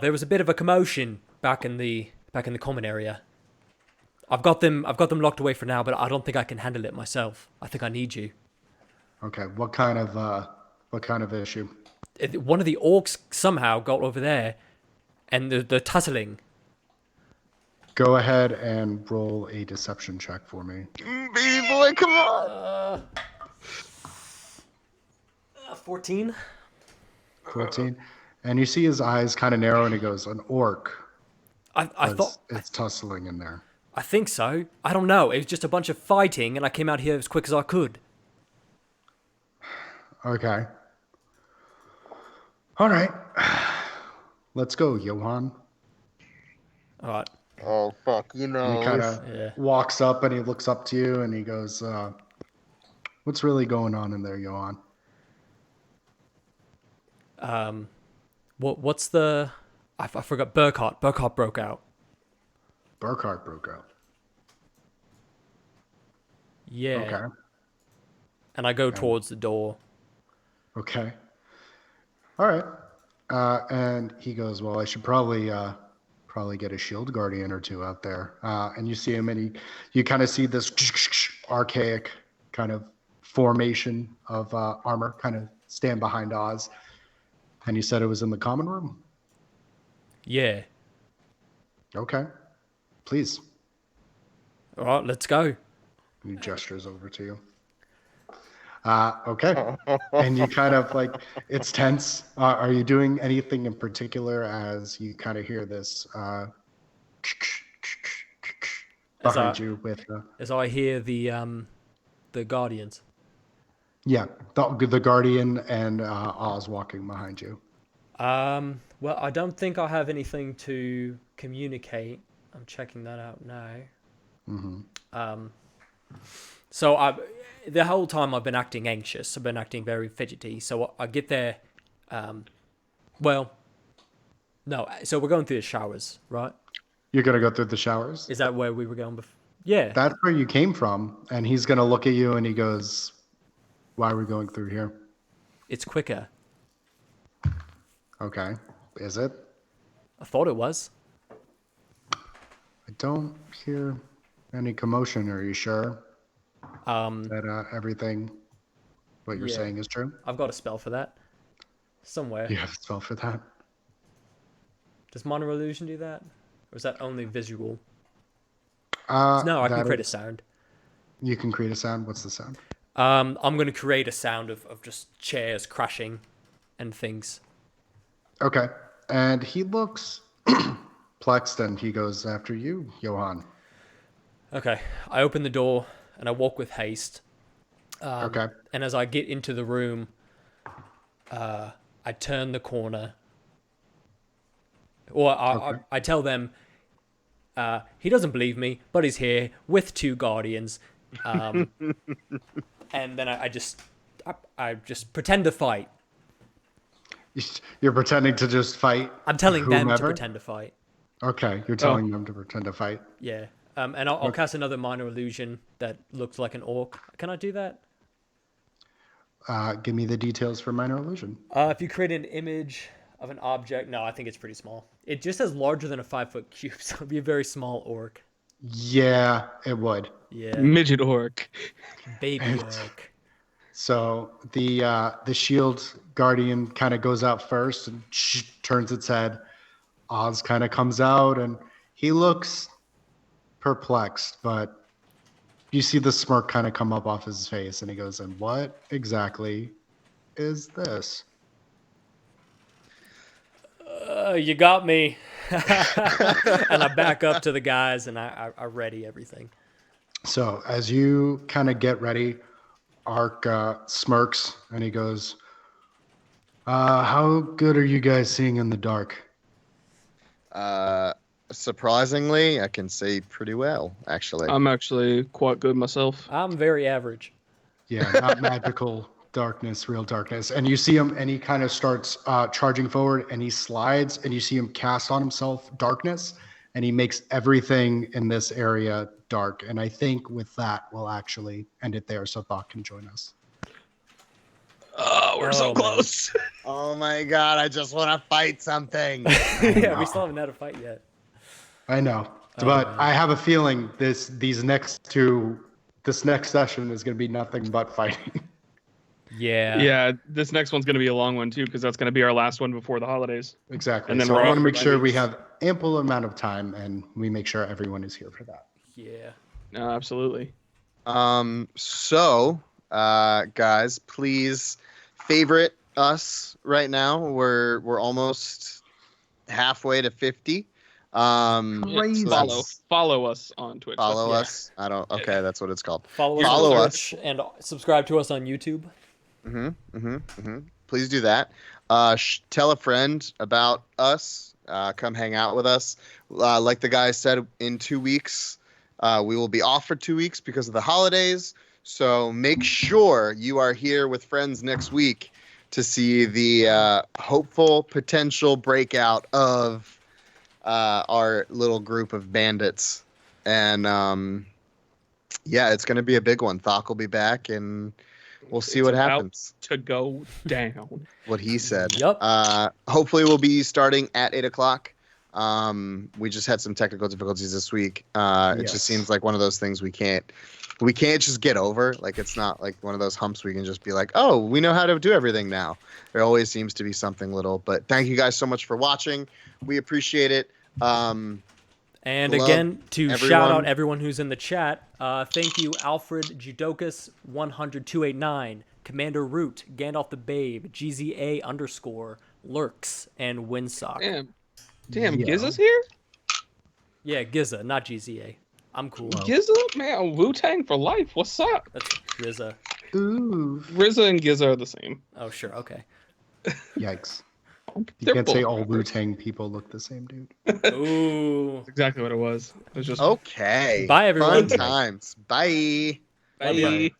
There was a bit of a commotion back in the common area. I've got them locked away for now, but I don't think I can handle it myself. I think I need you. Okay, what kind of issue? One of the orcs somehow got over there, and the tussling. Go ahead and roll a deception check for me. Baby boy, come on. 14. 14. And you see his eyes kind of narrow, and he goes, an orc. I thought it's tussling in there. I think so. I don't know. It was just a bunch of fighting, and I came out here as quick as I could. Okay. All right. Let's go, Johan. All right. Oh, fuck, And he kind of walks up and he looks up to you and he goes, what's really going on in there, Johan? What's the... I forgot. Berkhart. Berkhart broke out. Berkhart broke out. Yeah. Okay. And I go towards the door. Okay. All right. And he goes, well, I should probably get a shield guardian or two out there. And you see him, and you kind of see this archaic kind of formation of armor kind of stand behind Oz. And you said it was in the common room? Yeah. Okay. Please. All right, let's go. He gestures over to you. Okay. And you kind of like, it's tense. Are you doing anything in particular as you kind of hear this behind you with as I hear the guardians? Yeah, the guardian and Oz walking behind you. Well, I don't think I have anything to communicate. I'm checking that out now. Mm-hmm. So the whole time I've been acting anxious. I've been acting very fidgety. So I get there. Well, no. So we're going through the showers, right? You're gonna go through the showers? Is that where we were going before? Yeah. That's where you came from. And he's gonna look at you and he goes, "Why are we going through here?" It's quicker. Okay. Is it? I thought it was. I don't hear any commotion. Are you sure that everything what you're saying is true? I've got a spell for that. Somewhere. You have a spell for that? Does minor illusion do that? Or is that only visual? No, I can that create a is- sound. You can create a sound. What's the sound? I'm going to create a sound of just chairs crashing and things. Okay. And he looks perplexed and he goes after you, Johan. Okay, I open the door and I walk with haste. Okay. And as I get into the room, I turn the corner. Or I tell them, he doesn't believe me, but he's here with 2 guardians. And then I just pretend to fight. You're pretending to just fight. I'm telling them to whomever? pretend to fight. Okay, you're telling them to pretend to fight. Yeah. And I'll cast another minor illusion that looks like an orc. Can I do that? Give me the details for minor illusion. If you create an image of an object, no, I think it's pretty small. It just says larger than a 5-foot cube, so it'd be a very small orc. Yeah, it would. Yeah, Midget orc. baby orc. So the shield guardian kind of goes out first and turns its head. Oz kind of comes out and he looks perplexed, but you see the smirk kind of come up off his face and he goes, "And what exactly is this?" You got me. And I back up to the guys and I ready everything. So as you kind of get ready, Ark smirks and he goes, "How good are you guys seeing in the dark?" Surprisingly, I can see pretty well, actually. I'm actually quite good myself. I'm very average. Yeah, not magical darkness, real darkness. And you see him, and he kind of starts charging forward, and he slides, and you see him cast on himself darkness, and he makes everything in this area dark. And I think with that, we'll actually end it there, so Thokk can join us. Oh, we're so man. close. Oh my god, I just want to fight something. Yeah, we still haven't had a fight yet. I know, Oh, but man. I have a feeling this next session is going to be nothing but fighting. Yeah. Yeah, this next one's going to be a long one too, because that's going to be our last one before the holidays. Exactly. And then So we're I off want to for make sure 2 we weeks. have ample amount of time, and we make sure everyone is here for that. Yeah. No, absolutely. So, guys, please favorite us right now. We're almost halfway to 50. Crazy. Follow us on Twitch. Follow Yeah. us. I don't. Okay, that's what it's called. Follow Follow us, on us. Twitch and subscribe to us on YouTube. Please do that. Tell a friend about us. Come hang out with us. Like the guy said, in 2 weeks, we will be off for 2 weeks because of the holidays. So make sure you are here with friends next week to see the hopeful potential breakout of our little group of bandits. And yeah, it's going to be a big one. Thokk will be back, and we'll see It's what about happens. to go down. What he said. Yup. Hopefully we'll be starting at 8 o'clock. We just had some technical difficulties this week. It Yes. just seems like one of those things we can't just get over. Like, it's not like one of those humps we can just be like, oh, we know how to do everything now. There always seems to be something little. But thank you guys so much for watching. We appreciate it. And Love again, to shout everyone. out everyone who's in the chat, thank you, Alfred Judokas 100289, Commander Root, Gandalf the Babe, GZA_, Lurks, and Windsock. Damn, Yeah. Gizza's here? Yeah, Giza, not GZA. I'm cool. Gizza? Man, Wu-Tang for life. What's up? That's Rizza. Ooh. RZA and Gizza are the same. Oh, sure, okay. Yikes. You They're can't say both all rappers. Wu-Tang people look the same, dude. Ooh. That's exactly what it was. It was just Okay. Bye, everyone. Fun times. Bye. bye.